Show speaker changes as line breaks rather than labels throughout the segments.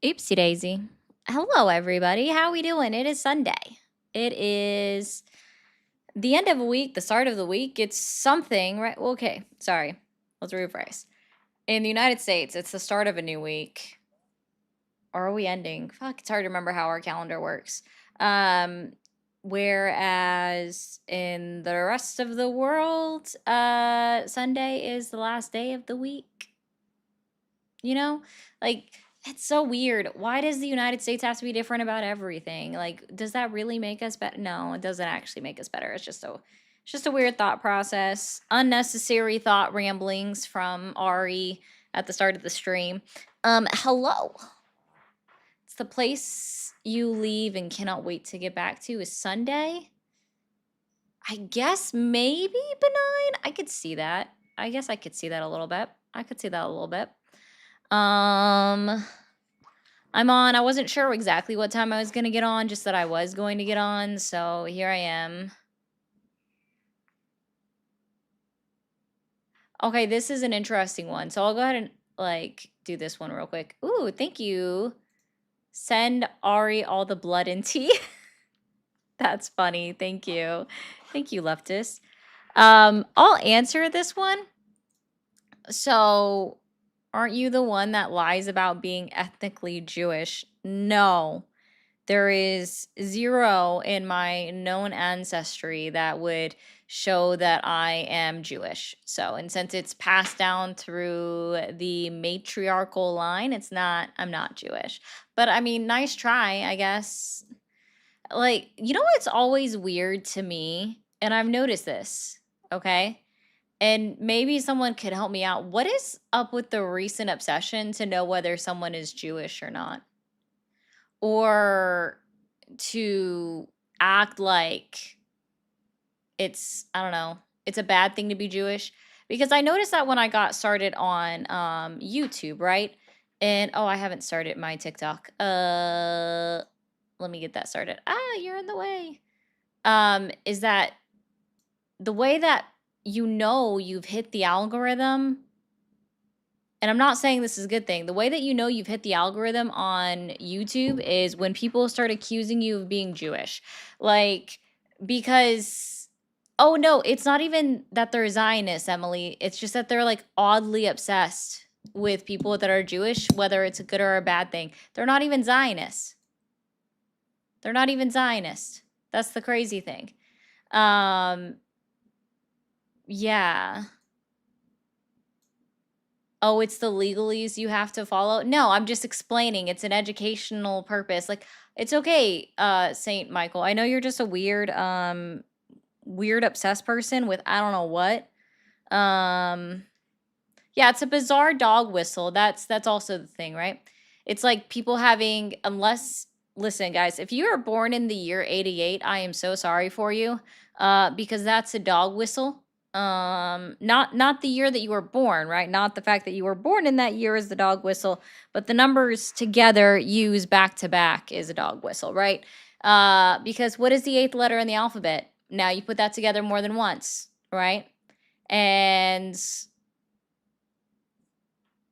Oopsie daisy. Hello, everybody. How we doing? It is Sunday. It is the end of a week, the start of the week. It's something, right? Well, okay, sorry. Let's rephrase. In the United States, it's the start of a new week. Or are we ending? Fuck, it's hard to remember how our calendar works. Um, Whereas in the rest of the world, Sunday is the last day of the week. You know? Like, it's so weird. Why does the United States have to be different about everything? Like, does that really make us better? No, it doesn't actually make us better. It's just a weird thought process. Unnecessary thought ramblings from Ari at the start of the stream. Hello. It's the place you leave and cannot wait to get back to is Sunday. I guess maybe benign. I could see that. I guess I could see that a little bit. I'm on. I wasn't sure exactly what time I was going to get on, just that I was going to get on. So here I am. Okay, this is an interesting one. So I'll go ahead and do this one real quick. Ooh, thank you. Send Ari all the blood and tea. That's funny. Thank you. Thank you, leftist. I'll answer this one. So, aren't you the one that lies about being ethnically Jewish? No. There is 0 in my known ancestry that would show that I am Jewish. So, and since it's passed down through the matriarchal line, I'm not Jewish. But I mean, nice try, I guess. Like, you know what's always weird to me? And I've noticed this, okay? And maybe someone could help me out. What is up with the recent obsession to know whether someone is Jewish or not? Or to act like I don't know, it's a bad thing to be Jewish. Because I noticed that when I got started on YouTube, right? And oh, I haven't started my TikTok. Let me get that started. You're in the way. Is that the way that you've hit the algorithm? And I'm not saying this is a good thing. The way that you've hit the algorithm on YouTube is when people start accusing you of being Jewish. Like, because, oh no, it's not even that they're Zionists, Emily. It's just that they're like oddly obsessed with people that are Jewish, whether it's a good or a bad thing. They're not even Zionists. That's the crazy thing. Yeah. Oh, it's the legalese you have to follow? No, I'm just explaining. It's an educational purpose. Like, it's okay, Saint Michael. I know you're just a weird obsessed person with I don't know what. Yeah, it's a bizarre dog whistle. That's also the thing, right? It's like people having unless listen, guys, if you are born in the year 88, I am so sorry for you. Because that's a dog whistle. Not the year that you were born, right? Not the fact that you were born in that year is the dog whistle, but the numbers together used back to back is a dog whistle, right? Because what is the 8th letter in the alphabet? Now you put that together more than once, right? And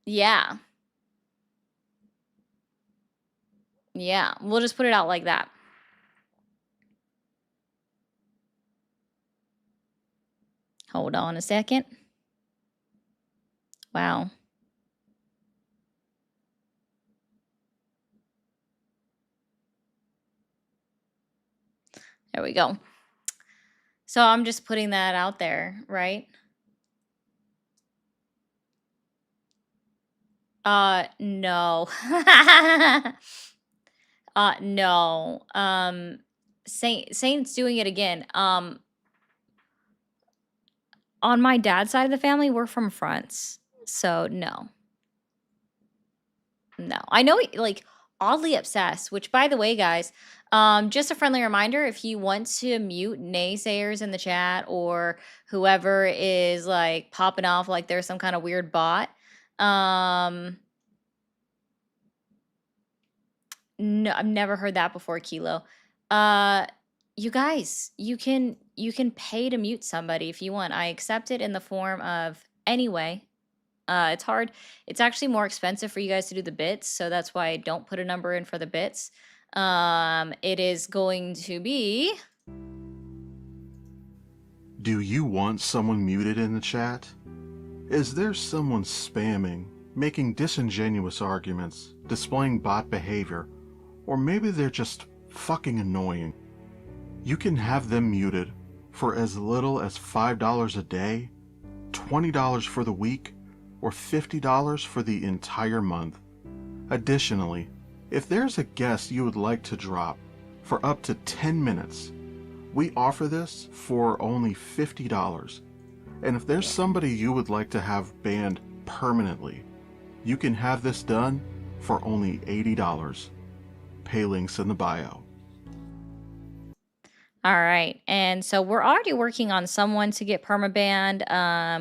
yeah. Yeah, we'll just put it out like that. Hold on a second. Wow. There we go. So I'm just putting that out there, right? No. No. Saint's doing it again. On my dad's side of the family, we're from France. So no. No. I know like oddly obsessed, which by the way, guys, just a friendly reminder, if you want to mute naysayers in the chat or whoever is like popping off like there's some kind of weird bot, no, I've never heard that before, Kilo. You guys, you can pay to mute somebody if you want. I accept it in the form of anyway. It's hard. It's actually more expensive for you guys to do the bits, so that's why I don't put a number in for the bits. It is going to be...
Do you want someone muted in the chat? Is there someone spamming, making disingenuous arguments, displaying bot behavior, or maybe they're just fucking annoying? You can have them muted for as little as $5 a day, $20 for the week, or $50 for the entire month. Additionally, if there's a guest you would like to drop for up to 10 minutes, we offer this for only $50. And if there's somebody you would like to have banned permanently, you can have this done for only $80. Pay links in the bio.
All right. And so we're already working on someone to get permabanned.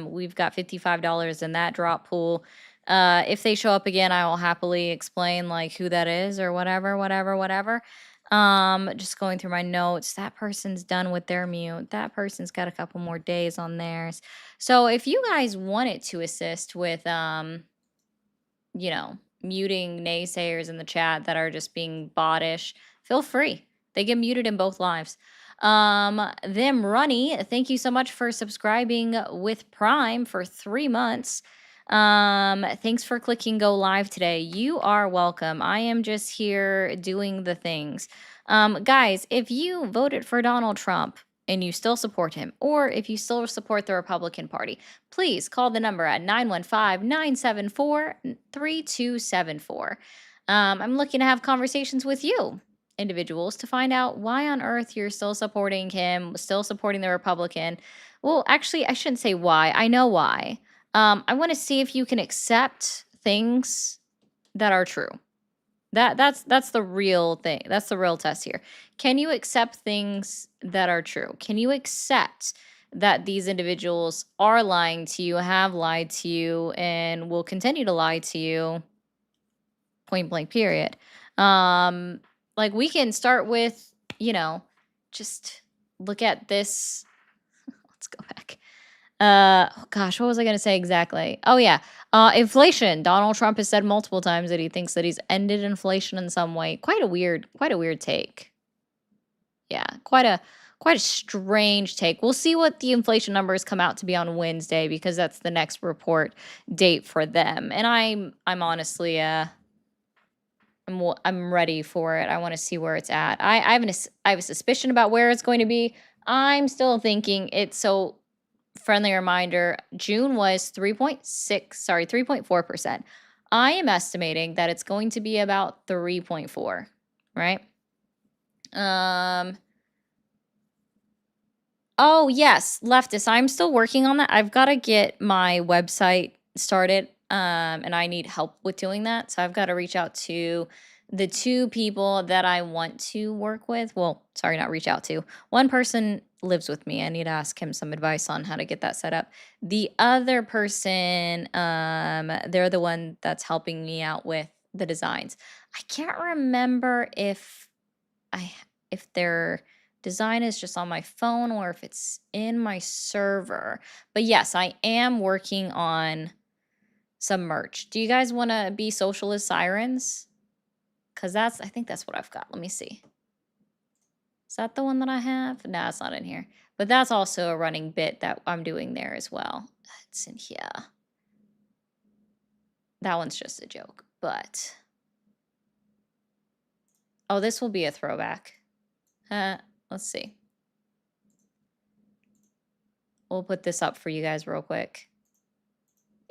We've got $55 in that drop pool. If they show up again, I will happily explain like who that is or whatever. Just going through my notes. That person's done with their mute. That person's got a couple more days on theirs. So if you guys wanted to assist with you know, muting naysayers in the chat that are just being bottish, feel free. They get muted in both lives. Them Runny, thank you so much for subscribing with Prime for 3 months. Thanks for clicking go live today. You are welcome. I am just here doing the things. Guys, if you voted for Donald Trump and you still support him, or if you still support the Republican Party, please call the number at 915-974-3274. I'm looking to have conversations with you individuals to find out why on earth you're still supporting him, still supporting the Republican. Well, actually, I shouldn't say why. I know why. I want to see if you can accept things that are true. That's the real thing. That's the real test here. Can you accept things that are true? Can you accept that these individuals are lying to you, have lied to you, and will continue to lie to you? Point blank, period. Like we can start with, you know, just look at this. Let's go back. Oh gosh, what was I going to say exactly? Oh yeah. Inflation. Donald Trump has said multiple times that he thinks that he's ended inflation in some way. Quite a weird take. Yeah, quite a strange take. We'll see what the inflation numbers come out to be on Wednesday because that's the next report date for them. And I'm honestly I'm ready for it. I want to see where it's at. I have a suspicion about where it's going to be. I'm still thinking it's so. Friendly reminder, June was 3.4%. I am estimating that it's going to be about 3.4, right? Oh, yes, leftist. I'm still working on that. I've got to get my website started, and I need help with doing that. So I've got to reach out to the 2 people that I want to work with. Well, sorry, not reach out to. One person lives with me. I need to ask him some advice on how to get that set up. The other person, they're the one that's helping me out with the designs. I can't remember if their design is just on my phone or if it's in my server. But yes, I am working on some merch. Do you guys want to be socialist sirens? Because I think that's what I've got. Let me see. Is that the one that I have? No, it's not in here. But that's also a running bit that I'm doing there as well. It's in here. That one's just a joke, but... Oh, this will be a throwback. Let's see. We'll put this up for you guys real quick.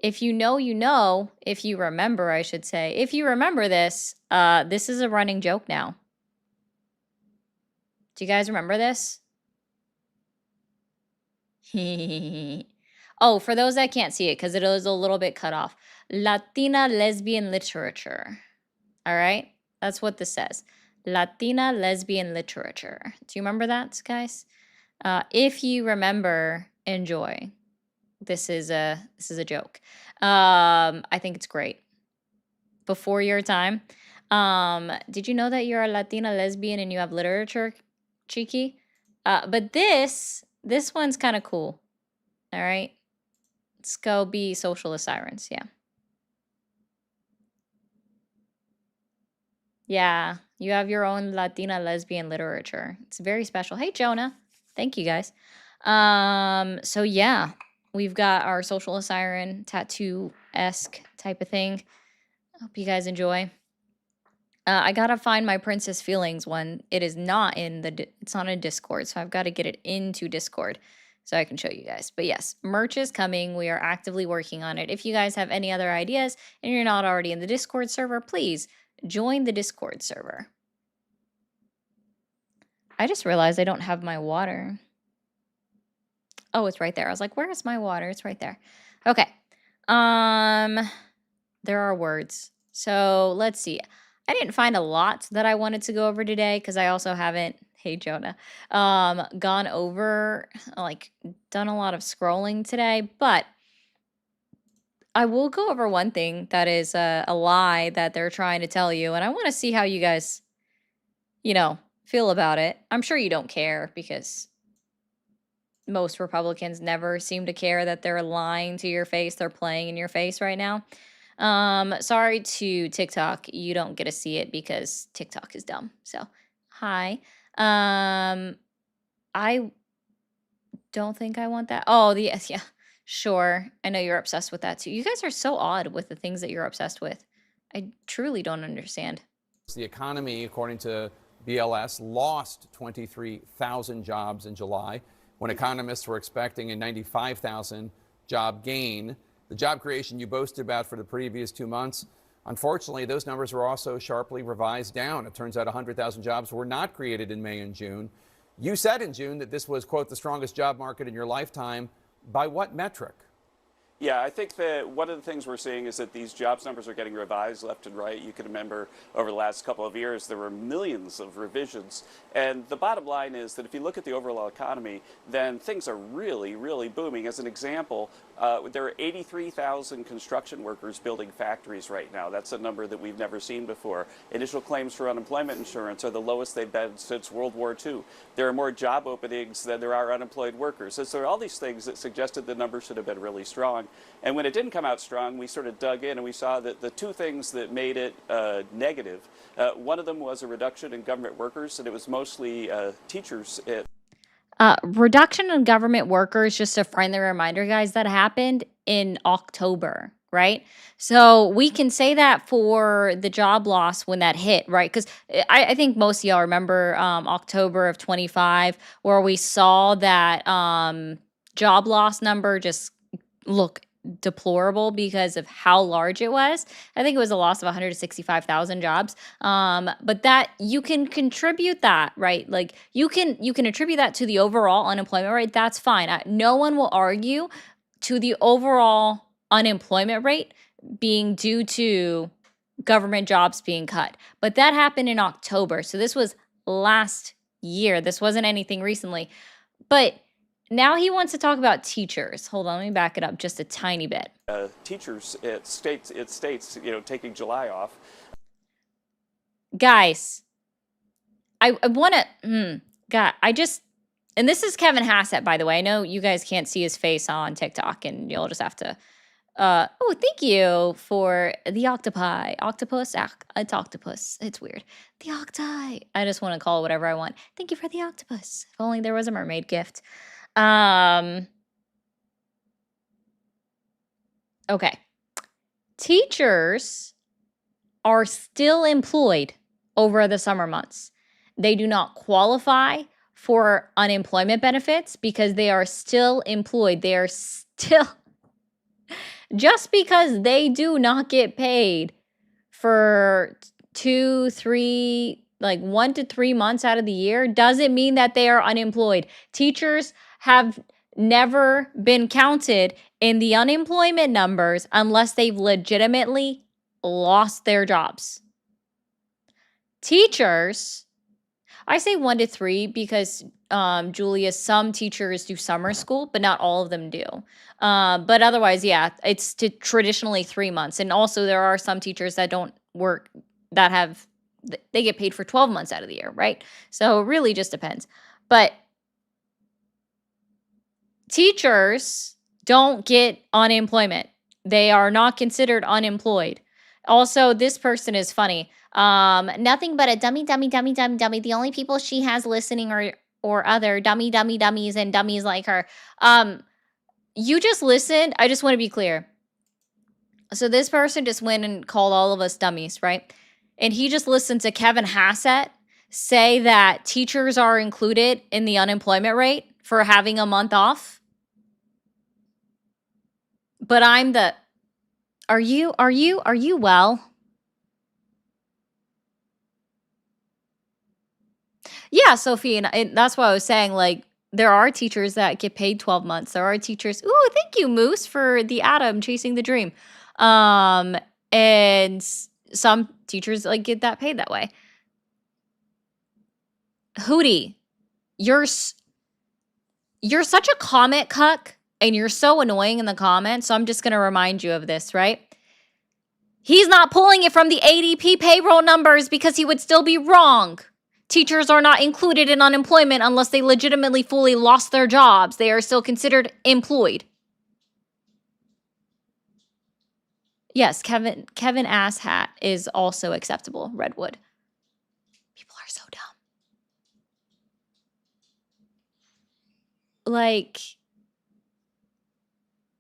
If you know, you know. If you remember, I should say. If you remember this, this is a running joke now. Do you guys remember this? Oh, for those that can't see it, because it is a little bit cut off. Latina lesbian literature. All right? That's what this says. Latina lesbian literature. Do you remember that, guys? If you remember, enjoy. This is a joke. I think it's great. Before your time. Did you know that you're a Latina lesbian and you have literature, cheeky? But this one's kind of cool. All right. Let's go be socialist sirens. Yeah. Yeah. You have your own Latina lesbian literature. It's very special. Hey, Jonah. Thank you guys. So yeah, we've got our socialist siren tattoo-esque type of thing. Hope you guys enjoy. I gotta find my Princess Feelings one. It is not in it's not in Discord, so I've got to get it into Discord so I can show you guys. But yes, merch is coming. We are actively working on it. If you guys have any other ideas and you're not already in the Discord server, please join the Discord server. I just realized I don't have my water. Oh, it's right there. I was like, where is my water? It's right there. Okay. There are words. So let's see. I didn't find a lot that I wanted to go over today because I also haven't, hey Jonah, gone over, like, done a lot of scrolling today. But I will go over one thing that is a lie that they're trying to tell you. And I want to see how you guys, feel about it. I'm sure you don't care because most Republicans never seem to care that they're lying to your face. They're playing in your face right now. Sorry to TikTok. You don't get to see it because TikTok is dumb. So, hi. I don't think I want that. Oh, yes, yeah. Sure. I know you're obsessed with that too. You guys are so odd with the things that you're obsessed with. I truly don't understand.
The economy, according to BLS, lost 23,000 jobs in July when economists were expecting a 95,000 job gain. The job creation you boasted about for the previous 2 months, unfortunately, those numbers were also sharply revised down. It turns out 100,000 jobs were not created in May and June. You said in June that this was, quote, the strongest job market in your lifetime. By what metric?
Yeah, I think that one of the things we're seeing is that these jobs numbers are getting revised left and right. You can remember over the last couple of years, there were millions of revisions. And the bottom line is that if you look at the overall economy, then things are really, really booming. As an example, there are 83,000 construction workers building factories right now. That's a number that we've never seen before. Initial claims for unemployment insurance are the lowest they've been since World War II. There are more job openings than there are unemployed workers. So there are all these things that suggested the numbers should have been really strong. And when it didn't come out strong, we sort of dug in and we saw that the two things that made it negative, one of them was a reduction in government workers, and it was mostly teachers.
Reduction in government workers, just a friendly reminder, guys, that happened in October, right? So we can say that for the job loss when that hit, right? Because I think most of y'all remember October of 25, where we saw that job loss number just look deplorable because of how large it was. I think it was a loss of 165,000 jobs. But that you can contribute that, right? Like you can attribute that to the overall unemployment rate. That's fine. No one will argue to the overall unemployment rate being due to government jobs being cut. But that happened in October. So this was last year. This wasn't anything recently. But now he wants to talk about teachers. Hold on, let me back it up just a tiny bit.
Teachers, it states, taking July off.
Guys, I want to, and this is Kevin Hassett, by the way. I know you guys can't see his face on TikTok, and you'll just have to, oh, thank you for the octopi. Octopus? It's octopus. It's weird. The octi. I just want to call it whatever I want. Thank you for the octopus. If only there was a mermaid gift. Okay. Teachers are still employed over the summer months. They do not qualify for unemployment benefits because they are still employed. They are still, just because they do not get paid for 2, 3, like 1 to 3 months out of the year doesn't mean that they are unemployed. Teachers have never been counted in the unemployment numbers unless they've legitimately lost their jobs. Teachers, I say 1 to 3 because, Julia, some teachers do summer school, but not all of them do. But otherwise, yeah, it's traditionally 3 months. And also there are some teachers that don't work, they get paid for 12 months out of the year, right? So it really just depends. But teachers don't get unemployment. They are not considered unemployed. Also, this person is funny. Nothing but a dummy, dummy, dummy, dummy, dummy. The only people she has listening or other dummy, dummy, dummies and dummies like her. You just listened. I just want to be clear. So this person just went and called all of us dummies, right? And he just listened to Kevin Hassett say that teachers are included in the unemployment rate for having a month off. But I'm the are you well? Yeah, Sophie, and that's what I was saying. Like, there are teachers that get paid 12 months. There are teachers. Ooh, thank you, Moose, for the Atom chasing the dream. And some teachers like get that paid that way. Hootie, you're such a comment cuck, and you're so annoying in the comments. So I'm just gonna remind you of this, right? He's not pulling it from the ADP payroll numbers because he would still be wrong. Teachers are not included in unemployment unless they legitimately fully lost their jobs. They are still considered employed. Yes, Kevin Asshat is also acceptable. Redwood. People are so dumb. Like,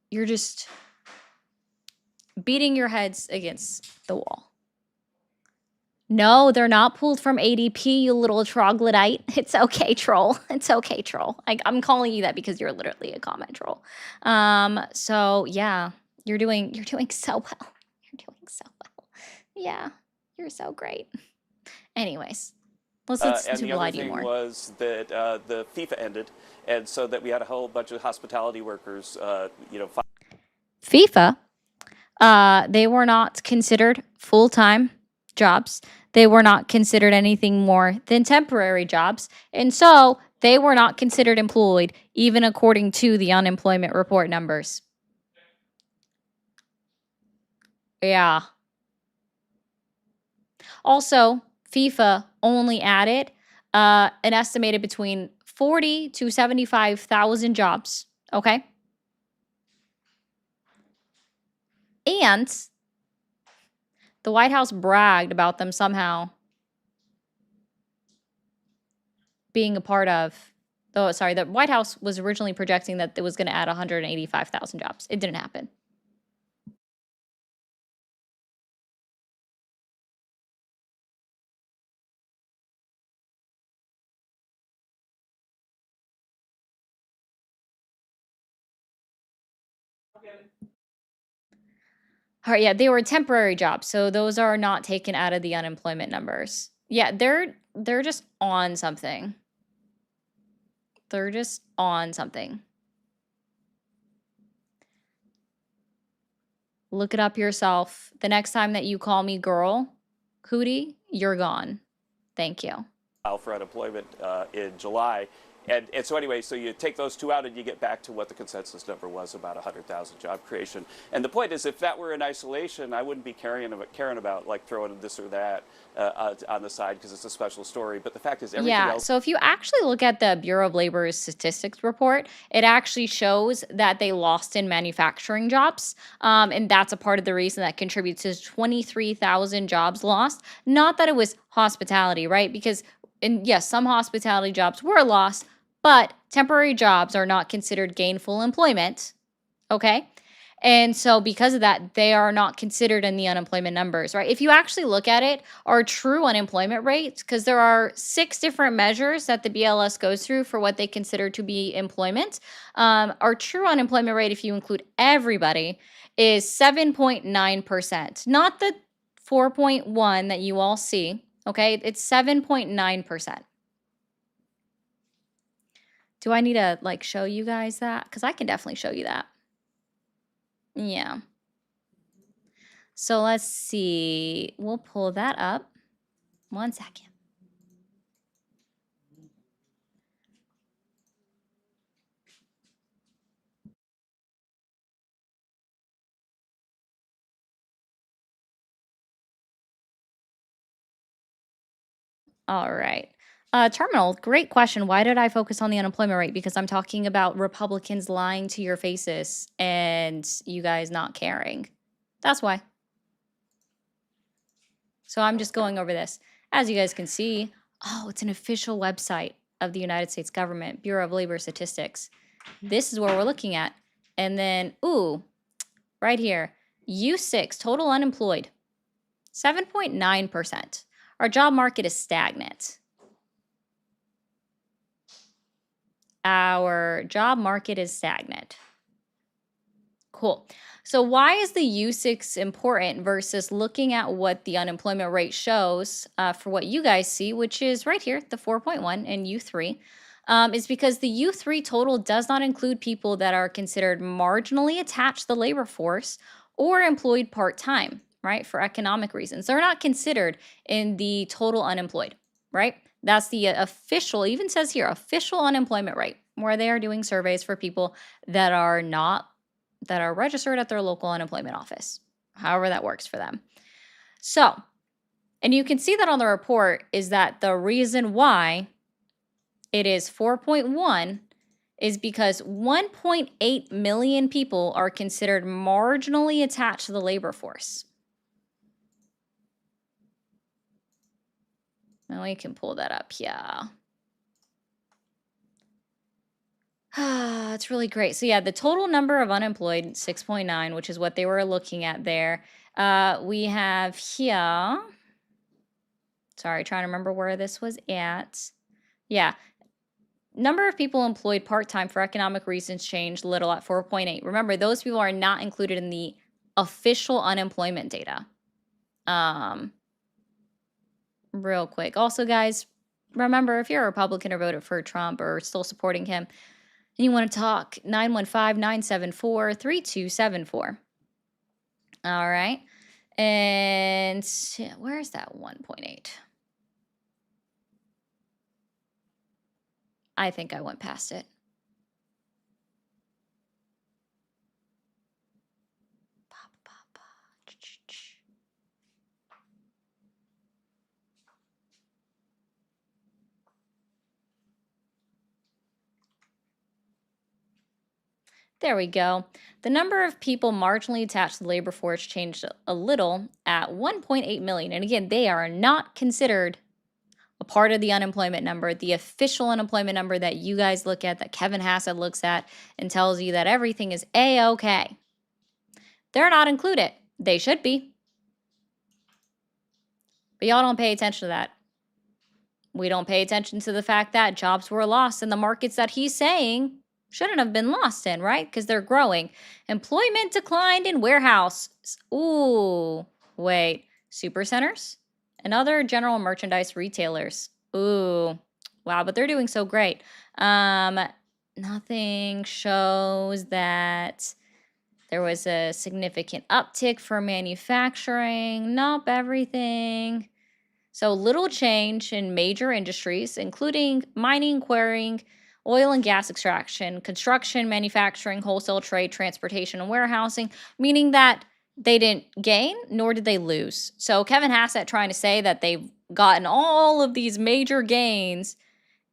you're just beating your heads against the wall. No, they're not pulled from ADP, you little troglodyte. It's okay, troll. It's okay, troll. I'm calling you that because you're literally a comment troll. So yeah, you're doing so well. You're doing so well. Yeah, you're so great. Anyways, let's
And
listen to
the other
lie to you
thing
more.
was that the FIFA ended, and so that we had a whole bunch of hospitality workers,
FIFA, they were not considered full-time jobs. They were not considered anything more than temporary jobs. And so they were not considered employed, even according to the unemployment report numbers. Yeah. Also, FIFA only added an estimated between 40 to 75,000 jobs. Okay. And the White House bragged about them somehow being a part of. Oh, sorry. The White House was originally projecting that it was going to add 185,000 jobs. It didn't happen. All right, yeah, they were temporary jobs, so those are not taken out of the unemployment numbers. Yeah, they're just on something. They're just on something. Look it up yourself. The next time that you call me girl, Hootie, you're gone. Thank you.
for unemployment in July. And so anyway, so you take those two out and you get back to what the consensus number was, about 100,000 job creation. And the point is, if that were in isolation, I wouldn't be caring about like throwing this or that on the side because it's a special story. But the fact is, everything else.
So if you actually look at the Bureau of Labor's statistics report, it actually shows that they lost in manufacturing jobs. And that's a part of the reason that contributes to 23,000 jobs lost. Not that it was hospitality, right? Because, and yes, some hospitality jobs were lost, but temporary jobs are not considered gainful employment. Okay. And so because of that, they are not considered in the unemployment numbers, right? If you actually look at it, our true unemployment rate, because there are 6 different measures that the BLS goes through for what they consider to be employment. Our true unemployment rate, if you include everybody, is 7.9%, not the 4.1 that you all see. Okay. It's 7.9%. Do I need to like show you guys that? Because I can definitely show you that. Yeah. So let's see. We'll pull that up. 1 second. All right. Terminal, great question. Why did I focus on the unemployment rate? Because I'm talking about Republicans lying to your faces and you guys not caring. That's why. So I'm just going over this. As you guys can see, oh, it's an official website of the United States government, Bureau of Labor Statistics. This is what we're looking at. And then, ooh, right here, U6, total unemployed, 7.9%. Our job market is stagnant. Our job market is stagnant. Cool. So why is the U6 important versus looking at what the unemployment rate shows for what you guys see, which is right here, the 4.1 and U3, is because the U3 total does not include people that are considered marginally attached to the labor force or employed part-time, right, for economic reasons. They're not considered in the total unemployed, right? That's the official, even says here, official unemployment rate, where they are doing surveys for people that are registered at their local unemployment office, however that works for them. So, and you can see that on the report is that the reason why it is 4.1 is because 1.8 million people are considered marginally attached to the labor force. Now we can pull that up here. It's really great. So yeah, the total number of unemployed, 6.9, which is what they were looking at there. We have here, sorry, trying to remember where this was at. Yeah, number of people employed part-time for economic reasons changed little at 4.8. Remember, those people are not included in the official unemployment data. Real quick. Also, guys, remember, if you're a Republican or voted for Trump or still supporting him, and you want to talk, 915-974-3274. All right. And where's that 1.8? I think I went past it. There we go. The number of people marginally attached to the labor force changed a little at 1.8 million. And again, they are not considered a part of the unemployment number, the official unemployment number that you guys look at, that Kevin Hassett looks at and tells you that everything is A-okay. They're not included. They should be. But y'all don't pay attention to that. We don't pay attention to the fact that jobs were lost in the markets that he's saying shouldn't have been lost in, right? Because they're growing. Employment declined in warehouse. Ooh, wait. Supercenters and other general merchandise retailers. Ooh, wow, but they're doing so great. Nothing shows that there was a significant uptick for manufacturing. Nope, everything. So little change in major industries, including mining, quarrying, oil and gas extraction, construction, manufacturing, wholesale trade, transportation, and warehousing, meaning that they didn't gain, nor did they lose. So Kevin Hassett trying to say that they've gotten all of these major gains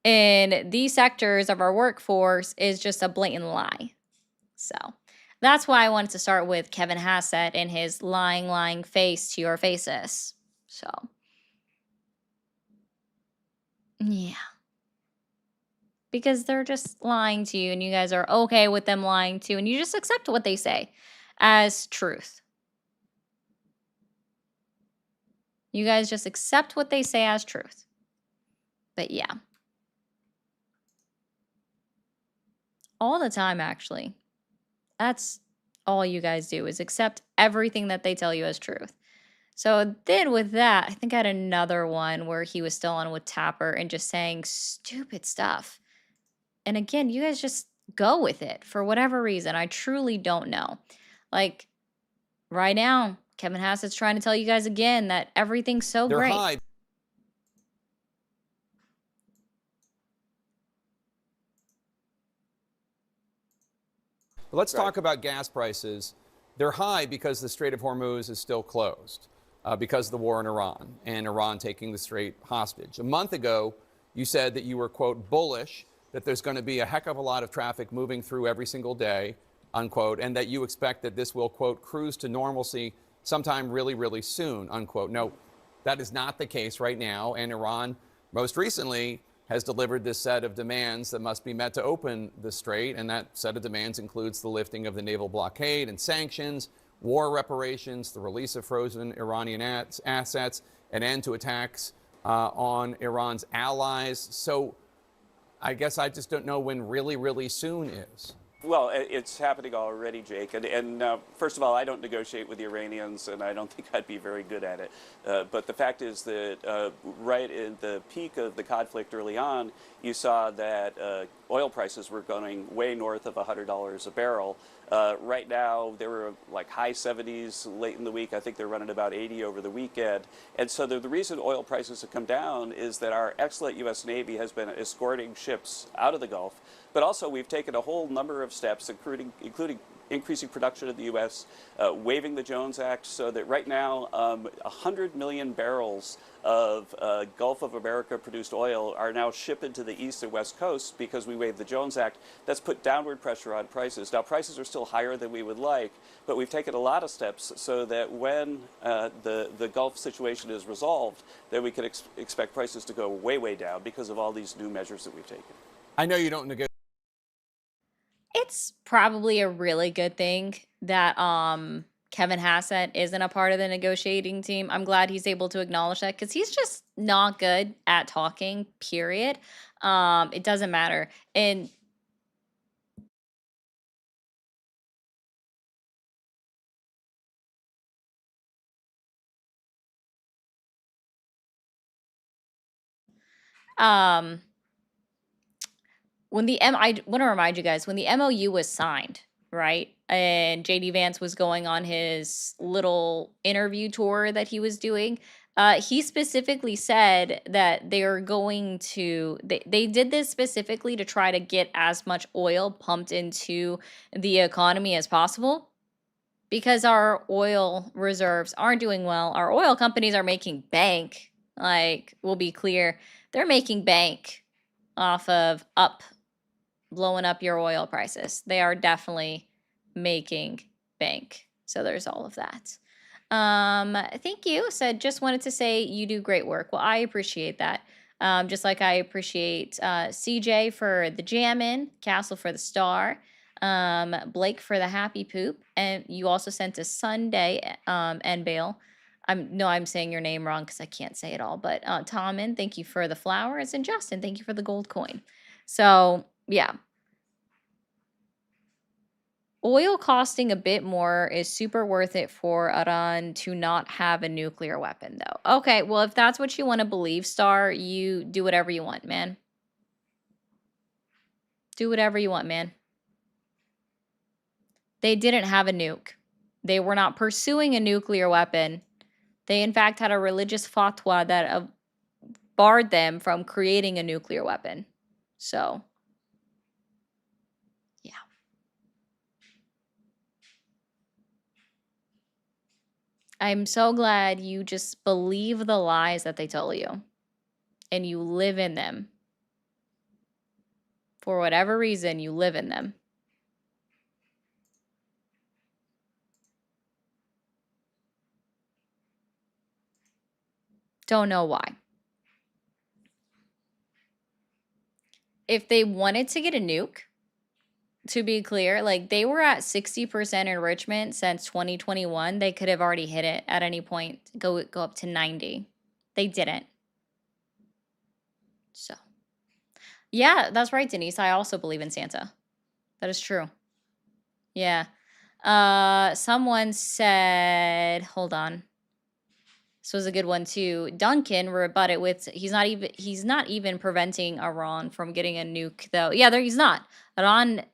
in these sectors of our workforce is just a blatant lie. So that's why I wanted to start with Kevin Hassett and his lying face to your faces. So, yeah. Because they're just lying to you and you guys are okay with them lying to you and you just accept what they say as truth. You guys just accept what they say as truth. But yeah. All the time, actually. That's all you guys do is accept everything that they tell you as truth. So then with that, I think I had another one where he was still on with Tapper and just saying stupid stuff. And again, you guys just go with it for whatever reason. I truly don't know. Like right now, Kevin Hassett's trying to tell you guys again that everything's so
They're
great.
high. Let's talk about gas prices. They're high because the Strait of Hormuz is still closed because of the war in Iran and Iran taking the Strait hostage. A month ago, you said that you were, quote, bullish, that there's going to be a heck of a lot of traffic moving through every single day, unquote, and that you expect that this will, quote, cruise to normalcy sometime really, really soon, unquote. No, that is not the case right now. And Iran, most recently, has delivered this set of demands that must be met to open the strait. And that set of demands includes the lifting of the naval blockade and sanctions, war reparations, the release of frozen Iranian assets, an end to attacks on Iran's allies. So I guess I just don't know when really, really soon is.
Well, it's happening already, Jake. And first of all, I don't negotiate with the Iranians, and I don't think I'd be very good at it. But the fact is that right in the peak of the conflict early on, you saw that oil prices were going way north of $100 a barrel. Right now, they were like high 70s late in the week. I think they're running about 80 over the weekend. And so the reason oil prices have come down is that our excellent U.S. Navy has been escorting ships out of the Gulf. But also, we've taken a whole number of steps, including increasing production in the U.S., waiving the Jones Act, so that right now 100 million barrels of Gulf of America produced oil are now shipped into the East and West Coast because we waived the Jones Act. That's put downward pressure on prices. Now, prices are still higher than we would like, but we've taken a lot of steps so that when the Gulf situation is resolved, then we can expect prices to go way, way down because of all these new measures that we've taken.
I know you don't negotiate.
It's probably a really good thing that Kevin Hassett isn't a part of the negotiating team. I'm glad he's able to acknowledge that because he's just not good at talking, period. It doesn't matter. And um I want to remind you guys when the MOU was signed, right? And JD Vance was going on his little interview tour that he was doing. He specifically said that they're going to they did this specifically to try to get as much oil pumped into the economy as possible because our oil reserves aren't doing well. Our oil companies are making bank. Like, we'll be clear, they're making bank off of blowing up your oil prices. They are definitely making bank. So there's all of that. Thank you. Said, just wanted to say you do great work. Well, I appreciate that. Just like I appreciate CJ for the jammin', Castle for the star, Blake for the happy poop, and you also sent a Sunday and Bale. I'm saying your name wrong because I can't say it all. But Tommen, thank you for the flowers, and Justin, thank you for the gold coin. So yeah. Oil costing a bit more is super worth it for Iran to not have a nuclear weapon, though. Okay, well, if that's what you want to believe, Star, you do whatever you want, man. Do whatever you want, man. They didn't have a nuke. They were not pursuing a nuclear weapon. They, in fact, had a religious fatwa that barred them from creating a nuclear weapon. So, yeah. I'm so glad you just believe the lies that they tell you and you live in them. For whatever reason, you live in them. Don't know why. If they wanted to get a nuke, to be clear, like they were at 60% enrichment since 2021. They could have already hit it at any point, go up to 90. They didn't. So, yeah, that's right, Denise. I also believe in Santa. That is true. Yeah. Someone said, hold on. This was a good one too. Duncan rebutted with he's not even preventing Iran from getting a nuke though. Yeah, he's not. Iran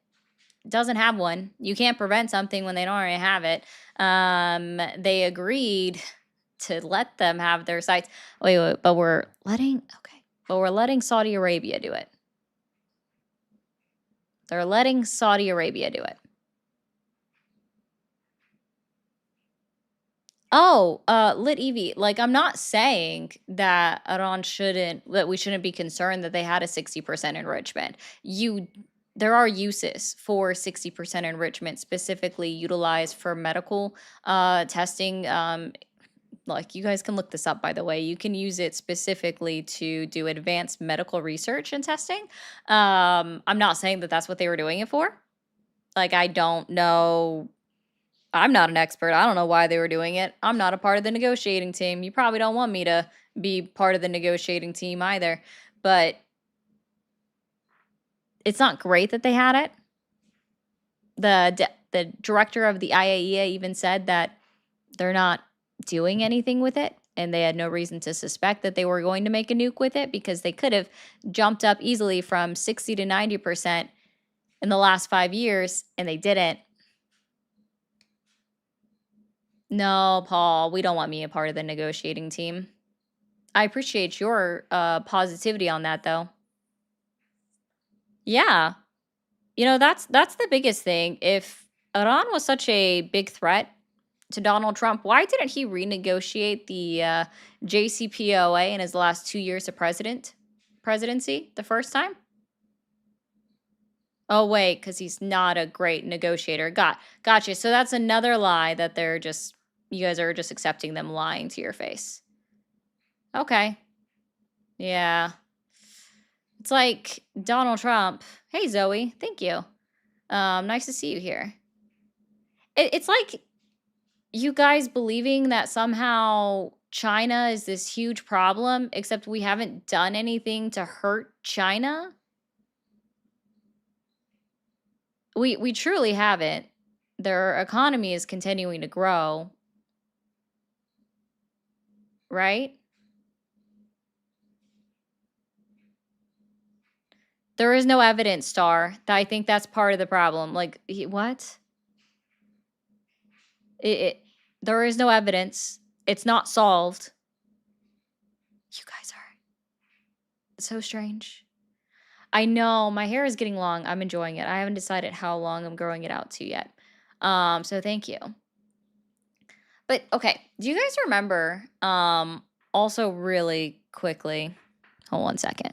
doesn't have one. You can't prevent something when they don't already have it. They agreed to let them have their sites. Wait, but we're letting Saudi Arabia do it. They're letting Saudi Arabia do it. Oh, Lit Evie, like I'm not saying that we shouldn't be concerned that they had a 60% enrichment. There are uses for 60% enrichment specifically utilized for medical testing. Like you guys can look this up, by the way. You can use it specifically to do advanced medical research and testing. I'm not saying that that's what they were doing it for. Like I don't know. I'm not an expert. I don't know why they were doing it. I'm not a part of the negotiating team. You probably don't want me to be part of the negotiating team either. But it's not great that they had it. The director of the IAEA even said that they're not doing anything with it, and they had no reason to suspect that they were going to make a nuke with it because they could have jumped up easily from 60 to 90% in the last 5 years, and they didn't. No, Paul, we don't want me a part of the negotiating team. I appreciate your positivity on that, though. Yeah. That's the biggest thing. If Iran was such a big threat to Donald Trump, why didn't he renegotiate the JCPOA in his last 2 years of presidency the first time? Oh, wait, because he's not a great negotiator. Gotcha. So that's another lie that you guys are just accepting them lying to your face. Okay. Yeah. It's like Donald Trump. Hey, Zoe. Thank you. Nice to see you here. It's like you guys believing that somehow China is this huge problem, except we haven't done anything to hurt China. We truly haven't. Their economy is continuing to grow. Right? There is no evidence, Star. I think that's part of the problem. Like, what? There is no evidence. It's not solved. You guys are so strange. I know, my hair is getting long. I'm enjoying it. I haven't decided how long I'm growing it out to yet. So thank you. But okay, do you guys remember, also really quickly, hold 1 second.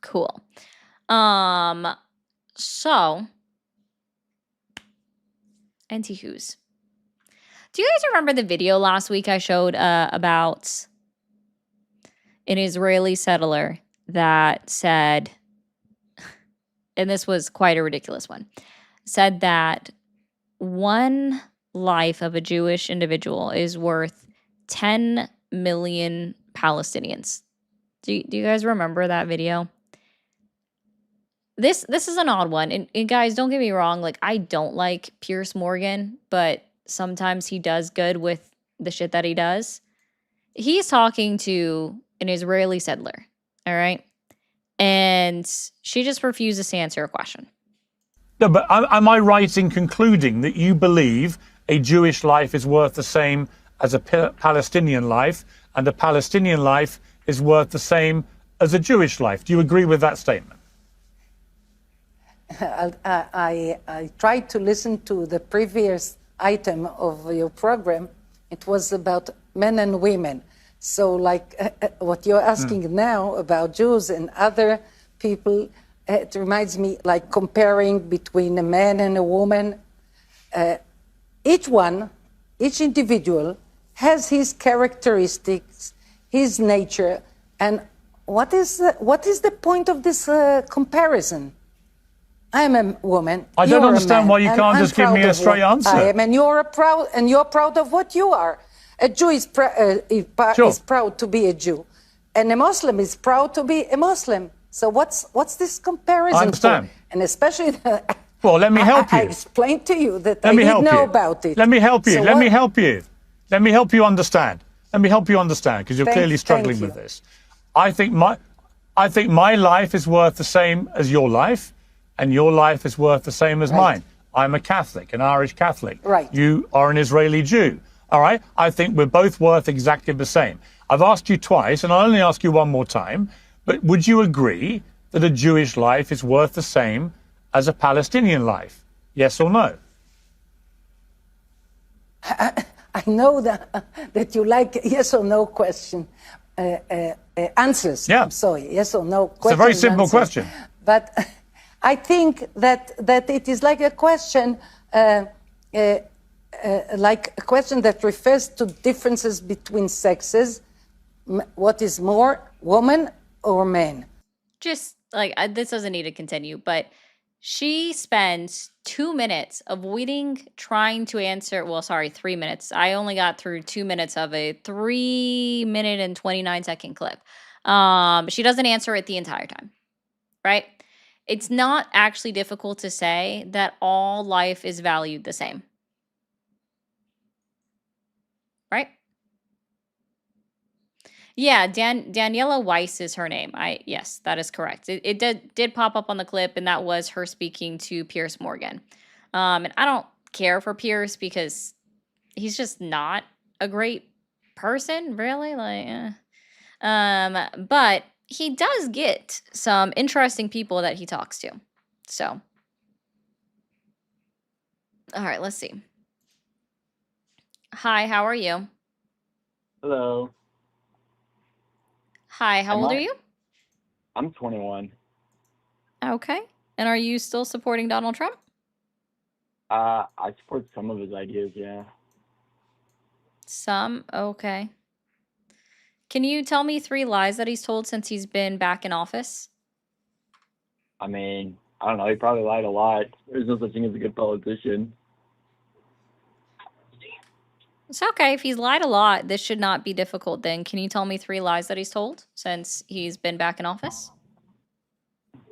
Cool. So, anti-who's. Do you guys remember the video last week I showed about an Israeli settler that said, and this was quite a ridiculous one, said that one life of a Jewish individual is worth 10 million Palestinians. Do you guys remember that video? This is an odd one. And guys, don't get me wrong. Like, I don't like Piers Morgan, but sometimes he does good with the shit that he does. He's talking to an Israeli settler, all right? And she just refuses to answer a question.
No, but am I right in concluding that you believe a Jewish life is worth the same as a Palestinian life, and a Palestinian life is worth the same as a Jewish life? Do you agree with that statement?
I tried to listen to the previous item of your program. It was about men and women. So like what you're asking now about Jews and other people, it reminds me like comparing between a man and a woman. Each individual has his characteristics, his nature, and what is the point of this comparison? I'm a woman.
I don't understand why you can't just give me a straight answer.
I am, and you're proud of what you are. A Jew is proud to be a Jew, and a Muslim is proud to be a Muslim. So what's this comparison?
I understand.
For? And especially,
well, let me help you.
I explained to you that I didn't know about it.
Let me help you.
So
let me help you. Let me help you understand. Let me help you understand, because you're clearly struggling with this. I think my life is worth the same as your life, and your life is worth the same as mine. I'm a Catholic, an Irish Catholic.
Right.
You are an Israeli Jew. All right? I think we're both worth exactly the same. I've asked you twice, and I'll only ask you one more time, but would you agree that a Jewish life is worth the same as a Palestinian life? Yes or no?
I know that you like yes or no question answers.
Yeah.
I'm sorry, yes or no question.
It's a very simple question.
But I think that it is like a question, that refers to differences between sexes. What is more, woman or man?
Just like this doesn't need to continue, but she spends 2 minutes avoiding trying to answer. Well, sorry, 3 minutes. I only got through 2 minutes of a 3-minute and 29-second clip. She doesn't answer it the entire time, right? It's not actually difficult to say that all life is valued the same, right? Yeah, Daniela Weiss is her name. Yes, that is correct. It did pop up on the clip, and that was her speaking to Piers Morgan. And I don't care for Piers because he's just not a great person, really. But he does get some interesting people that he talks to. So, all right, let's see. Hi, how are you?
Hello.
Hi, how old are you?
I'm 21.
Okay. And are you still supporting Donald Trump?
I support some of his ideas, yeah.
Some? Okay. Can you tell me 3 lies that he's told since he's been back in office?
I mean, I don't know, he probably lied a lot. There's no such thing as a good politician.
It's okay. If he's lied a lot, this should not be difficult then. Can you tell me 3 lies that he's told since he's been back in office?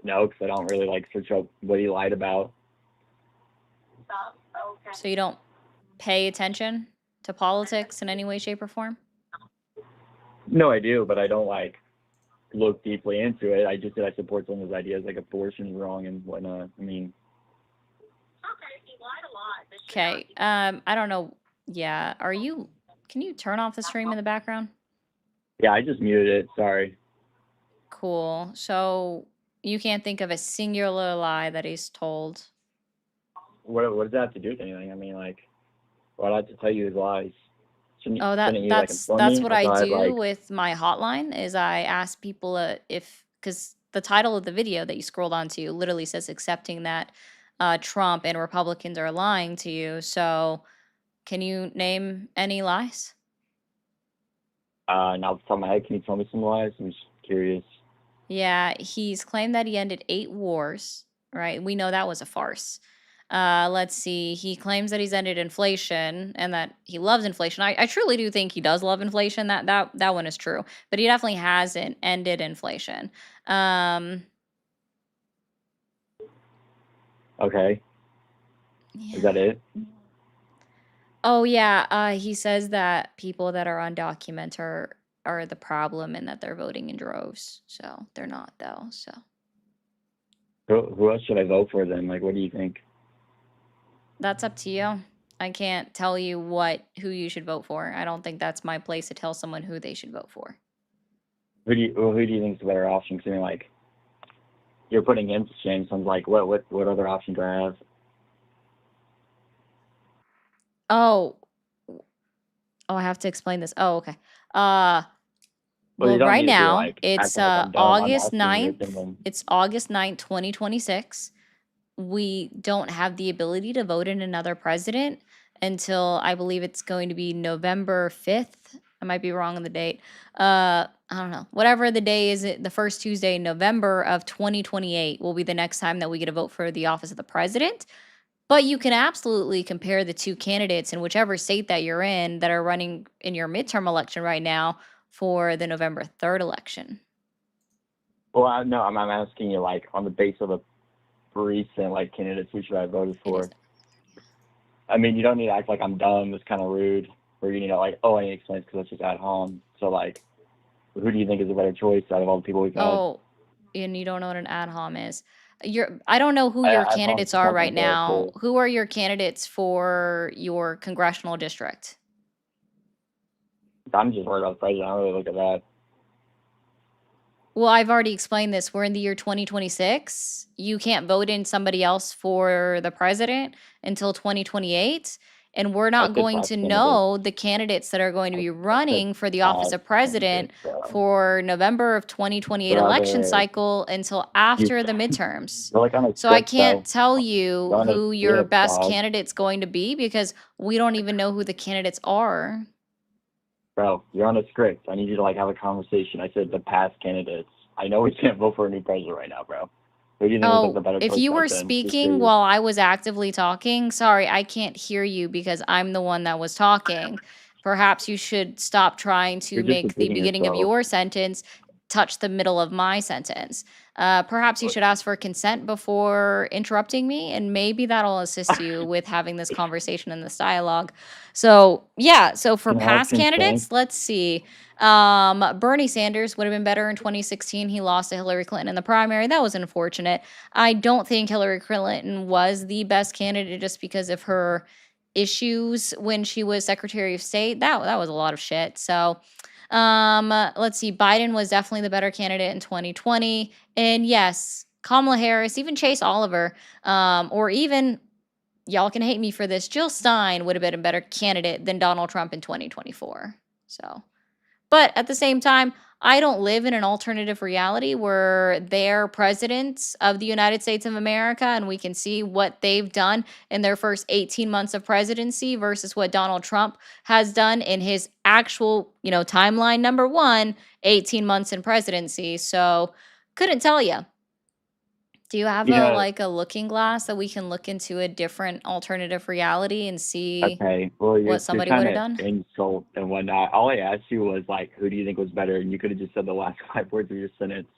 No, because I don't really search up what he lied about.
So you don't pay attention to politics in any way, shape, or form?
No, I do, but I don't look deeply into it. I just said I support some of his ideas, like abortion is wrong and whatnot. I mean,
Okay. I don't know. Yeah. Can you turn off the stream in the background?
yeah, I just muted it. Sorry.
Cool. So you can't think of a singular lie that he's told.
What does that have to do with anything? I mean, why do I have to tell you his lies?
Oh,
shouldn't you,
that's
inform me?
what
I
I
thought,
do with my hotline is I ask people because the title of the video that you scrolled onto literally says accepting that Trump and Republicans are lying to you. So can you name any lies?
Now off the top of my head, can you tell me some lies? I'm just curious.
Yeah, he's claimed that he ended 8 wars, right? We know that was a farce. Let's see. He claims that he's ended inflation and that he loves inflation. I truly do think he does love inflation. That one is true. But he definitely hasn't ended inflation.
Okay. Is that it?
Oh yeah, he says that people that are undocumented are the problem and that they're voting in droves. So they're not though. So
Who else should I vote for then? What do you think?
that's up to you. I can't tell you who you should vote for. I don't think that's my place to tell someone who they should vote for.
Who do you think is the better option? Because I mean, you're putting him to shame. So I'm what other option do I have?
Oh, I have to explain this. Oh, okay.
Well, you
Well,
don't
right
need to be
now
acting
it's
like I'm dumb. I'm
August
asking your
9th.
opinion.
It's August 9th, 2026. We don't have the ability to vote in another president until I believe it's going to be November 5th. I might be wrong on the date. I don't know. Whatever the day is, the first Tuesday in November of 2028 will be the next time that we get a vote for the office of the president. But you can absolutely compare the 2 candidates in whichever state that you're in that are running in your midterm election right now for the November 3rd election.
Well, no, I'm asking you on the base of the recent candidates who should I voted for. I mean, you don't need to act like I'm dumb. It's kind of rude. where you know, like, oh, I need to explain because that's just at home. So like, who do you think is a better choice out of all the people we've had?
Oh, and you don't know what an ad hom is. I don't know who your
Ad hom's
candidates
just
are
something
right now.
political.
Who are your candidates for your congressional district?
I'm just worried about the president. I don't really look at that.
Well, I've already explained this. We're in the year 2026. You can't vote in somebody else for the president until 2028. And we're
I
not
said
going
past
to
candidates.
know the candidates that are going to
I
be
said
running for the office
past
of president
candidates, bro.
for November of 2028 election
Brother,
cycle until
you,
after the midterms.
you're like on a
So I
script,
can't
bro.
tell
You're
you
on a
who your
script,
best
dog.
candidate's going to be because we don't even know who the candidates are.
Bro, you're on a script. I need you to like have a conversation. I said the past candidates. I know we can't vote for a new president right now, bro. Who do you think was like the
Oh,
better
if
choice
you
back
were
then? Just
speaking
curious.
while I was actively talking, sorry, I can't hear you because I'm the one that was talking. Perhaps you should stop trying to
You're just
make the
repeating
beginning of
yourself.
your sentence touch the middle of my sentence. Perhaps you should ask for consent before interrupting me, and maybe that'll assist you with having this conversation and this dialogue. So, yeah, so for
Can I have
past
consent?
candidates, let's see. Bernie Sanders would have been better in 2016. He lost to Hillary Clinton in the primary. That was unfortunate. I don't think Hillary Clinton was the best candidate just because of her issues when she was Secretary of State. That was a lot of shit. So, let's see. Biden was definitely the better candidate in 2020. And yes, Kamala Harris, even Chase Oliver, or even y'all can hate me for this, Jill Stein would have been a better candidate than Donald Trump in 2024. So, but at the same time, I don't live in an alternative reality where they're presidents of the United States of America and we can see what they've done in their first 18 months of presidency versus what Donald Trump has done in his actual, timeline number 1, 18 months in presidency. So, couldn't tell you. Do you have
Yeah.
a looking glass that we can look into a different alternative reality and see
Okay. Well, you're
what somebody
kind
would have
of
done?
insult and whatnot. All I asked you was like, who do you think was better? And you could have just said the last 5 words of your sentence.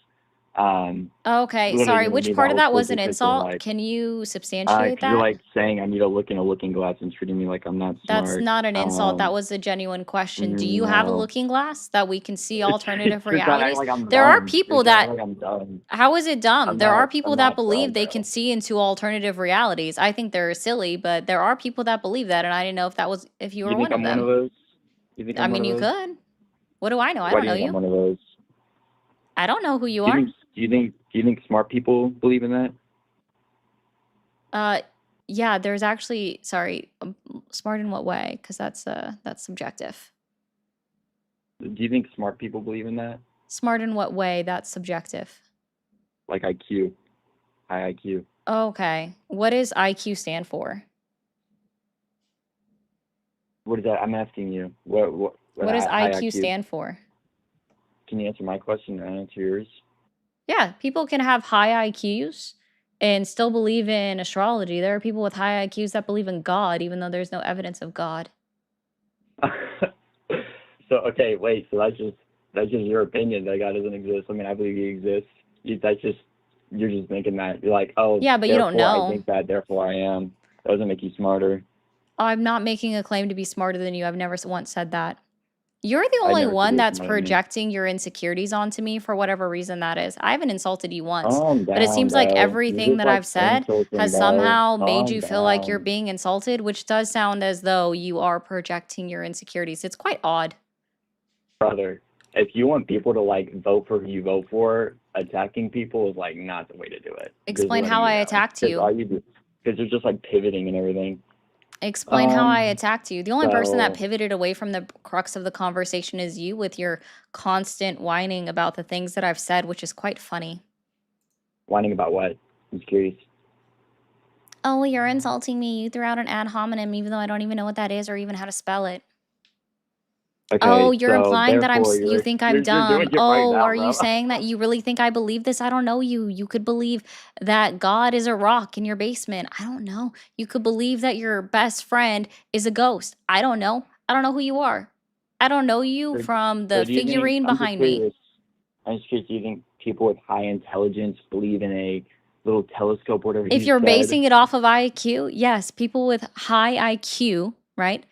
Okay,
Literally
sorry.
giving
Which
me the
part of
whole
that was
quiz
an
just thinking
insult?
like,
Can you substantiate
you're
that?
like saying I need to look in a looking glass and treating me like I'm not
That's
smart.
not an insult. That was a genuine question. Do you have a
No.
looking glass that we can see alternative
You're trying to act
realities?
like I'm
There are
dumb.
people
You're trying to
that
act like I'm dumb.
How is it dumb?
I'm
There are
not.
people
I'm
that
not dumb,
believe they
bro.
can see into alternative realities. I think they're silly, but there are people that believe that, and I didn't know if you were
You think
one of
I'm one of
them.
those? You think
I
I'm one
mean, you
of those?
could. What do I know? I
Why
don't
do
know
you think I'm
you.
one of those?
I don't know who you
Do
are.
you think smart people believe in that?
Yeah, there's actually, sorry, smart in what way? Because that's subjective.
Do you think smart people believe in that?
Smart in what way? That's subjective.
Like IQ, high IQ.
Okay. What does IQ stand for?
What is that? I'm asking you. What
What does
high
IQ
IQ?
stand for?
Can you answer my question and I answer yours?
Yeah, people can have high IQs and still believe in astrology. There are people with high IQs that believe in God, even though there's no evidence of God.
So okay, wait. So that's just your opinion that God doesn't exist. I mean, I believe He exists. You're just thinking that. You're like, oh,
Yeah, but you don't
therefore I
know.
think that, therefore I am. That doesn't make you smarter.
I'm not making a claim to be smarter than you. I've never once said that. You're the
I
only
never said
one
you're
that's
smarter than me.
projecting your insecurities onto me for whatever reason that is. I haven't insulted you once,
Calm
but it
down,
seems like
bro. You're
everything
just
that
like
I've said
insulting,
has
bro.
somehow made
Calm
you feel like you're
down.
being insulted, which does sound as though you are projecting your insecurities. It's quite odd.
Brother, if you want people to like vote for who you vote for, attacking people is like not the way to do it. Just
Explain
letting
how
you
I
know.
attacked
'Cause
you.
all you do, because you're just like pivoting and everything.
Explain how I
Um,
attacked you. The only person that
so
pivoted away from the crux of the conversation is you with your constant whining about the things that I've said, which is quite funny.
whining about what? I'm just curious.
Oh, you're insulting me. You threw out an ad hominem, even though I don't even know what that is or even how to spell it.
Okay,
Oh, you're
so
implying that
therefore
you think I'm
you're doing
dumb.
it right
Oh,
now,
are you
bro.
saying that you really think I believe this? I don't know you. You could believe that God is a rock in your basement. I don't know. You could believe that your best friend is a ghost. I don't know. I don't know who you are. I don't know you
So,
from
so
the
do you think?
figurine
I'm just
behind me.
curious. I'm just curious. Do you think people with high intelligence believe in a little telescope, whatever
If
you
you're
said?
basing it off of IQ, yes, people with high IQ, right,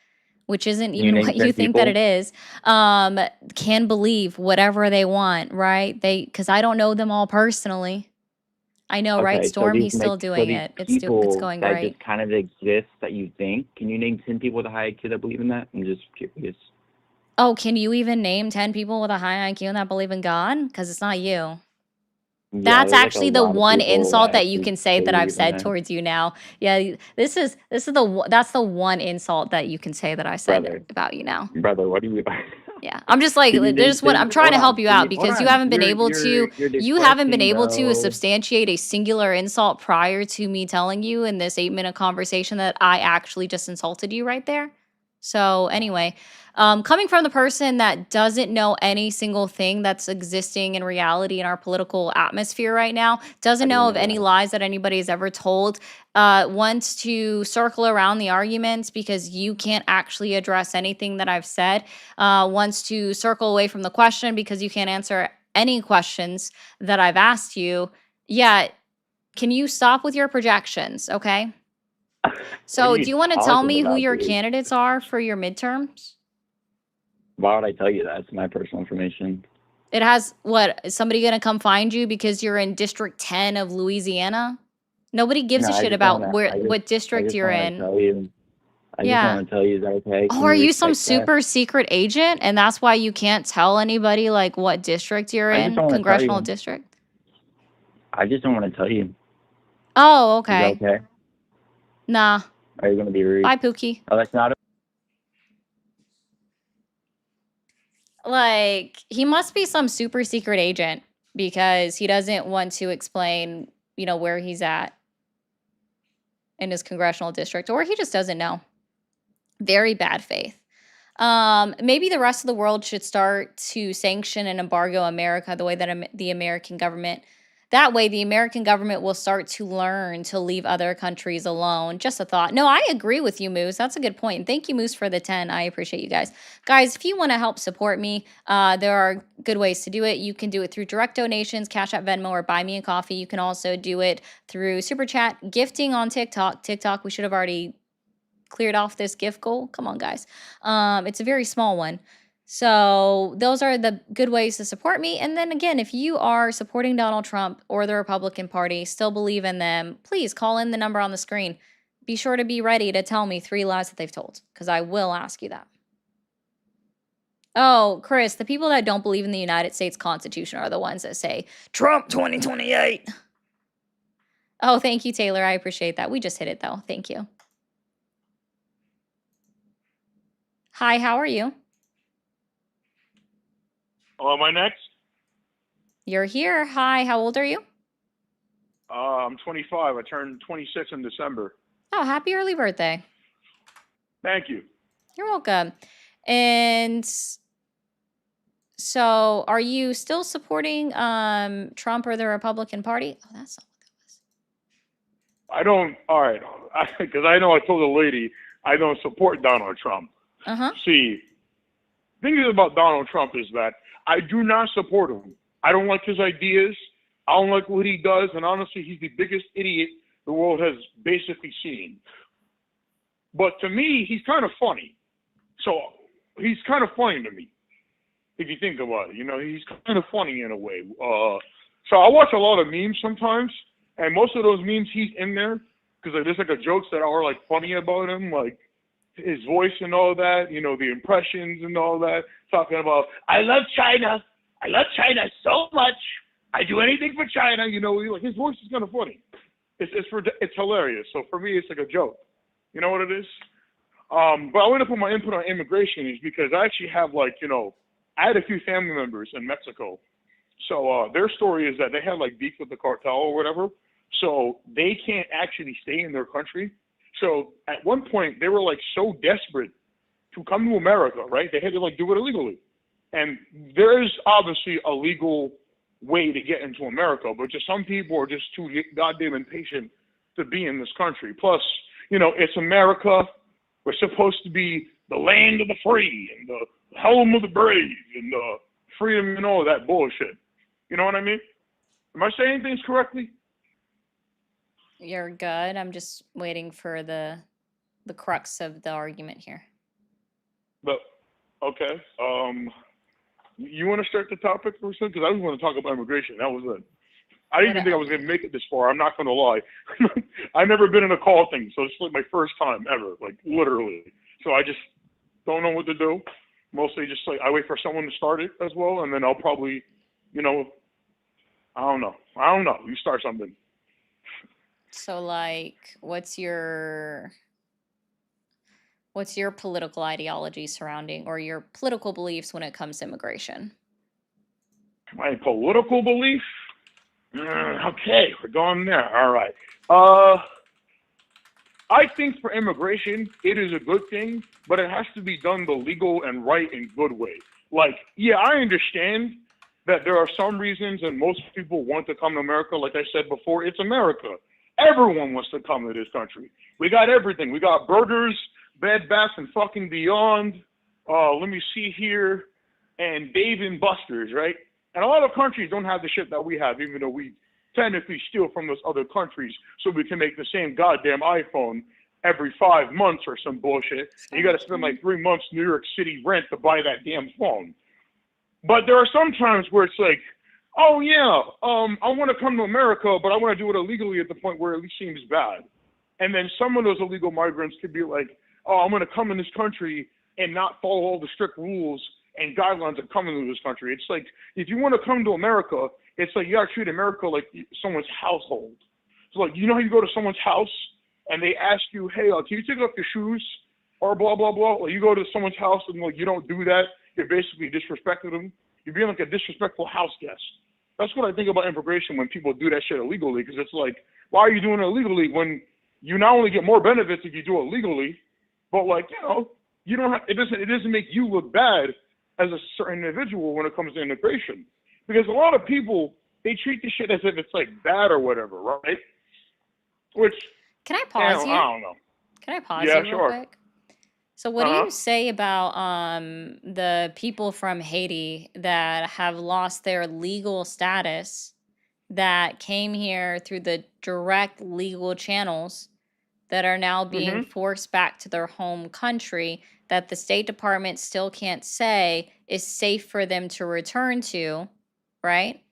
which isn't
Can you
even
name
what you
10
think that it
people?
is, can believe whatever they want, right? Because I don't know them all personally. I know, right?
Okay, so
Storm, he's still
so
doing
these
it. It's
people
going
that
great.
just kind of exist that you think, can you name 10 people with a high IQ that believe in that? I'm just curious.
Oh, can you even name 10 people with a high IQ and that believe in God? Because it's not you.
Yeah,
That's
there's like a
actually the
lot of
one
people
insult
that
that you
actually
can say that I've
believe in
said
that.
towards you now. Yeah, that's the one insult that you can say that I said
Brother,
about you now.
brother, what do you?
Yeah, I'm just like
Can you name
there's what
10?
I'm trying
Hold
to help
on,
you
can
out
you? Hold
because
on. You're
you haven't been
deflecting,
able to
bro.
substantiate a singular insult prior to me telling you in this 8-minute conversation that I actually just insulted you right there. So anyway, coming from the person that doesn't know any single thing that's existing in reality in our political atmosphere right now, doesn't
I
know
didn't
of
know
any
that.
lies that anybody has ever told, wants to circle around the arguments because you can't actually address anything that I've said, wants to circle away from the question because you can't answer any questions that I've asked you. Yeah, can you stop with your projections, okay?
What are
So, do
you
you want to tell
talking
me who
about,
your
dude?
candidates are for your midterms?
Why would I tell you that? It's my personal information.
It has what? Is somebody going to come find you because you're in District 10 of Louisiana? Nobody gives
No,
a
I
shit
just don't
about
wanna.
what
I
district
just
you're
don't want to
in.
tell you. I just
Yeah.
want to tell you, is that okay?
Oh,
Can
are
you
you some
respect that?
super secret agent and that's why you can't tell anybody like what district you're
I just
in?
don't want to tell
Congressional
you.
district?
I just don't want to tell you.
Oh,
Is that
okay.
okay?
Nah.
Are you gonna be rude?
Bye, Pookie.
Oh, that's not.
Like, he must be some super secret agent because he doesn't want to explain, where he's at in his congressional district, or he just doesn't know. Very bad faith. Maybe the rest of the world should start to sanction and embargo America the way that the American government. That way, the American government will start to learn to leave other countries alone. Just a thought. No, I agree with you, Moose. That's a good point. And thank you, Moose, for the 10. I appreciate you guys. Guys, if you want to help support me, there are good ways to do it. You can do it through direct donations, Cash App, Venmo, or Buy Me a Coffee. You can also do it through Super Chat, gifting on TikTok. TikTok, we should have already cleared off this gift goal. Come on, guys. It's a very small one. So those are the good ways to support me. And then again, if you are supporting Donald Trump or the Republican Party, still believe in them, please call in the number on the screen. Be sure to be ready to tell me 3 lies that they've told, because I will ask you that. Oh, Chris, the people that don't believe in the United States Constitution are the ones that say, Trump 2028. Oh, thank you, Taylor. I appreciate that. We just hit it, though. Thank you. Hi, how are you?
Oh, am I next?
You're here. Hi, how old are you?
I'm 25. I turned 26 in December.
Oh, happy early birthday.
Thank you.
You're welcome. And so are you still supporting Trump or the Republican Party? Oh, that's not what that was.
I don't, all right, because I know I told the lady I don't support Donald Trump.
Uh-huh.
See, the thing is about Donald Trump is that I do not support him. I don't like his ideas. I don't like what he does. And honestly, he's the biggest idiot the world has basically seen. But to me, he's kind of funny. So he's kind of funny to me, if you think about it. He's kind of funny in a way. So I watch a lot of memes sometimes, and most of those memes he's in there because there's like a jokes that are like funny about him, like his voice and all that, the impressions and all that, talking about, I love China so much. I do anything for China. Like his voice is kind of funny. It's hilarious. So for me, it's like a joke. You know what it is? But I want to put my input on immigration is because I actually have I had a few family members in Mexico. So their story is that they had beef with the cartel or whatever. So they can't actually stay in their country. So at one point they were so desperate to come to America, right? They had to do it illegally. And there's obviously a legal way to get into America, but just some people are just too goddamn impatient to be in this country. Plus, it's America. We're supposed to be the land of the free and the home of the brave and the freedom and all that bullshit. You know what I mean? Am I saying things correctly?
You're good. I'm just waiting for the crux of the argument here.
But okay. You want to start the topic for a second? Because I just want to talk about immigration. That was it. I didn't even think I was going to make it this far. I'm not going to lie. I've never been in a call thing, so it's like my first time ever, like literally. So I just don't know what to do. Mostly just like I wait for someone to start it as well, and then I'll probably, I don't know. You start something.
So like, what's your political ideology surrounding, or your political beliefs when it comes to immigration?
My political belief? Okay, we're going there. All right. I think for immigration, it is a good thing, but it has to be done the legal and right and good way. Like, yeah, I understand that there are some reasons and most people want to come to America. Like I said before, it's America. Everyone wants to come to this country. We got everything. We got burgers, Bed Bath and fucking Beyond. Let me see here. And Dave and Buster's, right? And a lot of countries don't have the shit that we have, even though we technically steal from those other countries so we can make the same goddamn iPhone every 5 months or some bullshit. And you got to spend like 3 months New York City rent to buy that damn phone. But there are some times where it's like, oh yeah, I want to come to America, but I want to do it illegally at the point where it seems bad. And then some of those illegal migrants could be like, oh, I'm going to come in this country and not follow all the strict rules and guidelines of coming to this country. It's like, if you want to come to America, it's like you got to treat America like someone's household. So like, you know how you go to someone's house and they ask you, hey, can you take off your shoes or blah, blah, blah. Like you go to someone's house and like you don't do that. You're basically disrespecting them. You're being like a disrespectful house guest. That's what I think about immigration when people do that shit illegally, because it's like, why are you doing it illegally when you not only get more benefits if you do it legally, but like, you don't have, it doesn't make you look bad as a certain individual when it comes to immigration. Because a lot of people, they treat this shit as if it's like bad or whatever, right? Which,
Can I pause you?
I don't know.
Can I pause
Yeah,
you real
sure.
quick? So what do you say about the people from Haiti that have lost their legal status, that came here through the direct legal channels, that are now being forced back to their home country, that the State Department still can't say is safe for them to return to, right?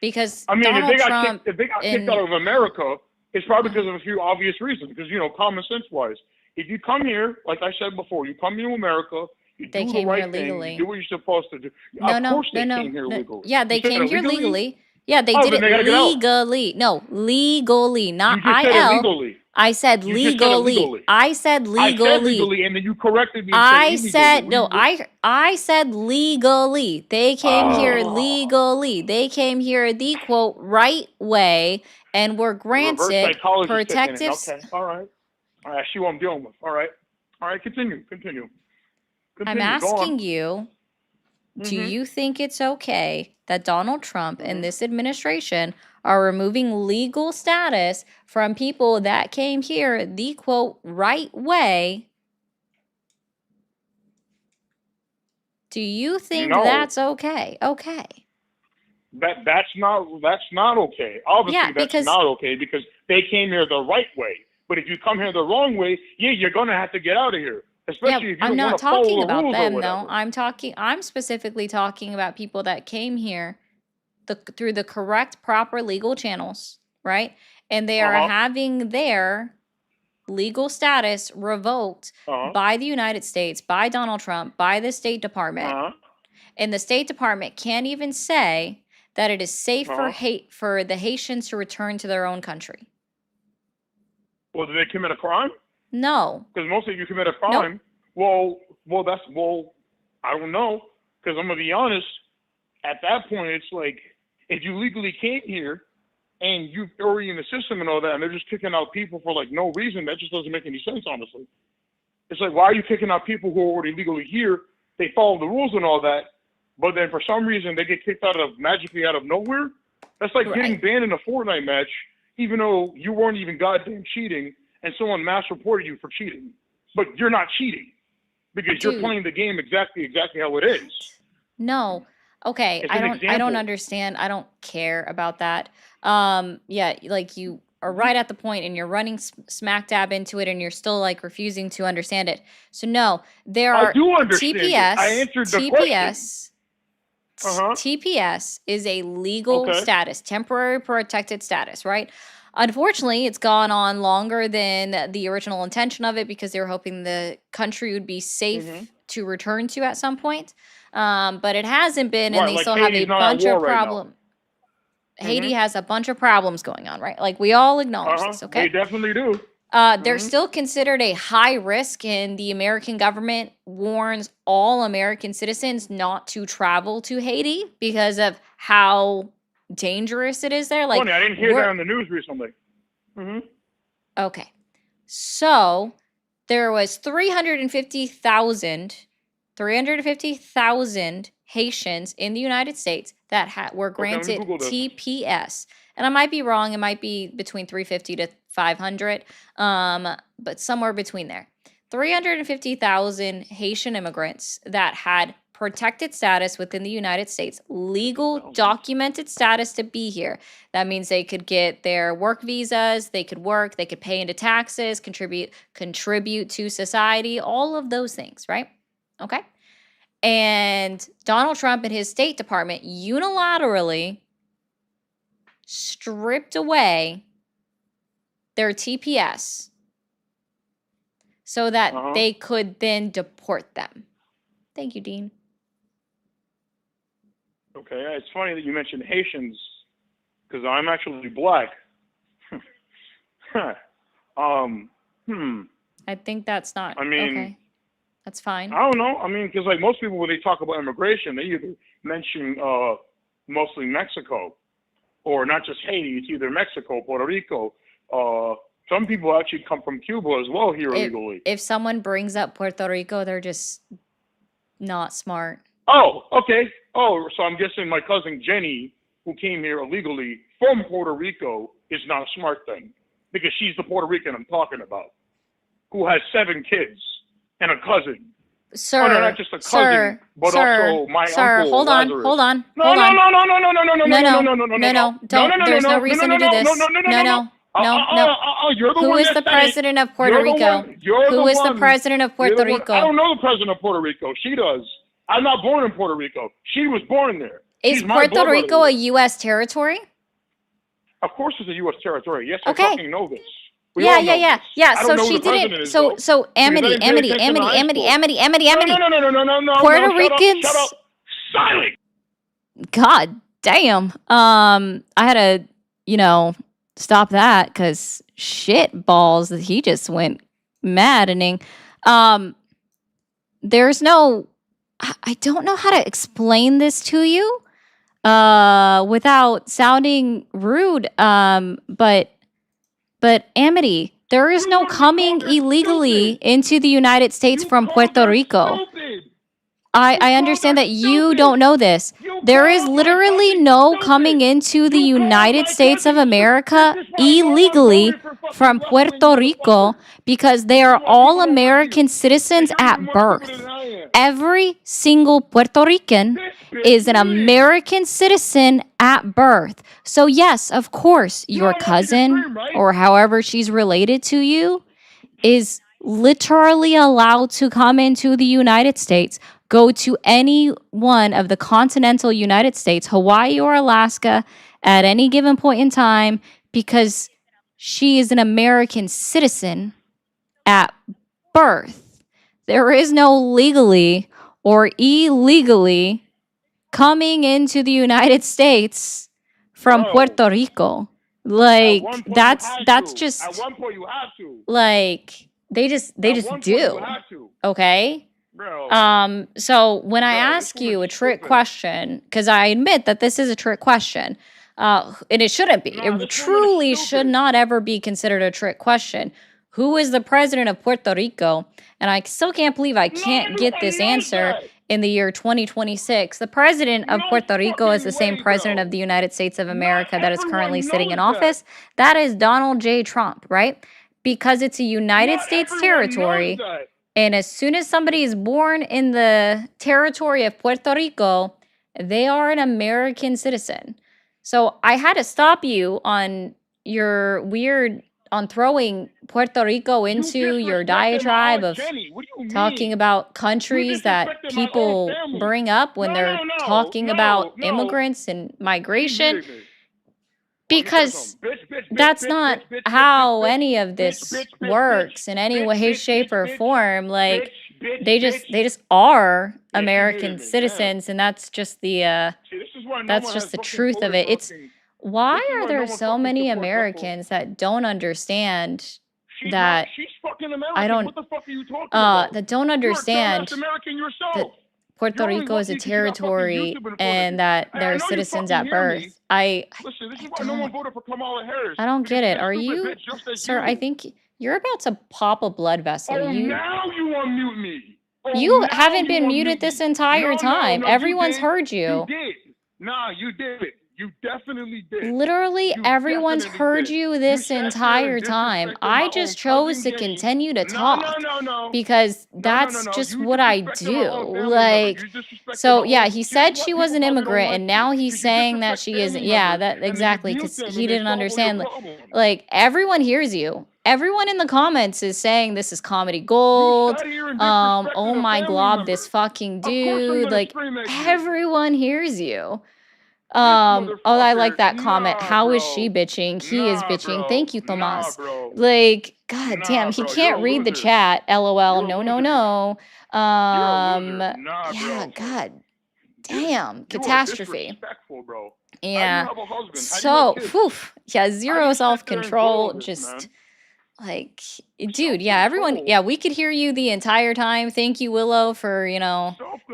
Because
I mean,
Donald
if they
Trump
got kicked out of America, it's probably because of a few obvious reasons. Because, common sense wise, if you come here, like I said before, you come to America, you
They
do the
came here
right thing,
legally.
you do what you're supposed to do.
No,
Of
no,
course
no,
they
no,
came here
no.
legally.
Yeah, they
You said
came here
illegally?
legally. Yeah, they
Oh,
did
then
it
they gotta get out.
legally. No, legally, not
You just said
IL.
illegally.
I said
You just said
legally.
illegally.
I said
I said
legally.
legally, and then you corrected me and
I
said
said
illegally.
no. I said legally. They came here legally. They came here the quote right way and were
Reverse
granted
psychology kicking in.
protective.
Okay, all right. I see what I'm dealing with. All right, continue.
I'm
Go on.
asking you, do you think it's okay that Donald Trump and this administration are removing legal status from people that came here the quote right way? Do you think
No.
that's okay? Okay.
That's not okay. Obviously,
Yeah,
that's
because
not okay because they came here the right way. But if you come here the wrong way, yeah, you're gonna have to get out of here. Especially if you
I'm
don't want
not
to follow
talking
the
about
rules or
them
whatever.
though. I'm specifically talking about people that came here through the correct, proper legal channels, right? And they are having their legal status revoked by the United States, by Donald Trump, by the State Department. And the State Department can't even say that it is safe for the Haitians to return to their own country.
Well, did they commit a crime?
No.
Because most of you commit a crime. Well, I don't know. Because I'm gonna be honest. At that point, it's like if you legally came here and you're already in the system and all that, and they're just kicking out people for like no reason, that just doesn't make any sense, honestly. It's like, why are you kicking out people who are already legally here? They follow the rules and all that, but then for some reason they get kicked magically out of nowhere. That's like getting banned in a Fortnite match, even though you weren't even goddamn cheating, and someone mass reported you for cheating. But you're not cheating because you're playing the game exactly how it is.
No. Okay, I don't understand. I don't care about that. Yeah, like you are right at the point and you're running smack dab into it and you're still like refusing to understand it. So no, there
I
are
do understand it. I
TPS,
answered the question.
TPS is a legal
Okay.
status, temporary protected status, right? Unfortunately, it's gone on longer than the original intention of it because they were hoping the country would be safe to return to at some point. But it hasn't been, and
Right,
they
like
still have a
Haiti's not at
bunch
war
of
right now.
problems. Haiti has a bunch of problems going on, right? Like we all acknowledge this,
They
okay?
definitely do.
They're still considered a high risk, and the American government warns all American citizens not to travel to Haiti because of how dangerous it is there. Like,
Funny, I didn't hear
we're-
that on the news recently.
Okay. So there was 350,000 Haitians in the United States that were
let me
granted
Google this.
TPS. And I might be wrong. It might be between 350 to 500, but somewhere between there. 350,000 Haitian immigrants that had protected status within the United States, legal documented status to be here. That means they could get their work visas, they could work, they could pay into taxes, contribute to society, all of those things, right? Okay. And Donald Trump and his State Department unilaterally stripped away their TPS so that they could then deport them. Thank you, Dean.
Okay, it's funny that you mentioned Haitians, because I'm actually black.
I think that's not
I mean,
okay. That's fine.
I don't know. I mean, because like most people, when they talk about immigration, they either mention mostly Mexico, or not just Haiti. It's either Mexico, Puerto Rico. Some people actually come from Cuba as well here illegally.
If someone brings up Puerto Rico, they're just not smart.
Oh, okay. Oh, so I'm guessing my cousin Jenny, who came here illegally from Puerto Rico, is not a smart thing, because she's the Puerto Rican I'm talking about, who has 7 kids and a cousin.
Sir,
Oh, no, not just a cousin, but also my uncle,
hold on,
Lazarus.
hold on,
No,
hold
no,
on.
no, no, no, no, no, no, no, no, no, no, no,
no, don't. There's no reason to do this. No.
You're the
Who
one
is
that
the
said it.
president of Puerto
You're the
Rico?
one- you're
Who
the
is the
one.
president of
You're
Puerto
the one-
Rico?
I don't know the president of Puerto Rico. She does. I'm not born in Puerto Rico. She was born there.
Is
She's my
Puerto
blood
Rico a
relative.
U.S. territory?
Of course, it's a U.S. territory. Yes,
Okay.
I fucking know this. We all know this.
Yeah.
I
So
don't know
she
who the president
didn't.
is,
So
though,
so
because I
Amity.
didn't pay attention in high school. No.
Puerto
Shut up,
Ricans.
Shut up. Silent.
God damn. I had to, stop that because shit balls that he just went maddening. There's no, I don't know how to explain this to you without sounding rude. But Amity, there is no coming illegally into the United States from Puerto Rico. I understand that you don't know this. There is literally no coming into the United States of America illegally from Puerto Rico because they are all American citizens at birth. Every single Puerto Rican is an American citizen at birth. So yes, of course, your cousin or however she's related to you is literally allowed to come into the United States, go to any one of the continental United States, Hawaii or Alaska, at any given point in time because she is an American citizen at birth. There is no legally or illegally coming into the United States from Puerto Rico. Like that's just
At one point you have to.
like they just
At one point
do.
You have to.
Okay?
Bro.
So when I
Bro,
ask
this
you a
woman's
trick
stupid.
question, because I admit that this is a trick question, and it shouldn't be.
No, this
It
woman
truly
is
should
stupid.
not ever be considered a trick question. Who is the president of Puerto Rico? And I still can't believe I can't get this
everybody knows
answer
that.
in the year 2026. The president of
No
Puerto Rico is the
fucking
same
way,
president
bro.
of the United States of America that is
everyone
currently sitting in
knows that.
office. That is Donald J. Trump, right? Because it's a United
Not
States
everyone knows
territory.
that.
And as soon as somebody is born in the territory of Puerto Rico, they are an American citizen. So I had to stop you on you're weird on throwing Puerto Rico
You
into your
disrespected my
diatribe
aunt
of
Jenny. What do you
talking
mean?
about
You
countries that
disrespected my own
people
family.
bring up when
No,
they're
no, no,
talking about
no.
immigrants and
She
migration,
muted me. Let me tell you
because
something. Bitch, bitch, bitch,
that's
bitch,
not
bitch, bitch, bitch,
how
bitch,
any of
bitch,
this
bitch, bitch, bitch,
works in any
bitch,
way,
bitch,
shape,
bitch,
or
bitch,
form. Like
bitch,
they
bitch.
just are
Yeah, she muted
American
me. Damn.
citizens, and that's just the
See, this is why no
that's
one
just
has
the
fucking
truth of
voted
it.
for
It's
fucking.
why
This is
are
why no
there
one
so
fucking
many
supports Lefko.
Americans that don't understand
She's not.
that
She's fucking American.
I don't
What the fuck are you talking about?
that don't
You're a dumbass
understand
American
that
yourself.
Puerto
You're only
Rico is a
lucky because you got fucking
territory
YouTube in front of
and
you.
that
I
they're
know you
citizens
fucking
at
hear me.
birth. I
Listen, this is
I
why no one
don't
voted for Kamala Harris.
I don't
Because
get
she's
it.
a
Are
stupid
you,
bitch just as
sir? I
you.
think you're about to pop a blood vessel.
Oh, now you unmute me. Oh,
You
now
haven't
you
been
unmute
muted
me.
this entire
No,
time.
you
Everyone's
did.
heard
You
you.
did. Nah, you did. You definitely did.
Literally
You
everyone's
definitely
heard
did.
you
You
this
sat there and
entire time.
disrespected my
I
own
just chose
cousin
to
Jenny.
continue to
No,
talk
no.
because
No.
that's just
You
what I
disrespected my
do.
own family member.
Like,
You disrespected
so
my
yeah,
own.
he
See, this
said
is why
she was
people
an
probably don't
immigrant,
like
and
you.
now he's
Because you
saying that
disrespect
she
family
isn't. Yeah,
members.
that
And then you
exactly,
mute
because
them
he
and they
didn't
solve all your
understand.
problems.
Like, everyone hears you. Everyone in the comments is saying this is comedy
You
gold.
sat here and
Oh
disrespected a
my
family
glob,
member.
this fucking
Of course I'm
dude.
gonna
Like,
scream at you.
everyone hears you.
This
Oh, I
motherfucker.
like that comment.
Nah,
How is she
bro.
bitching? He is bitching. Thank you,
Nah,
Tomas.
bro.
Like, god damn,
Nah,
he
bro. You're
can't
a
read the
loser.
chat. LOL.
You're a
No, no,
loser.
no.
You're a loser. Nah,
Yeah,
bro.
god damn.
You are
Catastrophe.
disrespectful, bro. How do you
Yeah.
have a husband? How do you
So,
have kids?
whew, yeah,
How do
zero
you sit there and
self-control.
blow this,
Just
man?
like, dude, yeah, everyone,
Self-control.
yeah, we could hear you the entire time. Thank you, Willow, for,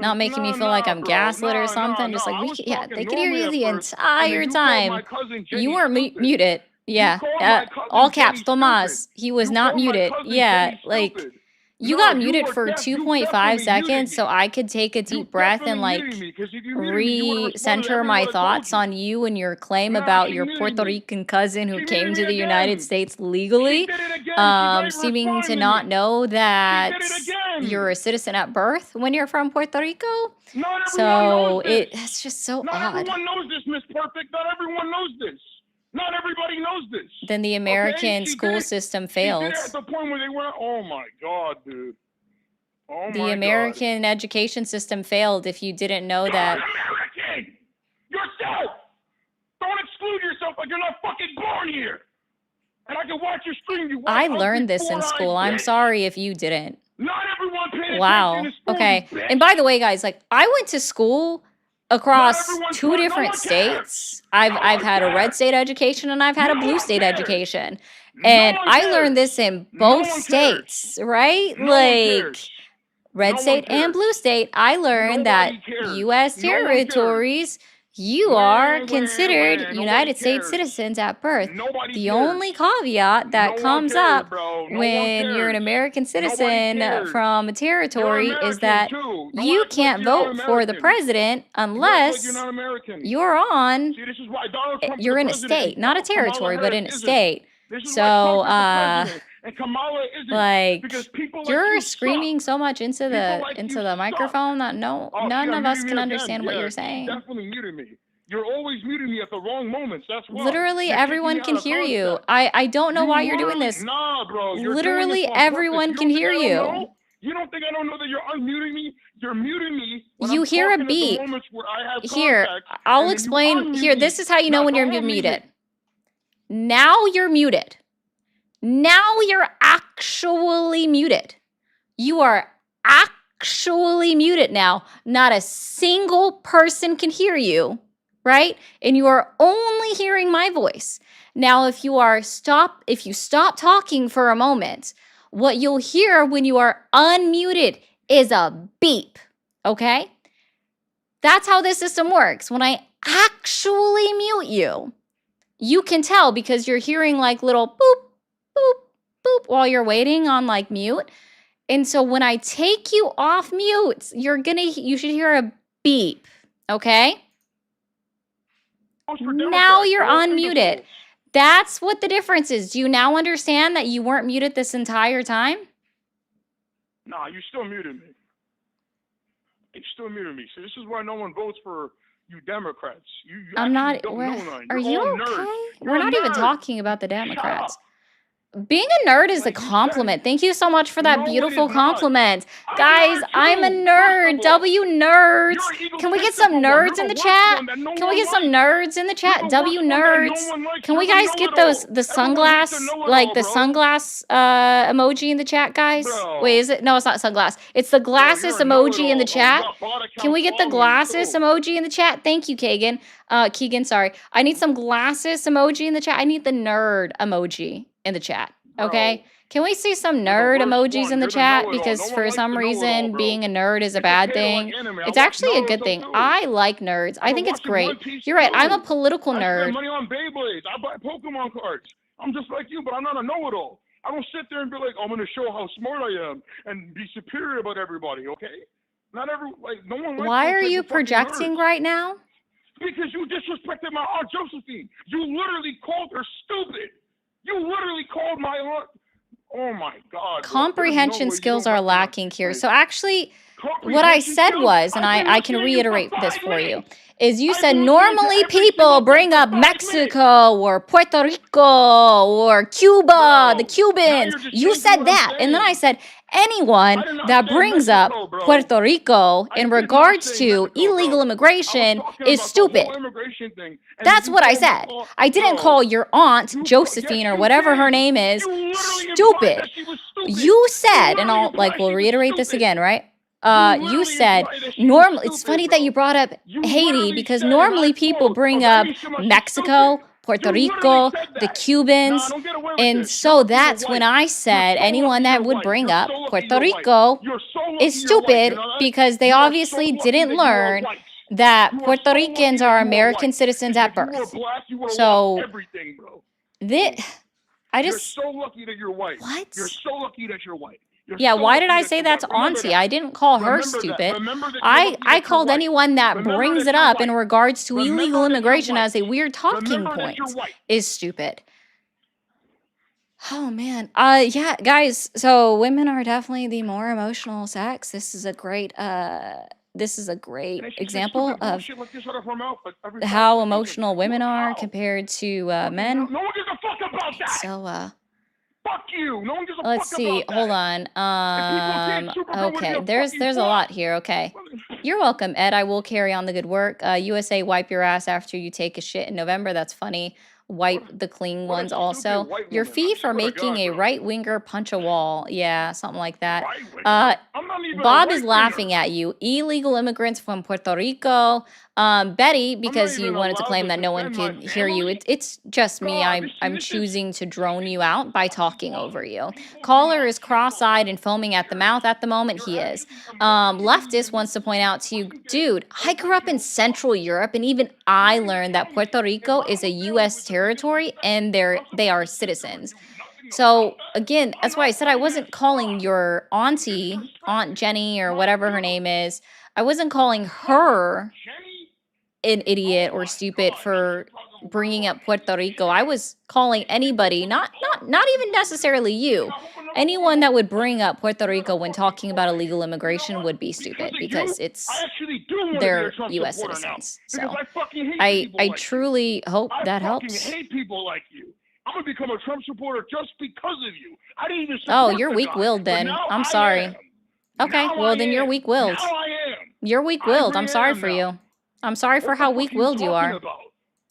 not making me feel like I'm
bro.
gaslit or
Nah.
something. Just like,
I was
yeah,
talking
they could hear
normally
you
at
the
first, and then
entire
you called my
time.
cousin
You
Jenny
weren't
stupid.
muted. Yeah.
You called my cousin
All
Jenny
caps, Tomas.
stupid.
He was
You
not
called my
muted.
cousin
Yeah,
Jenny
like,
stupid.
you
No,
got
you
muted
were
for
you
2.5
definitely muted
seconds so
me.
I could take a
You
deep breath and,
definitely muted
like,
me, because if you muted me, you would have responded to
recenter my
everyone I told
thoughts
you.
on you and your claim
Nah,
about
she
your
muted
Puerto
me.
Rican cousin who
She
came
muted
to
me
the United
again.
States
She
legally,
did it again. She's not even
seeming to
responding to
not
me.
know
She
that
did it again.
you're a citizen at birth when you're from Puerto Rico.
Not everyone
So
knows this.
it's just so
Not
odd.
everyone knows this, Miss Perfect. Not everyone knows this. Not everybody knows this.
Then the
Okay?
American
She
school
did it.
system
She did
failed.
it at the point where they went, oh my God, dude. Oh
The
my God.
American education system failed if you didn't know
You're
that.
an American! Yourself! Don't exclude yourself like you're not fucking born here! And I can watch your stream. You watch
I
ugly
learned this in
four-eyed
school. I'm
bitch.
sorry if you didn't.
Not everyone paid attention
Wow.
in school,
Okay.
you bitch.
And by the way, guys, like, I went to school
Not
across
everyone
two
no
different
one cares.
states.
No
I've
one
had a red
cares.
state education and I've had a
No
blue
one
state
cares.
education.
No
And
one
I learned
cares.
this in
No
both
one cares.
states, right?
No one
Like,
cares.
red
No one
state and
cares.
blue state, I learned that
Nobody cares.
U.S.
No one cares.
territories, you are considered
Nobody
United States
cares.
citizens at birth.
Nobody
The
cares.
only caveat that
No one
comes
cares,
up
bro. No one
when you're an
cares.
American
Nobody
citizen
cares.
from a
You're
territory is
American
that
too. Don't
you
act like
can't
you're not
vote for the
American.
president
You act like you're
unless
not American.
you're on,
See, this is why Donald Trump is
you're
the
in a
president
state,
and
not a
Kamala
territory, but
Harris
in a
isn't.
state.
This is why
So,
Trump is the president and Kamala isn't.
like,
Because people like
you're
you
screaming
suck.
so much into
People
the
like you suck.
microphone that
Oh,
none
she
of us
unmuted me
can
again.
understand what
Yeah,
you're
she
saying.
definitely muted me. You're always muting me at the wrong moments. That's why.
Literally
You're kicking
everyone
me out
can
of
hear you.
context.
I don't know
You
why you're doing
literally,
this.
nah, bro. You're doing
Literally
this on purpose.
everyone
You
can
don't think
hear
I don't
you.
know? You don't think I don't know that you're unmuting me? You're muting me when
You
I'm
hear a
talking at the
beep.
moments where I have
Here,
contact,
I'll
and then you
explain.
unmute
Here,
me.
this is how you know
Now
when you're
don't unmute
muted.
me.
Now you're muted. Now you're actually muted. You are actually muted now. Not a single person can hear you, right? And you are only hearing my voice. Now, if you stop talking for a moment, what you'll hear when you are unmuted is a beep, okay? That's how this system works. When I actually mute you, you can tell because you're hearing like little boop, boop, boop while you're waiting on like mute. And so when I take you off mute, you should hear a beep, okay? Now you're unmuted. That's what the difference is. Do you now understand that you weren't muted this entire time?
Nah, you still muted me. You still muted me. So this is why no one votes for You Democrats. You
I'm
actually
not.
don't
Where,
know none.
are
You're
you
all nerds.
okay?
You're
We're
a
not even
nerd.
talking about the
Shut up.
Democrats. Being a nerd is a
Like you said,
compliment. Thank you so much for that
no, it
beautiful
is not.
compliment.
I'm a
Guys,
nerd
I'm a
too. First
nerd.
of all,
W
you're
nerds.
an
Can we get some
egotistical one. You're
nerds in
the
the
worst
chat?
one that no
Can we
one
get some
likes.
nerds in the
You're
chat?
the
W
worst one that no
nerds.
one likes.
Can we
You're the
guys get
know-it-all.
those the
Everyone hates the
sunglass
know-it-all,
the
bro.
sunglass emoji in the chat, guys?
Bro.
Wait, is it? No, it's not sunglass. It's the
Bro,
glasses
you're a
emoji in the
know-it-all, bro. You
chat.
got bot
Can we
accounts
get the
following you
glasses
too.
emoji in the chat? Thank you, Keegan, sorry. I need some glasses emoji in the chat. I need the nerd emoji in the chat. Okay?
Bro,
Can we see some
you're the
nerd
worst
emojis
one.
in the
You're the
chat?
know-it-all.
Because
No one
for
likes
some
the know-it-all,
reason,
bro.
being a nerd is a
It's
bad
okay to like
thing.
anime. I
It's
watch
actually a good
Naruto
thing.
too.
I like nerds. I
I've been
think it's
watching
great.
One Piece
You're right. I'm a
too.
political
I
nerd.
spend money on Beyblades. I buy Pokemon cards. I'm just like you, but I'm not a know-it-all. I don't sit there and be like, I'm gonna show how smart I am and be superior about everybody. Okay? Not no one likes
Why
those
are
type
you
of fucking
projecting
nerds.
right now?
Because you disrespected my aunt Josephine. You literally called her stupid. You literally called my aunt. Oh my God, bro. There's no
Comprehension
way you
skills
don't
are
recognize.
lacking here.
Like,
So actually, what I
comprehension
said
skills?
was, and
I've been
I can
listening to you for
reiterate this
5
for you,
minutes.
is you
I've
said
been listening to
normally
every
people
single thing
bring
for
up
5 minutes.
Mexico or Puerto Rico or Cuba, the
Bro, now
Cubans.
you're just
You
changing
said
what I'm
that. And then I
saying.
said
I
anyone
did not
that
say
brings up
Mexico, bro.
Puerto Rico
I
in
did not
regards
say
to
Mexico,
illegal
bro. I was
immigration
talking
is
about the
stupid.
whole immigration thing. And
That's
you
what I
told my
said.
aunt,
I didn't
bro,
call your aunt
yes,
Josephine or
you
whatever her
did.
name is
You literally implied
stupid.
that she was stupid.
You
You
said, and
literally
I'll
implied
we'll
she was
reiterate this
stupid.
again, right?
You
You
literally
said
implied that she was
it's
stupid,
funny that you
bro.
brought up
You
Haiti
literally
because
said, and I
normally people
quote,
bring up
Evanisima, she's
Mexico,
stupid.
Puerto
You literally
Rico,
said
the
that. Nah,
Cubans,
don't get away with
and
this.
so
You're lucky you're
that's when
white.
I
You're
said
so
anyone
lucky
that
you're
would
white.
bring
You're
up
so lucky
Puerto
you're white.
Rico
You're so
is
lucky you're white. You
stupid
know that?
because they
You are so
obviously
lucky
didn't
that you are
learn
white.
that
You are
Puerto
so lucky
Ricans
that
are
you are
American
white.
citizens
Because
at
if you were
birth.
black, you would have lost
So
everything, bro.
I
You're
just
so lucky that you're white.
what?
You're so lucky that you're white. You're
Yeah,
so
why did
lucky
I
that
say
you're
that's
white. Remember
auntie?
that.
I didn't call her
Remember that.
stupid.
Remember that you're lucky
I
that you're
called
white.
anyone that
Remember
brings
that
it
you're
up in
white.
regards to illegal
Remember that you're
immigration
white.
as a weird talking
Remember that
point
you're white.
is stupid. Oh man. Yeah, guys, so women are definitely the more emotional sex. This is a great
And then she says
example
stupid
of
bullshit like this out of her mouth like every 5
how
seconds.
emotional women are
How?
compared to
Fucking hell.
men.
No one gives a fuck about that.
So
Fuck you. No one gives a
let's
fuck
see.
about
Hold
that.
on.
If people did, Supergirl wouldn't
Okay.
give a
There's
fucking
a
fuck.
lot here. Okay. You're welcome, Ed. I will carry on the good work. USA, wipe your ass after you take a shit in November. That's funny. Wipe the clean
What a
ones
stupid
also.
white
Your
woman. I
fee for
swear to
making
God,
a
bro.
right winger punch a wall. Yeah, something like that.
Right winger.
Uh,
I'm not even a
Bob
right
is
winger.
laughing at you. Illegal immigrants from Puerto Rico. Betty,
I'm not
because you
even
wanted to
allowed
claim
to
that no one
defend my
could hear you.
family.
It's just me.
God,
I'm
this is
choosing to drone you out by talking over you. Caller is cross-eyed and foaming at the mouth at the moment. He is. Leftist wants to point out to you, dude, I grew up in Central Europe, and even I learned that Puerto Rico is a U.S. territory, and they are citizens. So again, that's why I said I wasn't calling your auntie, Aunt Jenny, or whatever her name is. I wasn't calling her an idiot or stupid for bringing up Puerto Rico. I was calling anybody, not even necessarily you. Anyone that would bring up Puerto Rico when talking about illegal immigration would be stupid because it's
I actually do want to be a
they're
Trump
U.S.
supporter now.
citizens.
Because
So
I fucking hate people
I
like you.
truly hope
I
that
fucking
helps.
hate people like you. I'm gonna become a Trump supporter just because of you. I didn't even
Oh,
support
you're
the guy,
weak-willed
but
then.
now
I'm
I
sorry.
am.
Okay,
Now
well
I
then you're
am.
weak-willed.
Now I am.
You're
I
weak-willed. I'm
really
sorry
am
for
now.
you. I'm sorry for
What the
how
fuck are you
weak-willed you
talking
are.
about?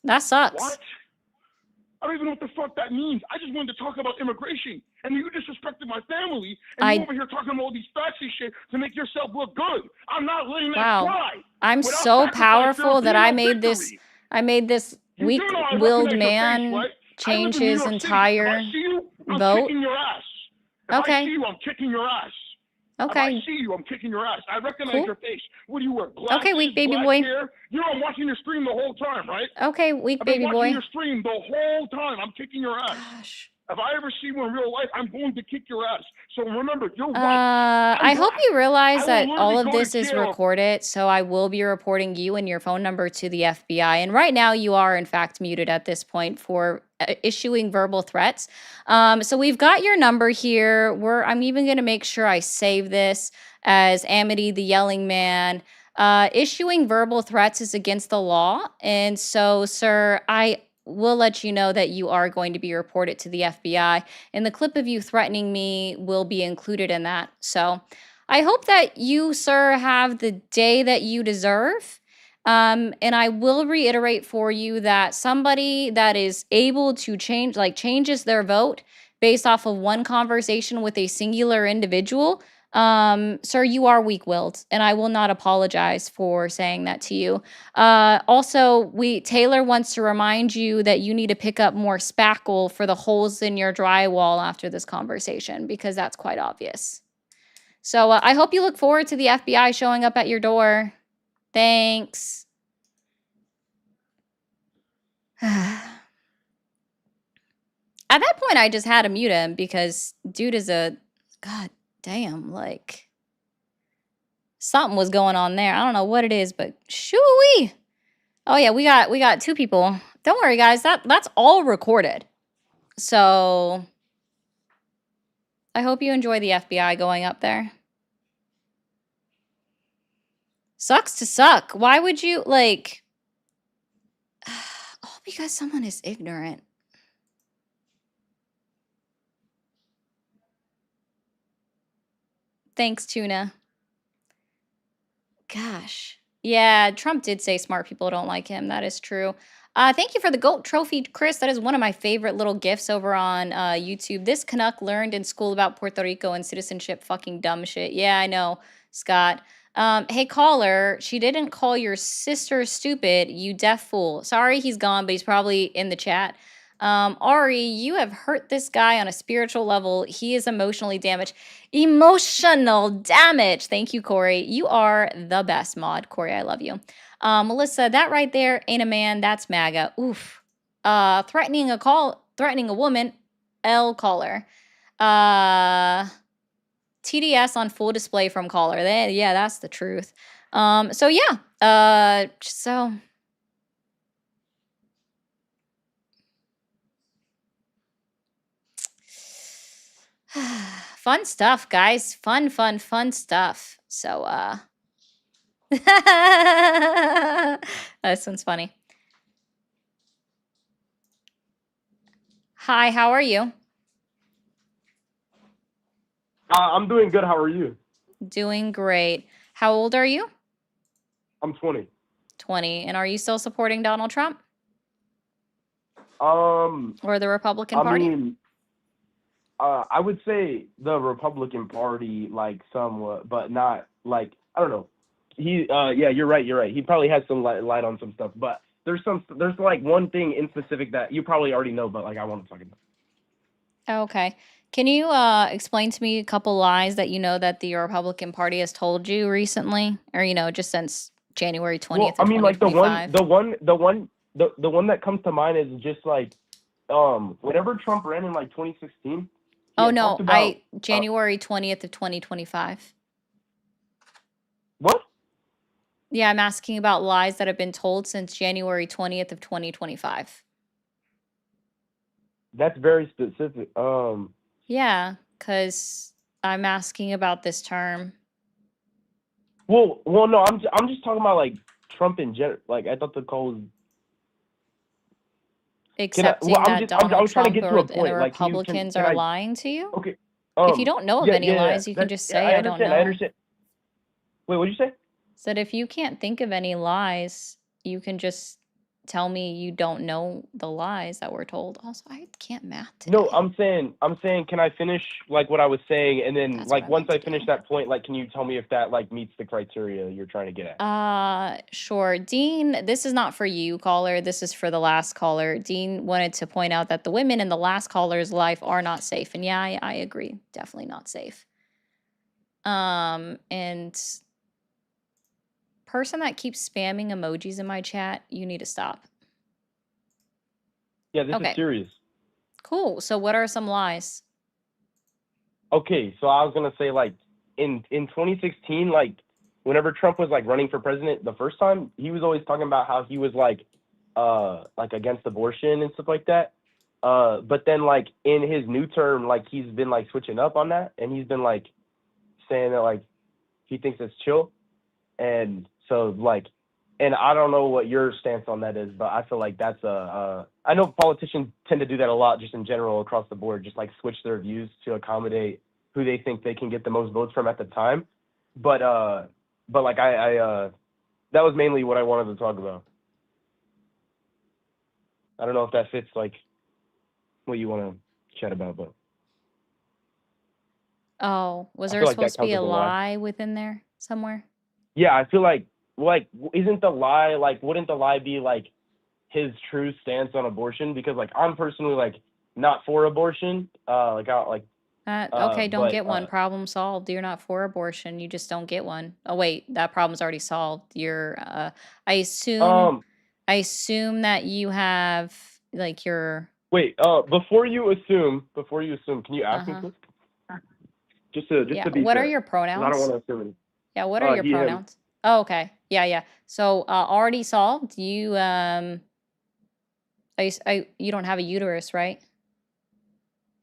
That sucks.
What? I don't even know what the fuck that means. I just wanted to talk about immigration, and you disrespected my family, and you over here talking about all these facts and shit to make yourself look good. I'm not letting that
Wow.
fly.
I'm
Without
so
sacrifice, there
powerful
will
that
be
I
no
made this
victory.
weak-willed
You do know I recognize your face,
man
right? I
change
live in New
his
York City. If
entire
I see you, I'm
vote.
kicking your ass. If I
Okay.
see you, I'm kicking your ass. If I
Okay.
see you, I'm kicking your ass. I recognize
Cool.
your face. What do you wear? Glasses,
Okay, weak baby
black
boy.
hair? You know I'm watching your stream the whole time, right?
Okay, weak
I've been
baby
watching
boy.
your stream the whole time. I'm kicking your ass.
Gosh.
If I ever see you in real life, I'm going to kick your ass. So remember, you're white.
I hope
black.
you realize
I
that
will
all
literally
of
go to
this is
jail.
recorded, so I will be reporting you and your phone number to the FBI. And right now, you are in fact muted at this point for issuing verbal threats. So we've got your number here. I'm even going to make sure I save this as Amity the Yelling Man. Issuing verbal threats is against the law. And so, sir, I will let you know that you are going to be reported to the FBI, and the clip of you threatening me will be included in that. So I hope that you, sir, have the day that you deserve. And I will reiterate for you that somebody that is able to changes their vote based off of one conversation with a singular individual, sir, you are weak-willed, and I will not apologize for saying that to you. Also, Taylor wants to remind you that you need to pick up more spackle for the holes in your drywall after this conversation, because that's quite obvious. So I hope you look forward to the FBI showing up at your door. Thanks. At that point, I just had to mute him because dude is god damn, like something was going on there. I don't know what it is, but shoo-wee. Oh yeah, we got 2 people. Don't worry, guys. That's all recorded. So I hope you enjoy the FBI going up there. Sucks to suck. Why would you like? All because someone is ignorant. Thanks, Tuna. Gosh. Yeah, Trump did say smart people don't like him. That is true. Thank you for the GOAT trophy, Chris. That is one of my favorite little gifts over on YouTube. This Canuck learned in school about Puerto Rico and citizenship. Fucking dumb shit. Yeah, I know, Scott. Hey, caller, she didn't call your sister stupid, you deaf fool. Sorry, he's gone, but he's probably in the chat. Ari, you have hurt this guy on a spiritual level. He is emotionally damaged. Emotional damage. Thank you, Corey. You are the best mod. Corey, I love you. Melissa, that right there ain't a man. That's MAGA. Oof. Threatening a woman. L caller. TDS on full display from caller. Yeah, that's the truth. So yeah. So fun stuff, guys. Fun stuff. So this one's funny. Hi, how are you?
I'm doing good. How are you?
Doing great. How old are you?
I'm 20.
20. And are you still supporting Donald Trump?
Or
the Republican Party?
I mean, I would say the Republican Party, like, somewhat, but not, like, I don't know. Yeah, you're right. He probably has some light on some stuff, but there's like one thing in specific that you probably already know, but like I want to talk about.
Okay. Can you explain to me a couple lies that you know that the Republican Party has told you recently, or just since January 20th?
Well, I mean, like the one that comes to mind is just like, whenever Trump ran in like 2016.
Oh no, January 20th of 2025.
What?
Yeah, I'm asking about lies that have been told since January 20th of 2025.
That's very specific.
Yeah, because I'm asking about this term.
Well, no, I'm just talking about like Trump in general. Like I thought the call was
accepting that Donald Trump and the Republicans are lying to you.
Okay.
If you don't know of any lies, you can just say I don't know.
I understand. Wait, what did you say?
Said if you can't think of any lies, you can just tell me you don't know the lies that were told. Also, I can't math today.
No, I'm saying, can I finish like what I was saying, and then like once I finish that point, like can you tell me if that like meets the criteria you're trying to get
at? Sure. Dean, this is not for you, caller. This is for the last caller. Dean wanted to point out that the women in the last caller's life are not safe, and yeah, I agree, definitely not safe. And person that keeps spamming emojis in my chat, you need to stop.
Yeah, this is serious.
Cool. So what are some lies?
Okay, so I was gonna say like in 2016, like whenever Trump was like running for president the first time, he was always talking about how he was like against abortion and stuff like that. But then like in his new term, like he's been like switching up on that, and he's been like saying that like he thinks it's chill. And so like, and I don't know what your stance on that is, but I feel like that's I know politicians tend to do that a lot just in general across the board, just like switch their views to accommodate who they think they can get the most votes from at the time. But like I that was mainly what I wanted to talk about. I don't know if that fits like what you want to chat about, but
Oh, was
I
there
feel like that
supposed to be
counts
a
as a lie.
lie within there somewhere?
Yeah, I feel like isn't the lie like wouldn't the lie be like his true stance on abortion? Because like I'm personally like not for abortion.
Okay, don't
But
get one. Problem solved. You're not for abortion. You just don't get one. Oh wait, that problem's already solved. I assume I assume that you have like your
wait, before you assume, can you ask me
uh-huh.
please? Just to
Yeah.
be
What are
fair,
your
'cause I don't
pronouns?
want to assume anything.
Yeah, what are your
He, him.
pronouns? Oh, okay. Yeah, yeah. So, already solved. You you don't have a uterus, right?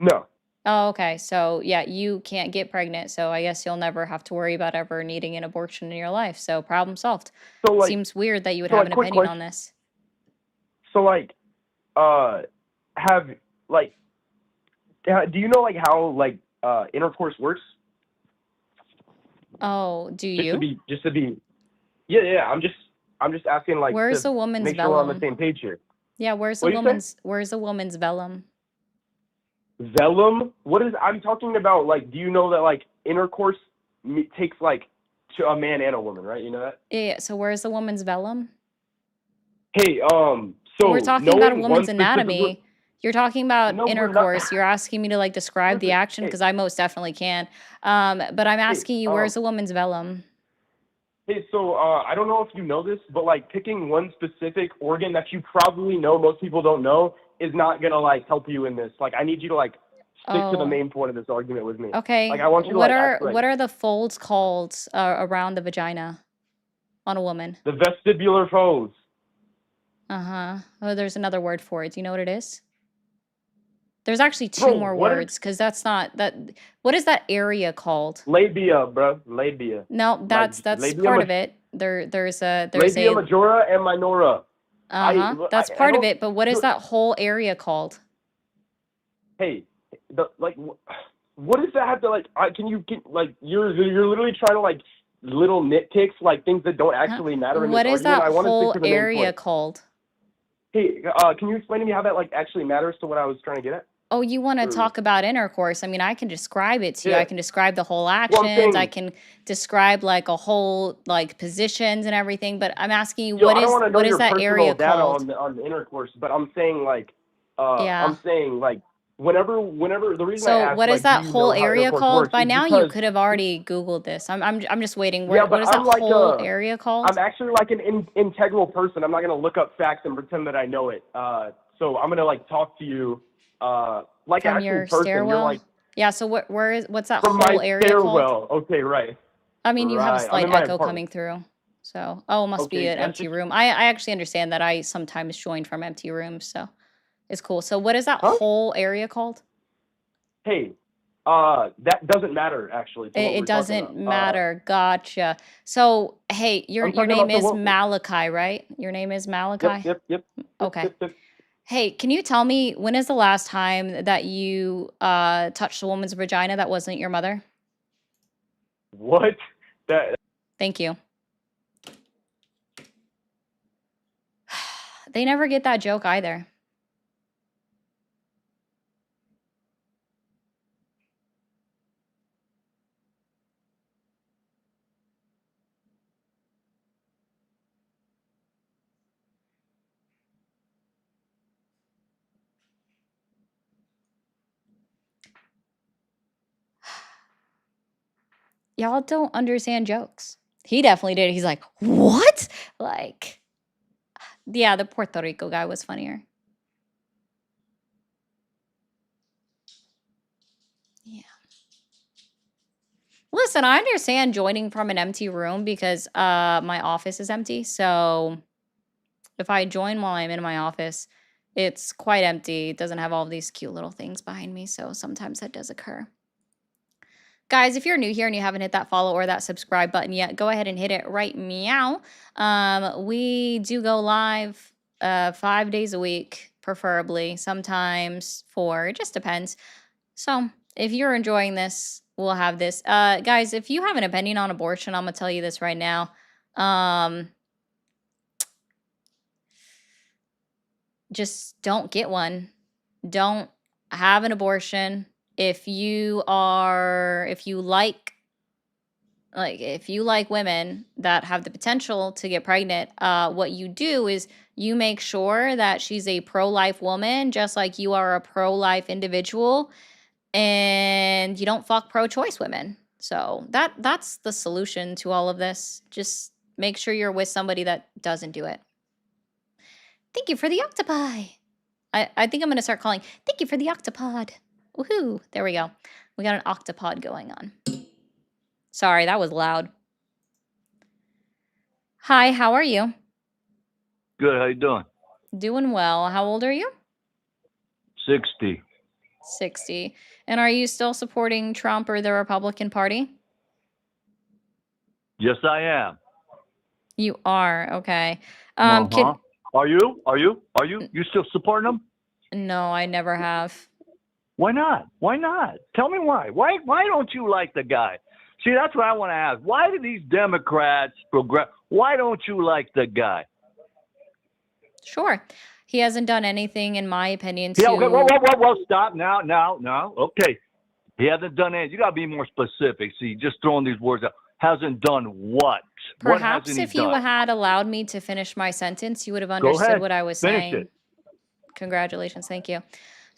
No.
Oh, okay. So, yeah, you can't get pregnant. So, I guess you'll never have to worry about ever needing an abortion in your life. So, problem solved.
So like
Seems weird that you would have an
quick
opinion
question.
on this.
So like have like do you know like how like intercourse works?
Oh, do you?
Just to be yeah, I'm just asking like
Where's
to
a woman's
make sure we're on the
vellum?
same page here.
Yeah, where's a
What do you say?
woman's vellum?
Vellum? What is I'm talking about like do you know that like intercourse takes like to a man and a woman, right? You know that?
Yeah, so where's the woman's vellum?
Hey, so
We're talking about a
knowing one
woman's
specific
anatomy. You're talking about
no, we're not.
intercourse. You're asking me to like describe the
Listen,
action
hey,
because I most definitely can. But I'm
hey,
asking you, where's a woman's vellum?
hey, so I don't know if you know this, but like picking one specific organ that you probably know most people don't know is not gonna like help you in this. Like I need you to like stick to the
Oh,
main point of this argument with me. Like
okay.
I want you to like actually
What are the folds called around the vagina on a woman?
the vestibular folds.
Uh-huh. Oh, there's another word for it. Do you know what it is? There's actually two
Bro,
more
what is
words because that's not that. What is that area called?
labia, bro? Labia.
No,
Like
that's
labia,
part of it. There's
labia
a
majora and minora.
that's
I
part of
don't.
it, but what is that whole area called?
Hey, what does that have to like? Like you're literally trying to like little nitpicks like things that don't
Huh?
actually matter in this
What is
argument.
that
I want to
whole
stick to the main
area
point.
called?
Hey, can you explain to me how that like actually matters to what I was trying to get at?
Oh, you want to
Or,
talk about intercourse? I mean, I can describe it to you. I
yeah.
can describe the whole
Well, I'm
actions. I
saying,
can describe like a whole like positions and everything. But I'm asking you,
I don't want to know
what is
your
that
personal
area
data
called?
on the intercourse, but I'm saying like,
Yeah.
whenever the reason I
So
asked
what is
like, do
that
you
whole
know how
area
intercourse
called?
works
By
is
now you
because
could have already Googled this. I'm just waiting.
yeah,
What
but
is that
I'm like
whole area called?
I'm actually like an integral person. I'm not gonna look up facts and pretend that I know it. So I'm gonna like talk to you like an
From
actual
your
person. You're
stairwell?
like
Yeah, so what's that
from
whole
my
area called?
stairwell. Okay, right,
I mean, you have a
right. I'm
slight
in my
echo
apartment.
coming through. So, oh, it must be
Okay,
an
that's
empty
just
room. I actually understand that. I sometimes join from empty rooms, so it's cool. So what is that
huh?
whole area called?
Hey, that doesn't matter actually to what
It
we're talking
doesn't
about.
matter. Gotcha. So, hey, your
I'm talking
name
about the
is
what?
Malachi, right? Your name is
Yep,
Malachi?
yep, yep, yep,
Okay.
yep, yep.
Hey, can you tell me when is the last time that you touched a woman's vagina that wasn't your mother?
What? That
Thank you. They never get that joke either. Y'all don't understand jokes. He definitely did. He's like, "What?" Like, yeah, the Puerto Rico guy was funnier. Yeah. Listen, I understand joining from an empty room because my office is empty. So if I join while I'm in my office, it's quite empty. It doesn't have all of these cute little things behind me. So sometimes that does occur. Guys, if you're new here and you haven't hit that follow or that subscribe button yet, go ahead and hit it right meow. We do go live 5 days a week, preferably, sometimes 4. It just depends. So if you're enjoying this, we'll have this. Guys, if you have an opinion on abortion, I'm going to tell you this right now. Just don't get one. Don't have an abortion. If you like women that have the potential to get pregnant, what you do is you make sure that she's a pro-life woman, just like you are a pro-life individual, and you don't fuck pro-choice women. So that's the solution to all of this. Just make sure you're with somebody that doesn't do it. Thank you for the octopi. I think I'm going to start calling, thank you for the octopod. Woohoo. There we go. We got an octopod going on. Sorry, that was loud. Hi, how are you?
Good. How you doing?
Doing well. How old are you?
60.
60. And are you still supporting Trump or the Republican Party?
Yes, I am.
You are. Okay.
Are you? You still supporting him?
No, I never have.
Why not? Why not? Tell me why. Why don't you like the guy? See, that's what I want to ask. Why do these Democrats why don't you like the guy?
Sure. He hasn't done anything, in my opinion, to...
Yeah, okay, well, stop now. Okay. He hasn't done anything. You got to be more specific. See, just throwing these words out. Hasn't done what?
Perhaps if you had allowed me to finish my sentence, you would have understood what I was saying.
Finish it.
Congratulations. Thank you.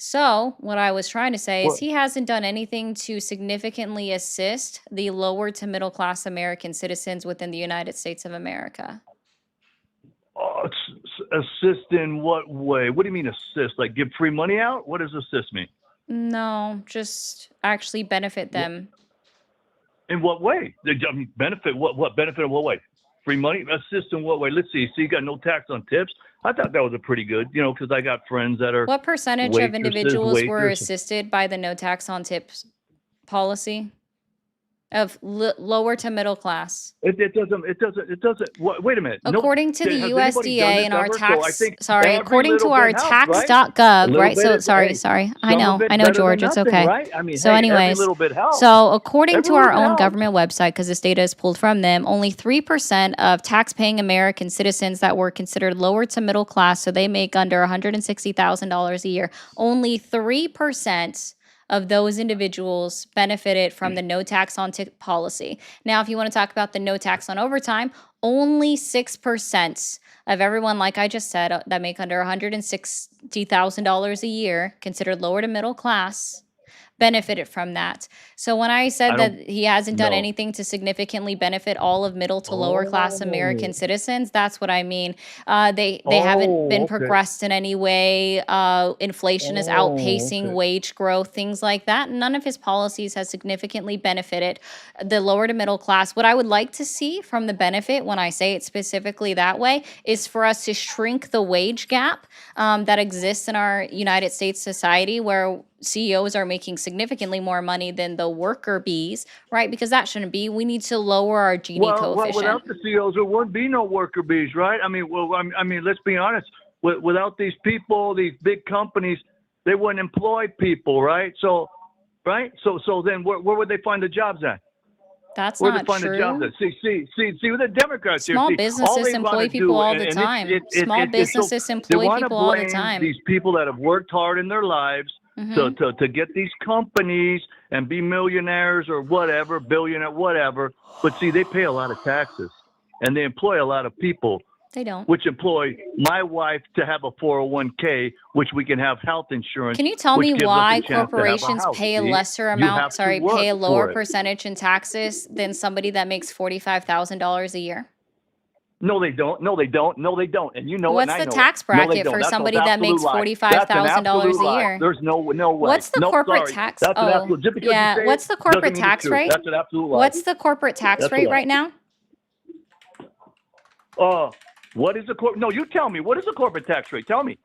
So what I was trying to say is he hasn't done anything to significantly assist the lower to middle class American citizens within the United States of America.
Assist in what way? What do you mean assist? Like give free money out? What does assist mean?
No, just actually benefit them.
In what way? I mean, benefit? What benefit in what way? Free money? Assist in what way? Let's see. So you got no tax on tips? I thought that was a pretty good, because I got friends that are...
What percentage of individuals were assisted by the no tax on tips policy of lower to middle class?
It doesn't. Wait a minute.
According to the USDA and our tax, according to our tax.gov, right? So sorry. I know, George, it's okay.
Right? I mean,
so anyways, so according to our own government website, because this data is pulled from them, only 3% of tax-paying American citizens that were considered lower to middle class, so they make under $160,000 a year, only 3% of those individuals benefited from the no tax on tip policy. Now, if you want to talk about the no tax on overtime, only 6% of everyone, like I just said, that make under $160,000 a year, considered lower to middle class, benefited from that. So when I said that he hasn't done anything to significantly benefit all of middle to lower class American citizens, that's what I mean. They haven't been progressed in any way. Inflation is outpacing wage growth, things like that. None of his policies has significantly benefited the lower to middle class. What I would like to see from the benefit, when I say it specifically that way, is for us to shrink the wage gap that exists in our United States society, where CEOs are making significantly more money than the worker bees, right? Because that shouldn't be. We need to lower our Gini coefficient.
Well, without the CEOs, there wouldn't be no worker bees, right? I mean, let's be honest. Without these people, these big companies, they wouldn't employ people, right? So then where would they find the jobs at?
That's
Where
not
they find
true.
the jobs at? See, with the Democrats here.
Small businesses employ people all the time. Small businesses employ people all the time.
These people that have worked hard in their lives to get these companies and be millionaires or whatever, billionaire, whatever. But see, they pay a lot of taxes and they employ a lot of people.
They don't.
Which employ my wife to have a 401k, which we can have health insurance.
Can you tell me why corporations pay a lesser amount, pay a lower percentage in taxes than somebody that makes $45,000 a year?
No, they don't. And you know
what's the tax bracket for somebody that makes $45,000 a year?
There's no way.
What's the corporate tax? What's the corporate tax rate?
That's an absolute lie.
What's the corporate tax rate right now?
What is the No, you tell me. What is the corporate tax rate? Tell me.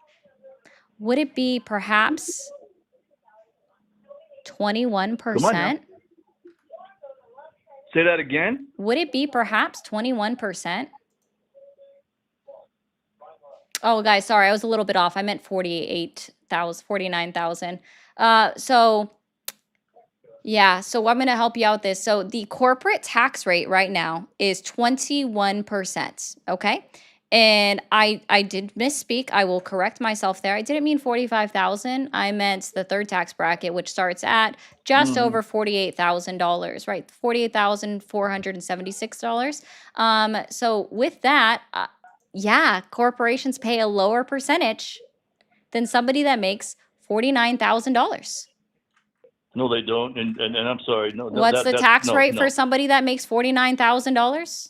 Would it be perhaps 21%?
Say that again.
Would it be perhaps 21%? Oh, guys, sorry, I was a little bit off. I meant 49,000. So yeah, so I'm going to help you out with this. So the corporate tax rate right now is 21%, okay? And I did misspeak. I will correct myself there. I didn't mean 45,000. I meant the third tax bracket, which starts at just over $48,000, right? $48,476. So with that, yeah, corporations pay a lower percentage than somebody that makes $49,000.
No, they don't. And I'm sorry. No.
What's the tax rate for somebody that makes $49,000?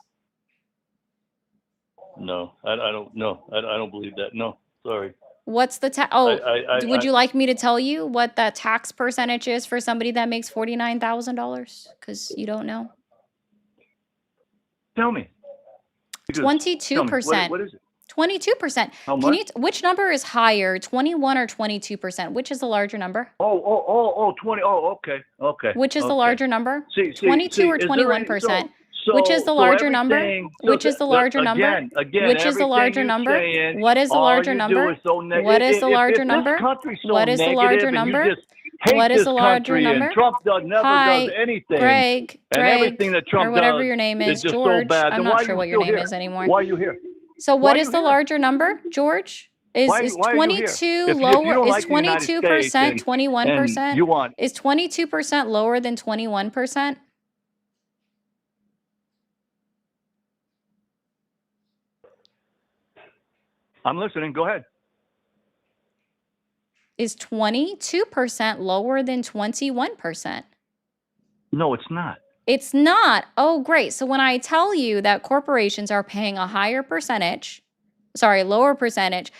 No, I don't. No, I don't believe that. No, sorry.
What's the tax? Oh, would you like me to tell you what that tax percentage is for somebody that makes $49,000? Because you don't know.
Tell me.
22%.
What is it?
22%.
How much?
Which number is higher, 21 or 22%? Which is the larger number?
20. Oh, okay.
Which is the larger number?
See,
22 or
is there any-
21%?
so-
Which is the
so
larger number?
everything-
Which is the larger number?
Again,
Which is the
everything
larger
you're
number?
saying,
What is the
all
larger
you do
number?
is so
What is the larger number?
This country's so
What is the larger
negative and you
number?
just hate
What is
this
the larger
country, and
number?
Trump never
Hi,
does anything.
Greg,
and everything that Trump
or whatever
does
your name
is
is,
just
George.
so bad.
I'm
Then why
not
are
sure
you
what your
still
name
here?
is anymore.
Why are you here?
So
Why
what
are
is
you
the
here?
larger number, George? Is
Why are you here?
22
If you
lower?
don't
Is
like the United States
22%
and
21%?
you want
Is 22% lower than 21%?
I'm listening. Go ahead.
Is 22% lower than 21%?
No, it's not.
It's not. Oh, great. So when I tell you that corporations are paying a lower percentage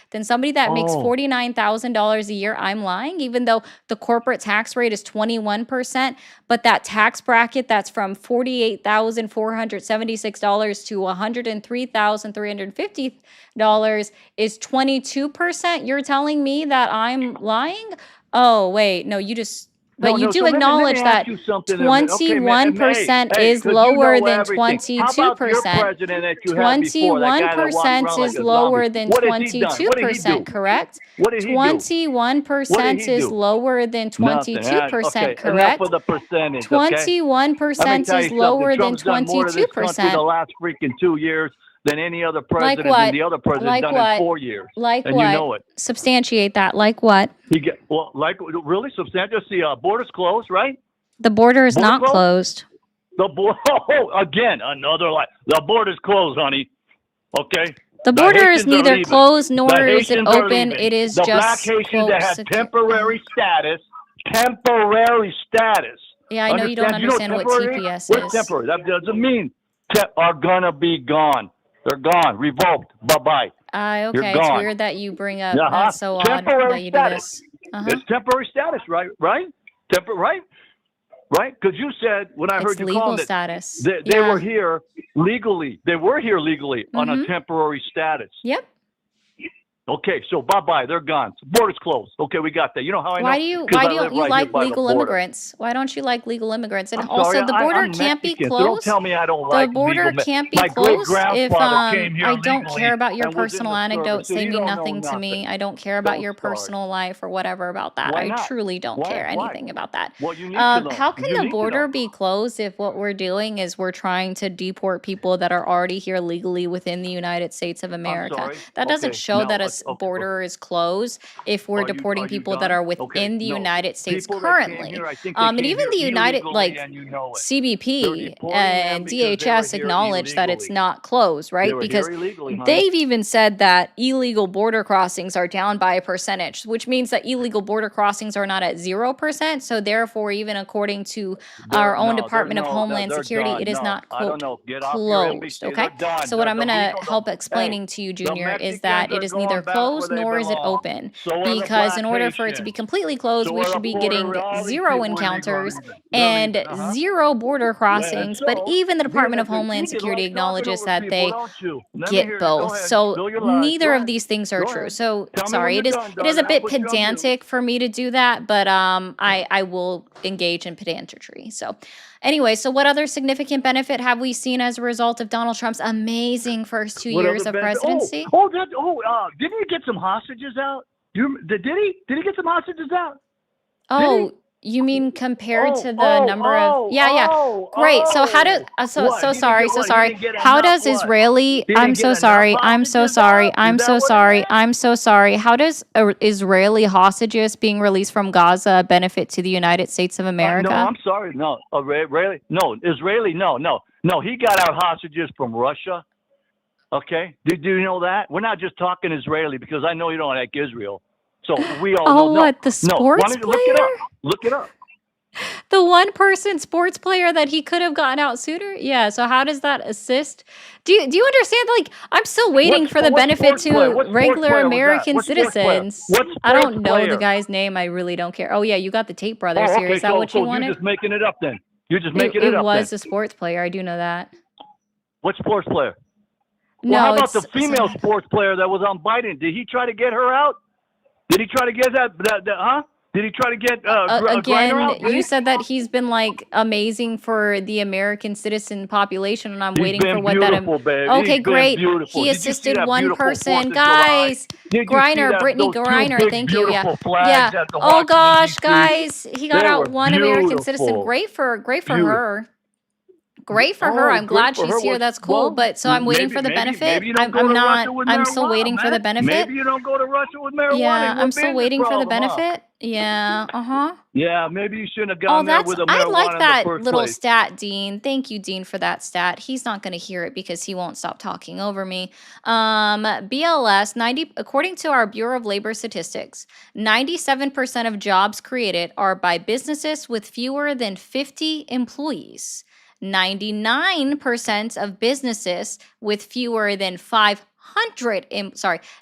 than somebody that makes
Oh.
$49,000 a year, I'm lying, even though the corporate tax rate is 21%, but that tax bracket that's from $48,476 to $103,350 is 22%. You're telling me that I'm lying? Oh, wait. No, you just... But you do
so let me
acknowledge that
ask you something a minute. Okay,
21%
hey,
is
'cause you
lower
know
than
everything.
22%.
How about your president that you had before, that guy that walked
21%
around like
is
a
lower
zombie?
than
What has he done? What did he
22%,
do?
correct?
What did he do?
21%
he
is
do?
lower than
Nothing.
22%,
Okay,
correct?
enough of the percentage, okay?
21%
Let me
is
tell you
lower
something.
than
Trump's done more to this country
22%.
the last freaking 2 years than any other
Like
president
what?
and the other president
Like
done
what?
in 4 years.
Like
and
what?
you know it.
Substantiate that. Like what?
Really substantial. See, borders closed, right?
The border is
Border
not
closed?
closed.
The border, again, another lie. The border's closed, honey. Okay?
The border is
Haitians are
neither
leaving.
closed nor
The
is it
Haitians are
open.
leaving.
It is
the black
just
Haitians that had
quote,
temporary status,
Yeah, I know you don't understand what
temporary?
TPS
What's
is.
temporary? That doesn't mean are gonna be gone. They're gone, revoked. Bye-bye.
Okay,
You're
it's
gone.
weird that you bring up.
Uh-huh.
That's so odd
Temporary
that you do
status.
this.
It's temporary status, right? Right? Right? Because you said, when I
It's
heard you
legal
call it,
status.
they
Yeah.
were here legally. They were here legally on a temporary status.
Yep.
Okay, so bye-bye. They're gone. Border's closed. Okay, we got that. You know how I know?
Why do you
'Cause I
you
live right here
like
by the
legal
border.
immigrants? Why don't you like legal immigrants? And
I'm
also,
sorry,
the border
I'm
can't be
Mexican, so don't
closed.
tell me I don't
The
like
border
legal.
can't be
My
closed if
great-grandfather came here
I don't
legally
care about your
and was in
personal
the service,
anecdotes.
so
They
you
mean
don't know
nothing to me.
nothing.
I don't care about
Don't
your
start.
personal life or whatever about that.
Why
I
not?
truly don't
Why?
care
Why?
anything about that.
Well, you need to know.
How can
You
the
need to
border
know.
be closed if what we're doing is we're trying to deport people that are already here legally within the United States of America?
sorry.
That doesn't
Okay,
show
now,
that a
okay.
border is closed if we're deporting people that are within the United States
People that came
currently.
here, I think they
And
came
even
here
the United,
illegally,
like
and you know it. They're
CBP
deporting
and
them because they were
DHS
here
acknowledge that it's
illegally.
not closed,
They
right?
were
Because
here illegally, honey.
they've even said that illegal border crossings are down by a percentage, which means that illegal border crossings are not at 0%. So therefore, even according to our own Department of Homeland Security, it is not,
I don't
quote,
know. Get off your
closed,
NBC.
okay?
They're done.
So what I'm
The
going to
legal-
help
hey,
explaining to you,
the
Junior, is that
Mexicans
it is
are
neither
going back
closed
where they
nor is it
belong.
open.
So are the
Because
black
in order for it to be
Haitians.
completely closed,
So
we
are
should
the
be
Puerto
getting
Rican- all these
0
people
encounters
illegally. They're
and
leaving, uh-huh.
0 border crossings. But
so,
even the Department of
you
Homeland
can
Security
like talking
acknowledges
over
that
people,
they
don't you? Let me hear
get
you. Go
both.
ahead.
So
Spill your lies.
neither
Go
of
ahead.
these things are
Go
true.
ahead.
So
Tell me
sorry,
when
it
you're
is
done,
it is a
darling.
bit
I'll put you on mute.
pedantic for me to do that, but I will engage in pedantry. So Anyway, so what other significant benefit have we seen as a result of Donald Trump's amazing first 2
What
years
other
of
benefit?
presidency?
Didn't he get some hostages out? Did he? Did he get some hostages out?
Oh, you mean compared
Oh,
to the number of yeah. Great. So how does
What? He didn't
sorry,
get
so
what? He
sorry.
didn't get
How
enough
does
what?
Israeli
He
I'm
didn't
so
get
sorry.
enough
I'm so
hostages
sorry.
out?
I'm
Is that
so
what it
sorry.
is?
I'm so sorry. How does Israeli hostages being released from Gaza benefit to the United States of
No,
America?
I'm sorry. No, Israeli. No, Israeli. No. He got out hostages from Russia. Okay, do you know that? We're not just talking Israeli because I know you don't like Israel. So we all know.
Oh,
No,
what, the
no. Why
sports
don't you look it up?
player?
Look it up.
The one person sports player that he could have gotten out sooner? Yeah, so how does that assist? Do you understand? Like, I'm still waiting for the
What
benefit
sports player?
to
What sports
regular
player was that?
American
What sports player?
citizens.
What
I
sports
don't know the
player?
guy's name. I really don't care. Oh yeah, you got the Tate brothers
Oh,
here.
okay.
Is that
So
what you
you're
wanted?
just making it up then. You're just making it
It
up
was
then.
a sports player. I do know that.
What sports player?
No,
Well, how about the
it's
female sports player that was on Biden? Did he try to get her out? Did he try to get that huh? Did he try to get Griner
again,
out? Did
you
he?
said that he's been like amazing for the American citizen population, and I'm
He's
waiting for
been
what that.
beautiful, babe.
Okay,
He's been
great.
beautiful.
He
Did you see
assisted
that
one
beautiful 4th
person,
of July?
guys.
Did you see
Griner,
that,
Brittany
those two
Griner.
big,
Thank you. Yeah,
beautiful flags
yeah.
at the
Oh
Washington,
gosh,
D.C.?
guys, he got
They
out
were
one American citizen.
beautiful.
Great for
Beautiful.
her. Great for her.
Oh,
I'm
great
glad
for
she's
her.
here.
Well,
That's cool. But so I'm waiting for the benefit.
Maybe you don't go
I'm
to
not.
Russia with
I'm still
marijuana,
waiting for the
man.
benefit.
Maybe you don't go to Russia with marijuana.
Yeah,
It
I'm
wouldn't be
still
this
waiting for the
problem, huh?
benefit. Yeah.
Yeah, maybe you shouldn't have
Oh,
gone there
that's
with the
I
marijuana
like
in the
that
first
little
place.
stat, Dean. Thank you, Dean, for that stat. He's not going to hear it because he won't stop talking over me. BLS 90 according to our Bureau of Labor Statistics, 97% of jobs created are by businesses with fewer than 50 employees. 99% of businesses with fewer than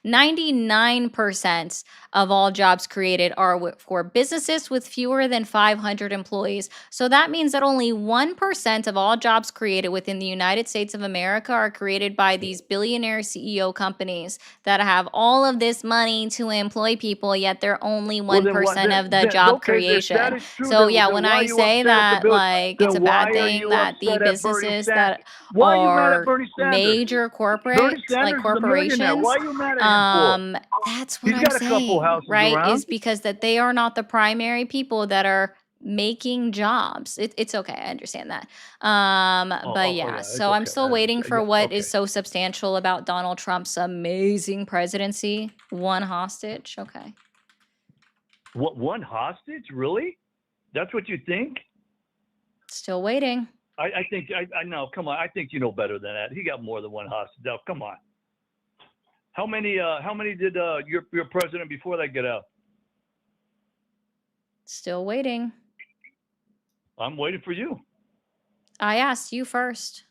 99% of all jobs created are for businesses with fewer than 500 employees. So that means that only 1% of all jobs created within the United States of America are created by these billionaire CEO companies that have all of this money to employ people, yet they're only 1% of the job creation.
That is true.
So
then,
yeah,
then
when
why
I
are you
say
upset at the
that,
bill?
like, it's a
Then
bad
why are
thing
you
that the
upset at Bernie
businesses
Sanders?
that
Why are you mad at
are
Bernie Sanders?
major
Bernie
corporates, like
Sanders is a millionaire.
corporations,
Why are you mad at him for?
that's what
He's
I'm
got a couple
saying,
houses
right?
around.
Is because that they are not the primary people that are making jobs. It's okay. I understand that. But yeah,
yeah, it's
so I'm
okay.
still
I
waiting
understand.
for
Yeah,
what
okay.
is so substantial about Donald Trump's amazing presidency. One hostage. Okay.
What, one hostage? Really? That's what you think?
Still waiting.
I think I know. Come on. I think you know better than that. He got more than one hostage. Now, come on. How many did your president before that get out?
Still waiting.
I'm waiting for you.
I asked you first.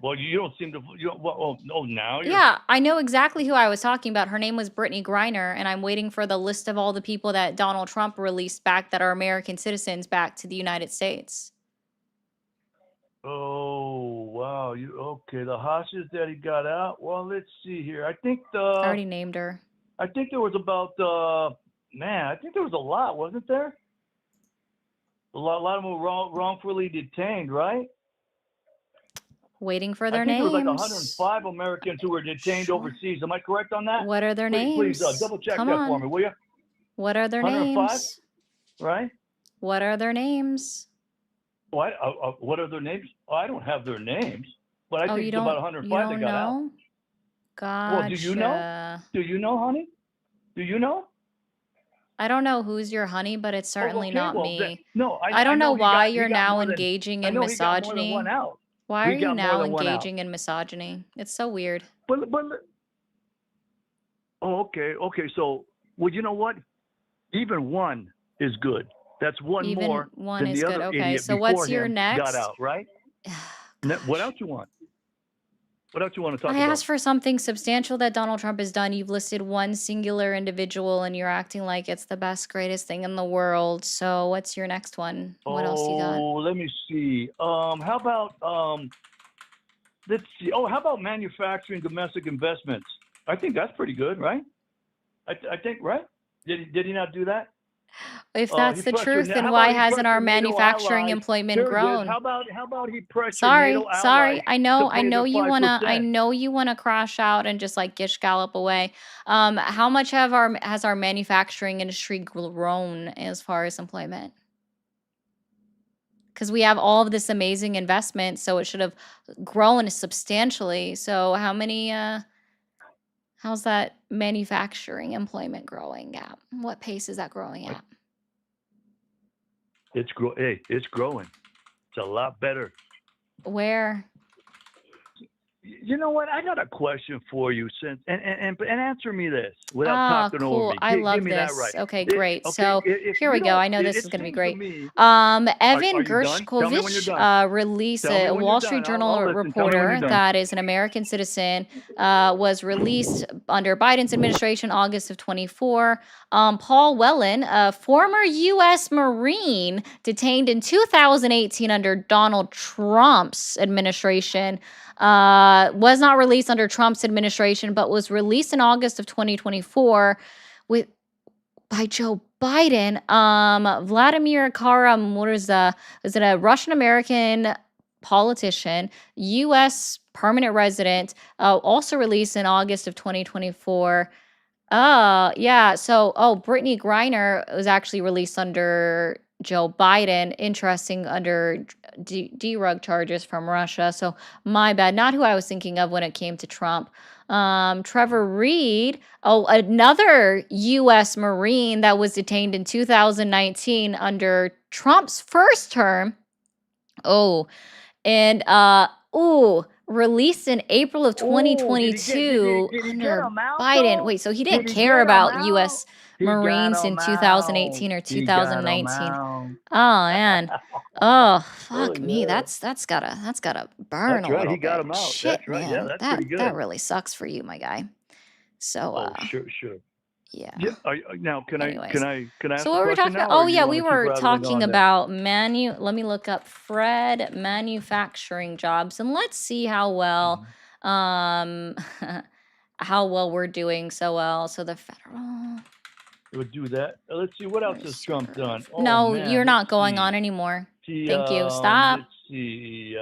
Well, you don't seem to. Now you're.
Yeah, I know exactly who I was talking about. Her name was Brittany Griner, and I'm waiting for the list of all the people that Donald Trump released back that are American citizens back to the United States.
Oh wow! Okay? The hostage that he got out. Well, let's see here. I think
I already named her.
I think there was about I think there was a lot, wasn't there? A lot of them were wrongfully detained, right?
Waiting for their
I think
names.
there was like 105 Americans who were detained
Sure.
overseas. Am I correct on that?
What are their
Please
names?
double check
Come
that
on.
for me, will you?
What are their
105?
names?
Right?
What are their names?
What? What are their names? I don't have their names, but I
Oh,
think
you
it's about
don't
105 that got out.
know? Gotcha.
Well, do you know? Do you know, honey? Do you know?
I don't know who's your honey, but it's certainly
okay,
not
well,
me.
no,
I don't know
he
why
got
you're now
more than,
engaging
I
in
know he got more than
misogyny.
one out.
Why are
He
you
got more
now
than one out.
engaging in misogyny? It's so weird.
But okay. So, well, you know what? Even one is good. That's one
Even
more
one
than
is
the
good.
other
Okay,
idiot
so
before
what's your
him
next?
got out, right? What else you want? What else you want to talk
I
about?
asked for something substantial that Donald Trump has done. You've listed one singular individual and you're acting like it's the best, greatest thing in the world. So what's your next one? What else you got?
Oh, let me see. How about let's see. Oh, how about manufacturing domestic investments? I think that's pretty good, right? I think right. Did he not do that?
If
He
that's the
pressured.
truth, then
How
why
about he
hasn't our
pressured NATO
manufacturing
allies?
employment
There it is.
grown?
How about he pressured NATO
Sorry,
allies
I
to
I
pay
know
the
you wanna,
5%?
crash out and just like gish gallop away. How much has our manufacturing industry grown as far as employment? Because we have all of this amazing investment, so it should have grown substantially. So how's that manufacturing employment growing at? What pace is that growing at?
Hey, it's growing. It's a lot better.
Where?
You know what? I got a question for you, since and answer me this without
Ah,
talking over
cool.
me.
I
Give
love
me that right.
this. Okay, great.
Okay,
So
if
here we
you
go.
don't,
I know this
it
is going to be
seems to
great.
me.
Evan
Are you done? Tell me when you're
Gershkovich
done.
released
Tell me
a
when
Wall
you're
Street
done.
Journal
I'll listen. Tell me when
reporter
you're done.
that is an American citizen, was released under Biden's administration, August of 24. Paul Whelan, a former U.S. Marine detained in 2018 under Donald Trump's administration, was not released under Trump's administration, but was released in August of 2024 with by Joe Biden. Vladimir Kara-Murza is a Russian American politician, U.S. permanent resident, also released in August of 2024. Yeah. So, Brittany Griner was actually released under Joe Biden. Interesting, under drug charges from Russia. So, my bad. Not who I was thinking of when it came to Trump. Trevor Reed, another U.S. Marine that was detained in 2019 under Trump's first term. And released in April of
Oh, did he
2022
get
under
him out
Biden.
though?
Wait, so he
Did
didn't
he
care
get him
about
out?
U.S.
He got
Marines in
him out.
2018 or
He got him
2019.
out.
Oh man. Oh,
Oh
fuck me.
yeah,
That's gotta burn
that's
a
right.
little
He got
bit.
him out.
Shit,
That's right. Yeah,
man.
that's
That
pretty
that
good.
really sucks for you, my guy. So
Oh, sure.
yeah.
Yeah. Now, can I
Anyways.
ask
So
a
what were we
question
talking about?
now, or
Oh
you
yeah,
want
we
to keep
were
rattling
talking
on there?
about let me look up Fred manufacturing jobs and let's see how well um how well we're doing so well. So the federal
We'll do that. Let's see what else has Trump done. Oh
No,
man,
you're
let's
not going
see.
on anymore.
See,
Thank you. Stop.
let's see.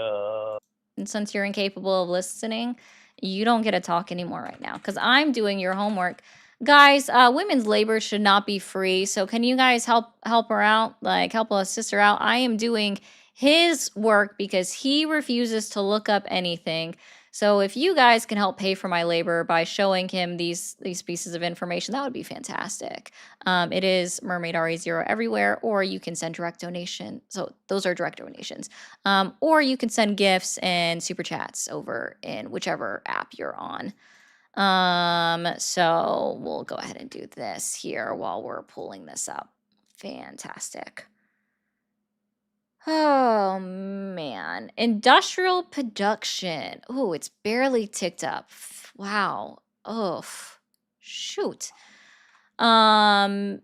And since you're incapable of listening, you don't get to talk anymore right now because I'm doing your homework. Guys, women's labor should not be free. So can you guys help her out? Like help a sister out. I am doing his work because he refuses to look up anything. So if you guys can help pay for my labor by showing him these pieces of information, that would be fantastic. It is Mermaid RE0 everywhere, or you can send direct donation. So those are direct donations. Or you can send gifts and super chats over in whichever app you're on. So we'll go ahead and do this here while we're pulling this up. Fantastic. Oh man, industrial production. Oh, it's barely ticked up. Wow. Oh, shoot. Industrial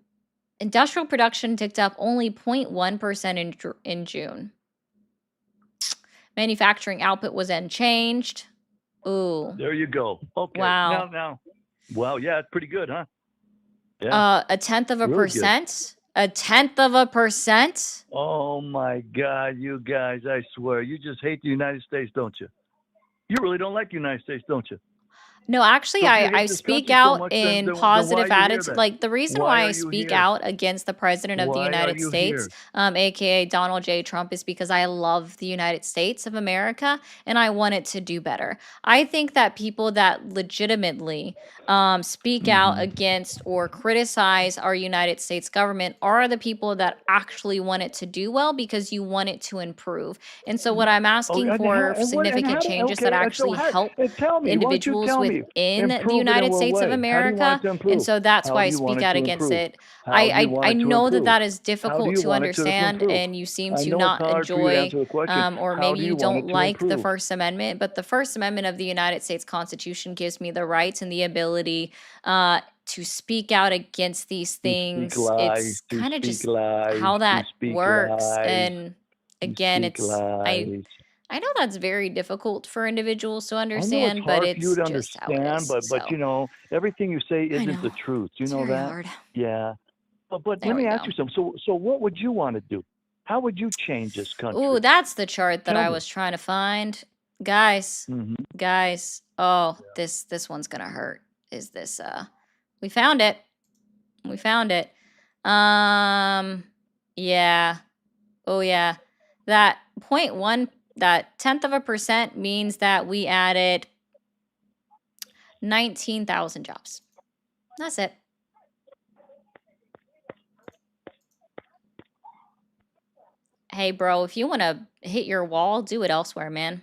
production ticked up only 0.1% in June. Manufacturing output was unchanged. Ooh.
There you go. Okay.
Wow.
Now. Wow. Yeah, it's pretty good, huh? Yeah.
1/10 of a
Really good.
percent. 1/10 of a percent.
Oh my God, you guys! I swear, you just hate the United States, don't you? You really don't like the United States, don't you?
No, actually,
So if you
I
hate this
speak
country so
out
much, then
in
why are
positive
you here
attitude.
then?
Like the reason
Why
why
are
I
you
speak
here?
out against the president of the
Why are
United
you
States,
here?
aka Donald J. Trump, is because I love the United States of America and I want it to do better. I think that people that legitimately speak out against or criticize our United States government are the people that actually want it to do well because you want it to improve. And so what I'm
Oh,
asking
and
for
and
significant changes that actually help
tell me, why don't you
individuals
tell me?
within the
Improve it in
United
what
States of
way? How do you want
America.
it to
And
improve?
so that's
How
why
do
I
you want
speak
it
out
to
against
improve?
it.
How do you want
I
it to
know that
improve?
that is
How do
difficult
you
to
want it to
understand,
improve?
and you seem
I
to
know it's
not
hard for you to
enjoy,
answer the question.
or
How
maybe
do
you
you want
don't
it to
like the
improve?
First Amendment, but the First Amendment of the United States Constitution gives me the rights and the ability to speak out against these
To speak
things.
lies,
It's
to
kind of
speak
just
lies,
how
to
that
speak
works.
lies,
And
to
again,
speak
I know that's very difficult for individuals to
I know it's
understand, but
hard for you
it's
to
just how it
understand,
is.
but
So
everything you say
I
isn't the
know
truth. You
it's
know
very
that?
hard.
Yeah. but
There
let
we
me ask
go.
you something. So what would you want to do? How would you change this
Ooh,
country?
that's the chart that
Tell
I
me.
was trying to find. Guys,
Hmm.
guys. Oh, this one's gonna hurt. Is this we found it. We found it. Yeah. Oh yeah. That 0.1, that 0.1% means that we added 19,000 jobs. That's it. Hey, bro, if you want to hit your wall, do it elsewhere, man.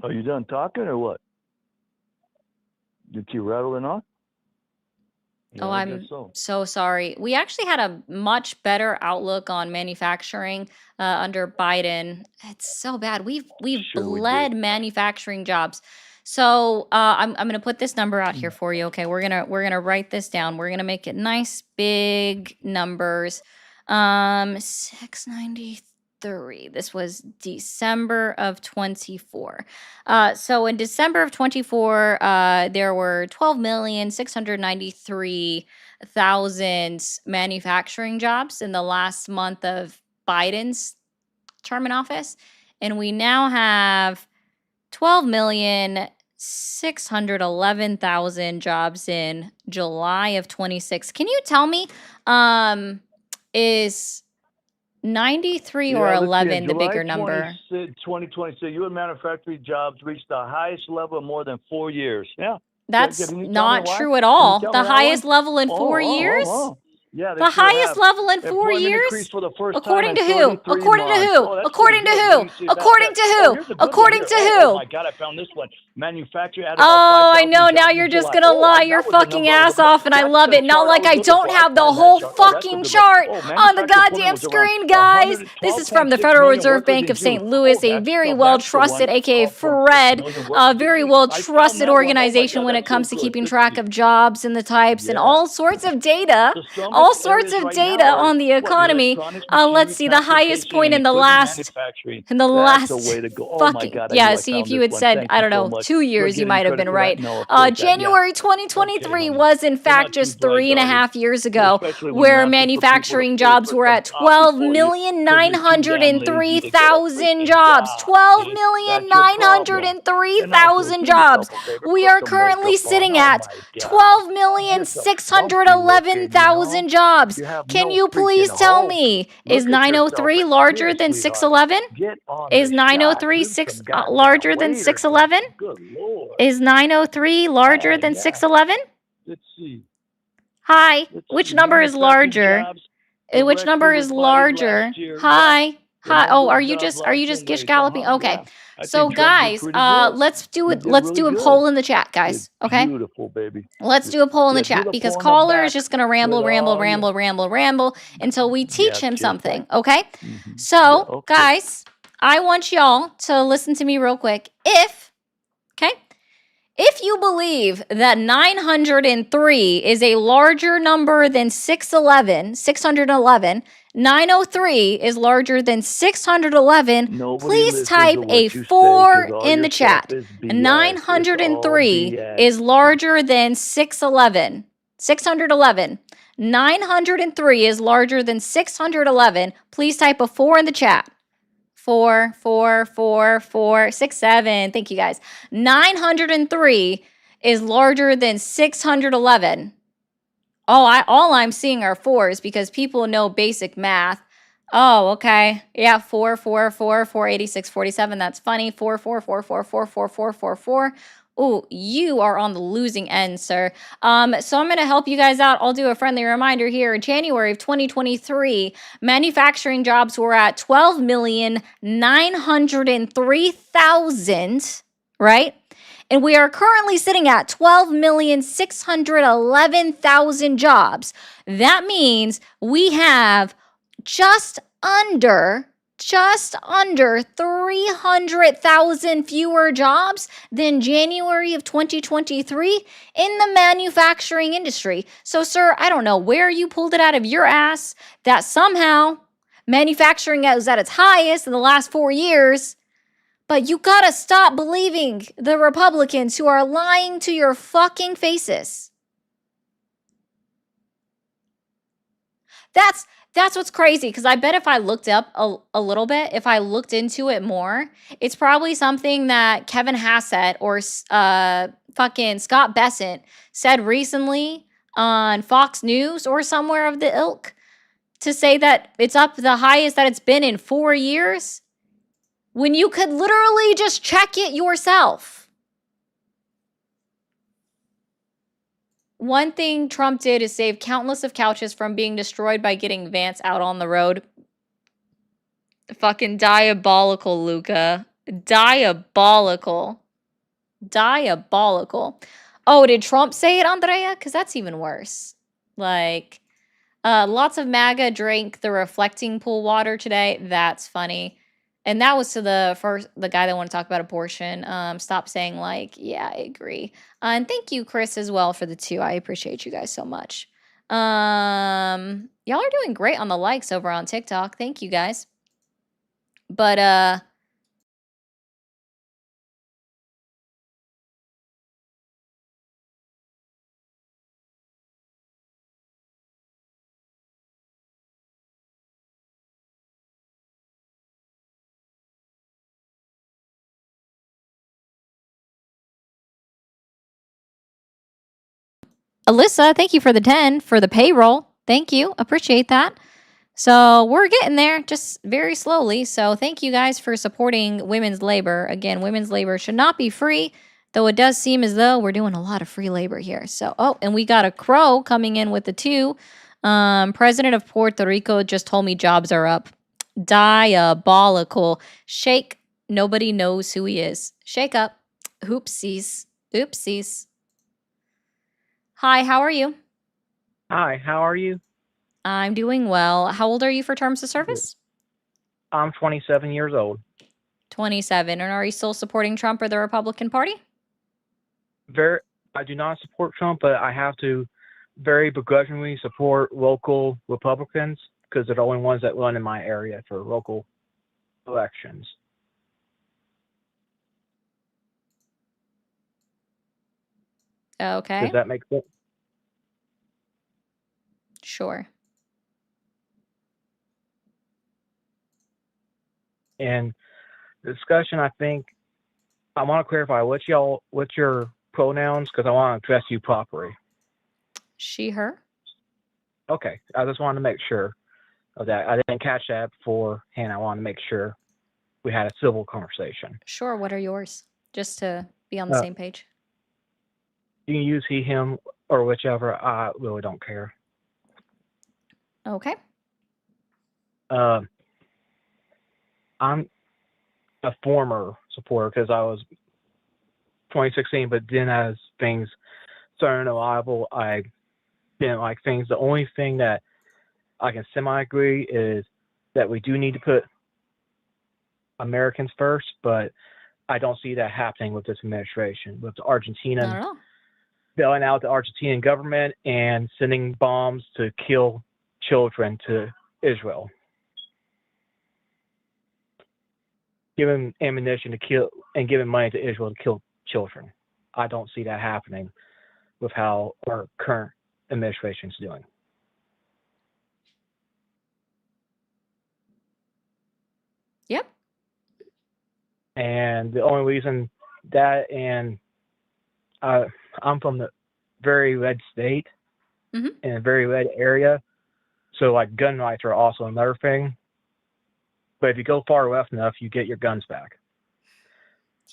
Are you done talking or what? You keep rattling on? Yeah,
Oh,
I guess
I'm
so.
so sorry. We actually had a much better outlook on manufacturing under Biden. It's so bad. We've
Sure we did.
bled manufacturing jobs. So I'm gonna put this number out here for you. Okay, we're gonna write this down. We're gonna make it nice big numbers. 693. This was December of 24. So in December of 24, there were 12,693,000 manufacturing jobs in the last month of Biden's term in office, and we now have 12,611,000 jobs in July of 26. Can you tell me, is 93 or
Yeah, let's see.
11
In
the
July
bigger number?
2026, U.S. manufacturing jobs reached the highest level in more than 4 years. Yeah.
That's
Can you tell me
not
why?
true at
Can you
all.
tell
The
me that
highest
one?
level in 4 years?
Yeah, they
The
sure
highest
have.
level in 4
Employment
years?
increased for the first time
According
in
to who?
33
According to
months.
who?
Oh, that's
According
pretty
to
good. Let
who?
me see.
According to
Oh,
who?
here's a good one
According
here.
to
Oh
who?
my God, I found this one. Manufacturing added
Oh,
about
I
5,000
know. Now
jobs
you're
in
just
July.
gonna lie
That
your
was the
fucking
number.
ass off, and I
That's
love
the
it. Not
chart I
like
was
I
looking
don't
for. I
have the
found that
whole
chart. Oh, that's a
fucking
good one.
chart
Oh,
on the
manufacturing
goddamn
employment was around
screen, guys. This is from the
112.6
Federal
million
Reserve
workers
Bank
in
of St.
June.
Louis,
Oh,
a very well
that's the one.
trusted, aka
12.6
Fred,
million
a
workers in
very
June.
well
I found
trusted
that one. Oh my
organization
God,
when it
that's so
comes to
good.
keeping
Let's
track
see.
of jobs and the types and
Yeah.
all sorts of data.
The strongest
All sorts
areas
of
right now
data
are
on the
what?
economy.
Electronics,
Let's
machinery,
see the highest
transportation,
point
and
in the
equipment
last
manufacturing.
in the
That's the
last
way to go. Oh my
fucking,
God, I
yeah,
knew I
see, if
found
you
this
had
one.
said,
Thank
I
you
don't
so
know,
much.
2
You're
years, you
getting
might have
credit
been
for that?
right.
No, of course, yeah.
January
Okay,
2023
honey.
was in
You're
fact
not too
just
bright,
three and a
darling.
half years ago,
Especially when you're
where
asking for people to
manufacturing
pay
jobs
for
were
some
at
coffee for you because you're too damn lazy to get a
12,903,000
freaking
jobs.
job. See? That's your problem. And also,
12,903,000
do yourself
jobs.
a favor.
We
Put
are
some
currently
makeup on.
sitting
Oh
at
my God. You're so frumpy looking, you know?
12,611,000 jobs.
You have
Can
no
you
freaking
please tell
hope.
me, is
Look at yourself
903
in the
larger
mirror,
than
sweetheart.
611?
Get on
Is
the shot.
903
Lose some goddamn
larger than
weight or
611?
something. Good Lord.
Is 903 larger than
Yeah.
611?
Let's see.
Hi.
Let's
Which
see.
number is
Manufacturing
larger?
jobs
Which number
directly
is
with Biden
larger?
last year. Yeah.
Hi.
The
Hi. Oh,
number
are
of
you
jobs
just
lost in
gish
waste.
galloping? Okay.
Yeah. I
So
think Trump did
guys,
pretty good.
let's do
He
it.
did
Let's
really
do a
good.
poll in the chat,
Did
guys. Okay.
beautiful, baby.
Let's do a poll in the
Yeah, do
chat
the
because
poll in the
caller is
back
just gonna
with
ramble, ramble,
all your
ramble until we teach him
okay.
something. Okay.
Mhm.
So,
Yeah, okay.
guys, I want y'all to listen to me real quick. If you believe that 903 is a larger number than 611, 903 is larger than 611,
Nobody
please
listens
type
to
a
what you say
4
because all
in
your
the chat.
stuff is BS.
And
It's all
903
BS.
is larger than 611. 611. 903 is larger than 611. Please type a 4 in the chat. 4, 4, 4, 4, 6, 7. Thank you guys. 903 is larger than 611. All I'm seeing are 4s because people know basic math. Oh, okay. Yeah, 4, 4, 4, 486, 47. That's funny. 4, 4, 4, 4, 4, 4, 4, 4, 4. Ooh, you are on the losing end, sir. So I'm going to help you guys out. I'll do a friendly reminder here. In January of 2023, manufacturing jobs were at 12,903,000, right? And we are currently sitting at 12,611,000 jobs. That means we have just under 300,000 fewer jobs than January of 2023 in the manufacturing industry. So, sir, I don't know where you pulled it out of your ass that somehow manufacturing was at its highest in the last 4 years, But you gotta stop believing the Republicans who are lying to your fucking faces. That's what's crazy, because I bet if I looked up a little bit, if I looked into it more, it's probably something that Kevin Hassett or fucking Scott Bessent said recently on Fox News or somewhere of the ilk, to say that it's up the highest that it's been in 4 years, when you could literally just check it yourself. One thing Trump did is save countless of couches from being destroyed by getting Vance out on the road. Fucking diabolical, Luca. Diabolical. Diabolical. Oh, did Trump say it, Andrea? Because that's even worse. Like, lots of MAGA drank the reflecting pool water today. That's funny. And that was to the guy that want to talk about abortion. Stop saying like, yeah, I agree. And thank you, Chris, as well for the 2. I appreciate you guys so much. Y'all are doing great on the likes over on TikTok. Thank you guys. But Alyssa, thank you for the 10 for the payroll. Thank you. Appreciate that. So we're getting there, just very slowly. So thank you guys for supporting women's labor. Again, women's labor should not be free, though it does seem as though we're doing a lot of free labor here. So, oh, and we got a crow coming in with the 2. President of Puerto Rico just told me jobs are up. Diabolical. Shake. Nobody knows who he is. Shake up. Oopsies. Oopsies. Hi, how are you?
Hi, how are you?
I'm doing well. How old are you for terms of service?
I'm 27 years old.
27. And are you still supporting Trump or the Republican Party?
I do not support Trump, but I have to very begrudgingly support local Republicans because they're the only ones that run in my area for local elections.
Okay.
Does that make sense?
Sure.
And the discussion, I think, I want to clarify what's your pronouns because I want to address you properly.
She, her.
Okay, I just wanted to make sure of that. I didn't catch that beforehand. I wanted to make sure we had a civil conversation.
Sure. What are yours? Just to be on the same page.
You can use he, him, or whichever. I really don't care.
Okay.
I'm a former supporter because I was 2016, but then as things started reliable, I didn't like things. The only thing that I can semi-agree is that we do need to put Americans first, but I don't see that happening with this administration, with the Argentina bailing out the Argentinian government and sending bombs to kill children to Israel. Giving ammunition to kill and giving money to Israel to kill children. I don't see that happening with how our current administration is doing.
Yep.
And the only reason that, and I'm from the very red state in a very red area, so like gun rights are also another thing. But if you go far left enough, you get your guns back.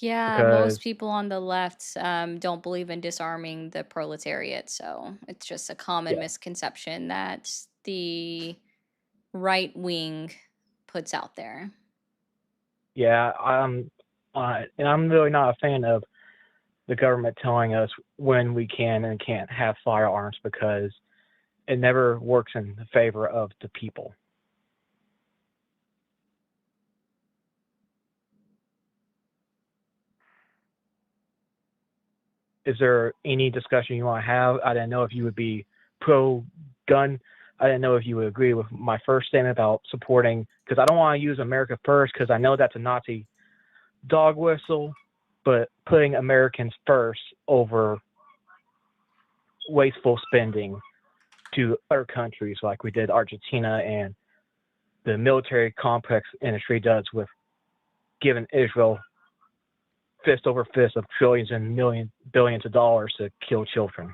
Yeah,
Because
most people on the left don't believe in disarming the proletariat. So it's just a common misconception that the right wing puts out there.
yeah, and I'm really not a fan of the government telling us when we can and can't have firearms because it never works in the favor of the people. Is there any discussion you want to have? I didn't know if you would be pro-gun. I didn't know if you would agree with my first statement about supporting, because I don't want to use America first because I know that's a Nazi dog whistle, but putting Americans first over wasteful spending to other countries like we did Argentina and the military complex industry does with giving Israel fist over fist of trillions and billions of dollars to kill children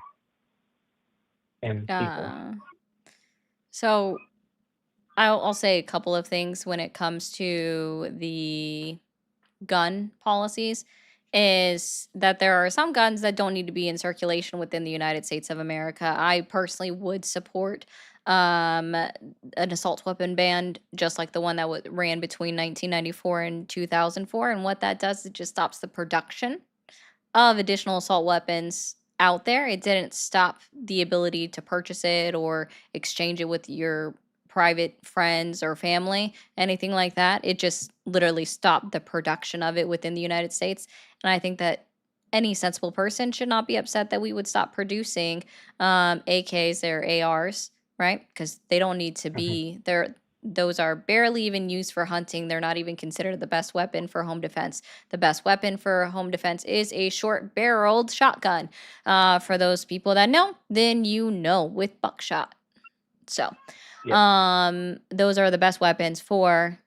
and people.
So I'll say a couple of things when it comes to the gun policies is that there are some guns that don't need to be in circulation within the United States of America. I personally would support an assault weapon ban, just like the one that ran between 1994 and 2004. And what that does, it just stops the production of additional assault weapons out there. It didn't stop the ability to purchase it or exchange it with your private friends or family, anything like that. It just literally stopped the production of it within the United States. And I think that any sensible person should not be upset that we would stop producing AKs or ARs, right? Because they don't need to be there. Those are barely even used for hunting. They're not even considered the best weapon for home defense. The best weapon for home defense is a short-barreled shotgun. For those people that know, then you know, with buckshot. So, those are the best weapons for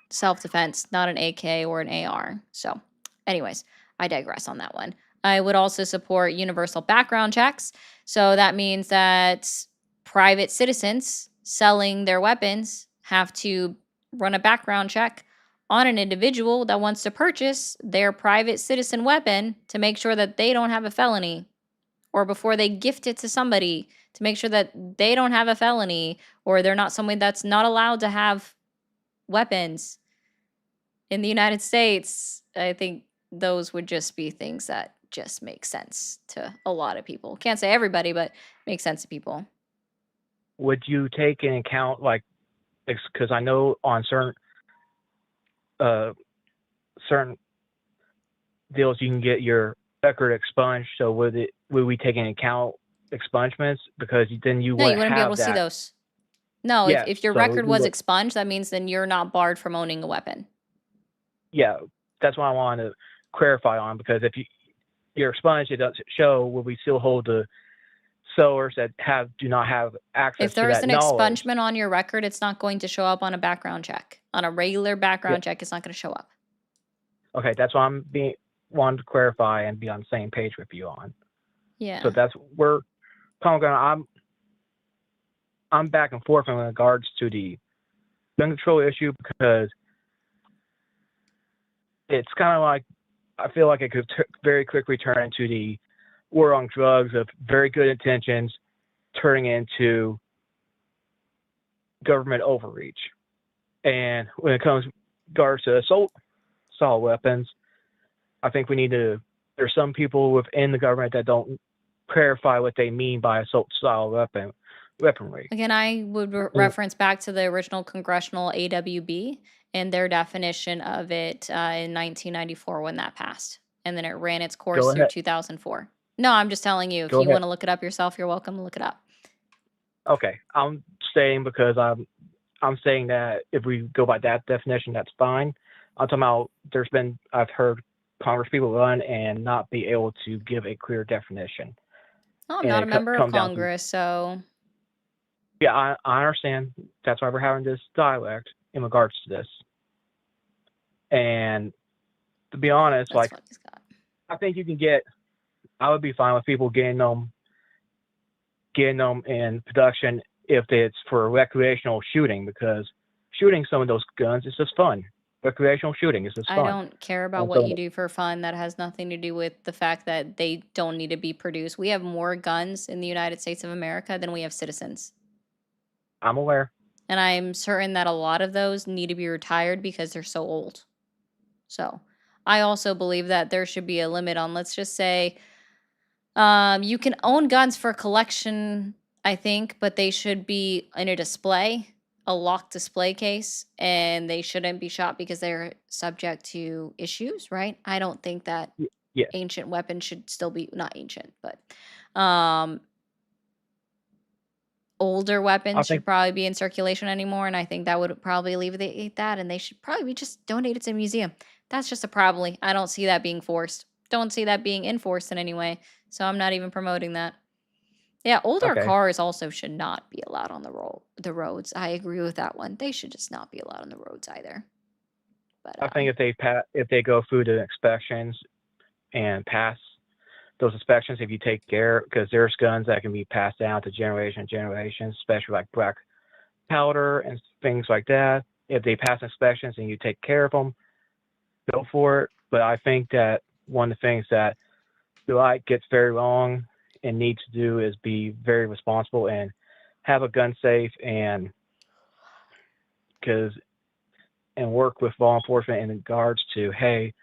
self-defense, not an AK or an AR. So, anyways, I digress on that one. I would also support universal background checks. So that means that private citizens selling their weapons have to run a background check on an individual that wants to purchase their private citizen weapon to make sure that they don't have a felony, or before they gift it to somebody to make sure that they don't have a felony, or they're not somebody that's not allowed to have weapons in the United States. I think those would just be things that just make sense to a lot of people. Can't say everybody, but makes sense to people.
Would you take into account, like, because I know on certain deals you can get your record expunged, so would we take into account expungements? Because then you
No, you
wouldn't
wouldn't be
have
able to see
that.
those. No,
Yeah,
if your
so
record
you
was
would,
expunged, that means then you're not barred from owning a weapon.
yeah, that's what I wanted to clarify on, because if you're expunged, it doesn't show, will we still hold the sellers that do not have access
If
to
there's
that
an
knowledge?
expungement on your record, it's not going to show up on a background check. On a regular
Yeah.
background check, it's not going to show up.
Okay, that's what I'm wanting to clarify and be on the same page with you on.
Yeah.
So that's where I'm back and forth in regards to the gun control issue, because it's kind of like, I feel like it could very quickly turn into the war on drugs of very good intentions turning into government overreach. And when it comes regards to assault weapons, I think we need to, there's some people within the government that don't clarify what they mean by assault style weaponry.
Again, I would reference back to the original congressional AWB and their definition of it in 1994 when that passed. And then it ran its course
Go
through
ahead.
2004. No, I'm just telling you, if
Go
you
ahead.
want to look it up yourself, you're welcome to look it up.
Okay, I'm saying, because I'm saying that if we go by that definition, that's fine. I'm talking about, I've heard Congress people run and not be able to give a clear definition.
Oh, I'm
And
not
it
a member of
comes down to,
Congress, so
yeah, I understand. That's why we're having this dialect in regards to this. And to be honest,
that's
like,
what he's got.
I think I would be fine with people getting them in production if it's for recreational shooting, because shooting some of those guns is just fun. Recreational shooting is just
I
fun.
don't care about
And
what
so
you do for fun. That has nothing to do with the fact that they don't need to be produced. We have more guns in the United States of America than we have citizens.
I'm aware.
And I'm certain that a lot of those need to be retired because they're so old. So I also believe that there should be a limit on, let's just say, you can own guns for collection, I think, but they should be in a display, a locked display case, and they shouldn't be shot because they're subject to issues, right? I don't think that
Yes.
ancient weapons should still be, not ancient, but older
I
weapons
think
should probably be in circulation anymore, and I think that would probably alleviate that, and they should probably be just donated to a museum. That's just a probably. I don't see that being forced. Don't see that being enforced in any way. So I'm not even promoting that. Yeah, older
Okay.
cars also should not be allowed on the roads. I agree with that one. They should just not be allowed on the roads either. But
I think if they go through the inspections and pass those inspections, if you take care, because there's guns that can be passed down to generation to generation, especially like black powder and things like that. If they pass inspections and you take care of them, go for it. But I think that one of the things that the light gets very wrong and needs to do is be very responsible and have a gun safe and work with law enforcement in regards to, hey,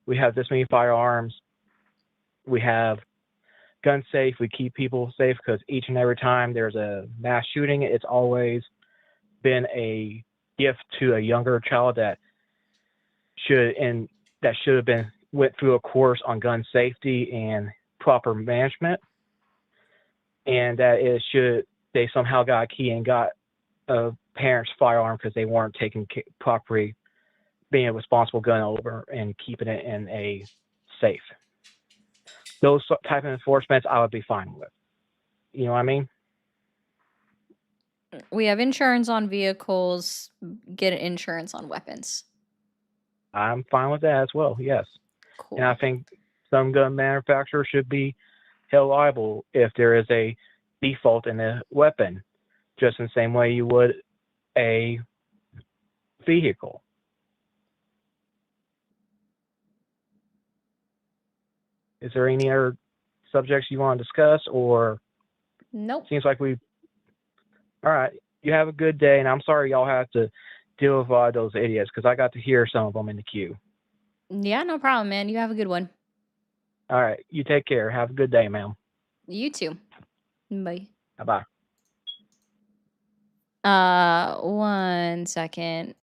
we have this many firearms, we have gun safe, we keep people safe, because each and every time there's a mass shooting, it's always been a gift to a younger child that should have been went through a course on gun safety and proper management, and that they somehow got a key and got a parent's firearm because they weren't taking properly, being a responsible gun owner and keeping it in a safe. Those type of enforcements I would be fine with. You know what I mean?
we have insurance on vehicles. Get insurance on weapons.
I'm fine with that as well, yes. And I
Cool.
think some gun manufacturers should be held liable if there is a default in a weapon, just in the same way you would a vehicle. Is there any other subjects you want to discuss, or
Nope.
seems like we? All right, you have a good day, and I'm sorry y'all have to deal with all those idiots because I got to hear some of them in the queue.
Yeah, no problem, man. You have a good one.
All right, you take care. Have a good day, ma'am.
You too. Bye.
Bye bye.
1 second.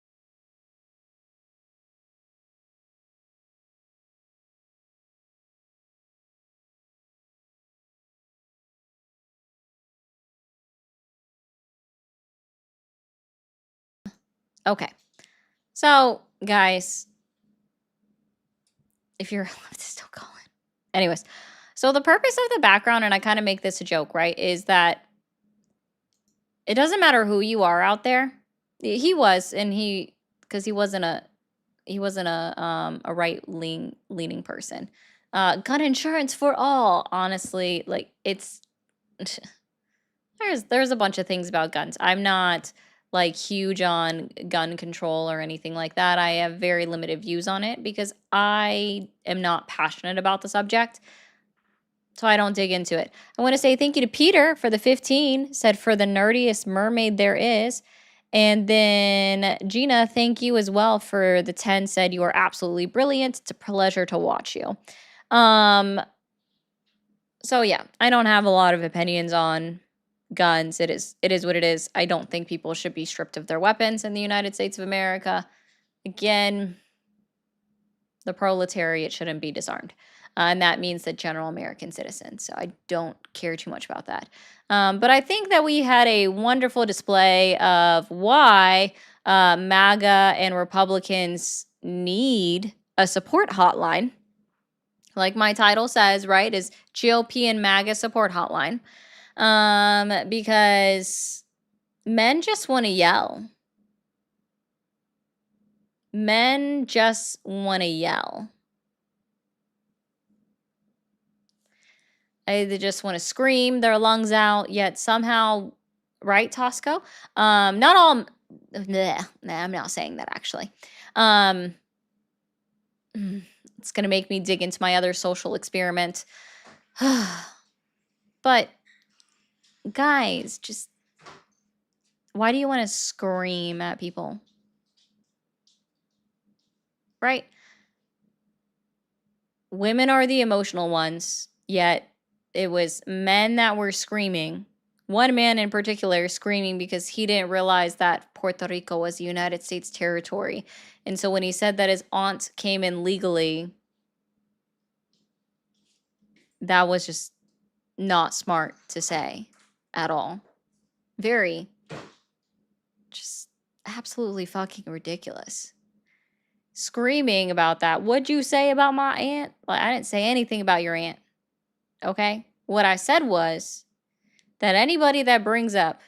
Okay. So, guys, if you're it's still going. Anyways, so the purpose of the background, and I kind of make this a joke, right, is that it doesn't matter who you are out there. He was, and because he wasn't a leaning person. Gun insurance for all. Honestly, like it's there's a bunch of things about guns. I'm not like huge on gun control or anything like that. I have very limited views on it because I am not passionate about the subject. So I don't dig into it. I want to say thank you to Peter for the 15, said for the nerdiest mermaid there is. And then Gina, thank you as well for the 10, said you are absolutely brilliant. It's a pleasure to watch you. So yeah, I don't have a lot of opinions on guns. It is what it is. I don't think people should be stripped of their weapons in the United States of America. Again, the proletariat shouldn't be disarmed. And that means the general American citizen. So I don't care too much about that. But I think that we had a wonderful display of why MAGA and Republicans need a support hotline. Like my title says, right, is GOP and MAGA support hotline. Because men just want to yell. Men just want to yell. They just want to scream their lungs out, yet somehow, right, Tosco? Not all, nah, I'm not saying that actually. It's going to make me dig into my other social experiment. But, guys, just, why do you want to scream at people? Right? Women are the emotional ones, yet it was men that were screaming. One man in particular screaming because he didn't realize that Puerto Rico was United States territory. And so when he said that his aunt came in legally, that was just not smart to say at all. Very, just absolutely fucking ridiculous. screaming about that. What'd you say about my aunt? Like, I didn't say anything about your aunt. Okay? What I said was that anybody that brings up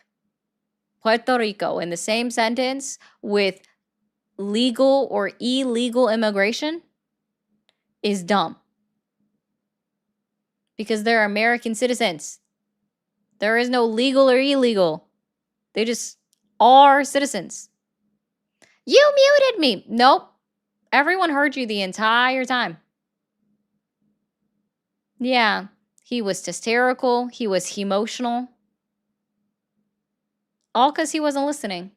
Puerto Rico in the same sentence with legal or illegal immigration is dumb. Because they're American citizens. There is no legal or illegal. They just are citizens. You muted me. Nope. Everyone heard you the entire time. Yeah. He was hysterical. He was emotional. All because he wasn't listening.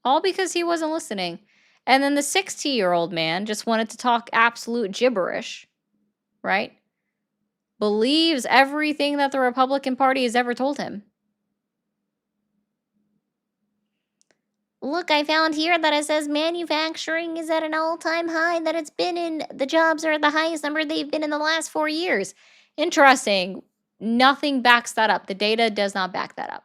All because he wasn't listening. And then the 60-year-old man just wanted to talk absolute gibberish. Right? Believes everything that the Republican Party has ever told him. Look, I found here that it says manufacturing is at an all-time high that it's been in. The jobs are at the highest number they've been in the last 4 years. Interesting. Nothing backs that up. The data does not back that up.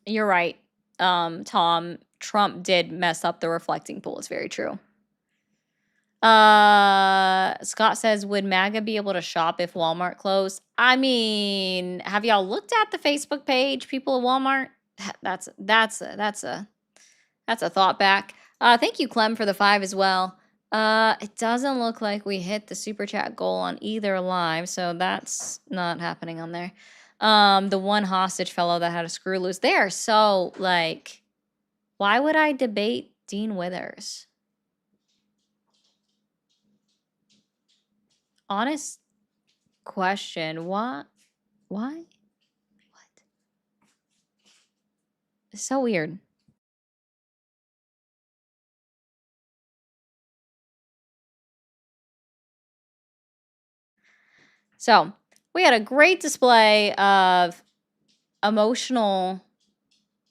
You're right, Tom. Trump did mess up the reflecting pool. It's very true. Scott says, would MAGA be able to shop if Walmart closed? I mean, have y'all looked at the Facebook page, people at Walmart? That's a thought back. Thank you, Clem, for the 5 as well. It doesn't look like we hit the super chat goal on either live, so that's not happening on there. The one hostage fellow that had a screw loose there. So, like, why would I debate Dean Withers? Honest question. What? Why? What? It's so weird. So, we had a great display of emotional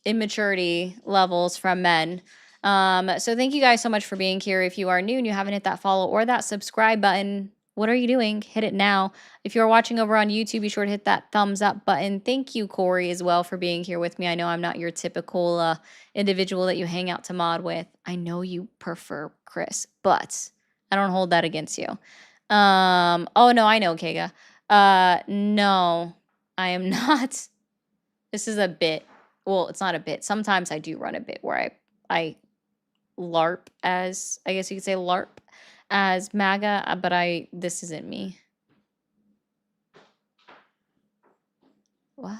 immaturity levels from men. So thank you guys so much for being here. If you are new and you haven't hit that follow or that subscribe button, what are you doing? Hit it now. If you're watching over on YouTube, be sure to hit that thumbs up button. Thank you, Corey, as well, for being here with me. I know I'm not your typical individual that you hang out to mod with. I know you prefer Chris, but I don't hold that against you. Oh, no, I know, Kega. No, I am not. This is a bit. Well, it's not a bit. Sometimes I do run a bit where I LARP as, I guess you could say LARP as MAGA, but this isn't me. What?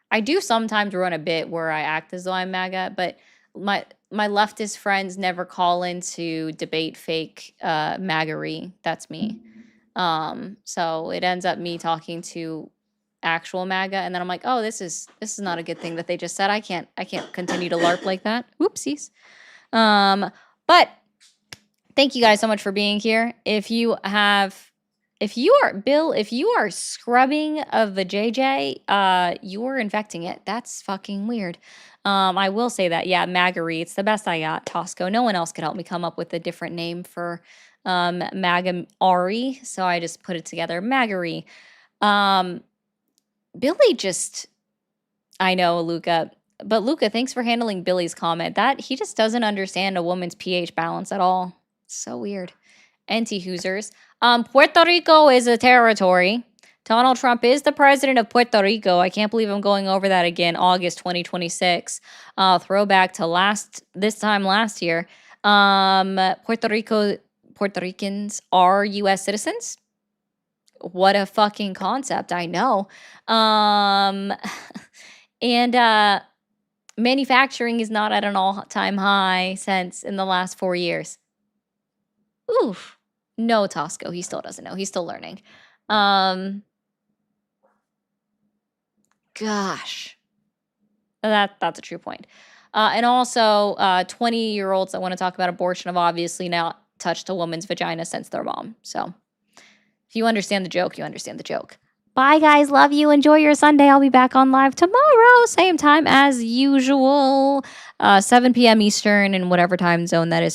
I do sometimes run a bit where I act as though I'm MAGA, but my leftist friends never call in to debate fake MAGA-ry. That's me. So it ends up me talking to actual MAGA, and then I'm like, oh, this is not a good thing that they just said. I can't continue to LARP like that. Whoopsies. But thank you guys so much for being here. If you are scrubbing of the JJ, you're infecting it. That's fucking weird. I will say that, yeah, MAGA-ry, it's the best I got, Tosco. No one else could help me come up with a different name for MAGA-Ari, so I just put it together, MAGA-ry. Billy just, I know, Luca, but Luca, thanks for handling Billy's comment. That he just doesn't understand a woman's pH balance at all. So weird. Anti-Hoosers. Puerto Rico is a territory. Donald Trump is the president of Puerto Rico. I can't believe I'm going over that again. August 2026. Throwback to this time last year. Puerto Ricans are U.S. citizens. What a fucking concept. I know. And manufacturing is not at an all-time high since in the last 4 years. Oof. No, Tosco. He still doesn't know. He's still learning. Gosh. That's a true point. And also, 20-year-olds that want to talk about abortion have obviously now touched a woman's vagina since their mom. So if you understand the joke, you understand the joke. Bye, guys. Love you. Enjoy your Sunday. I'll be back on live tomorrow. Same time as usual. 7 p.m. Eastern in whatever time zone that is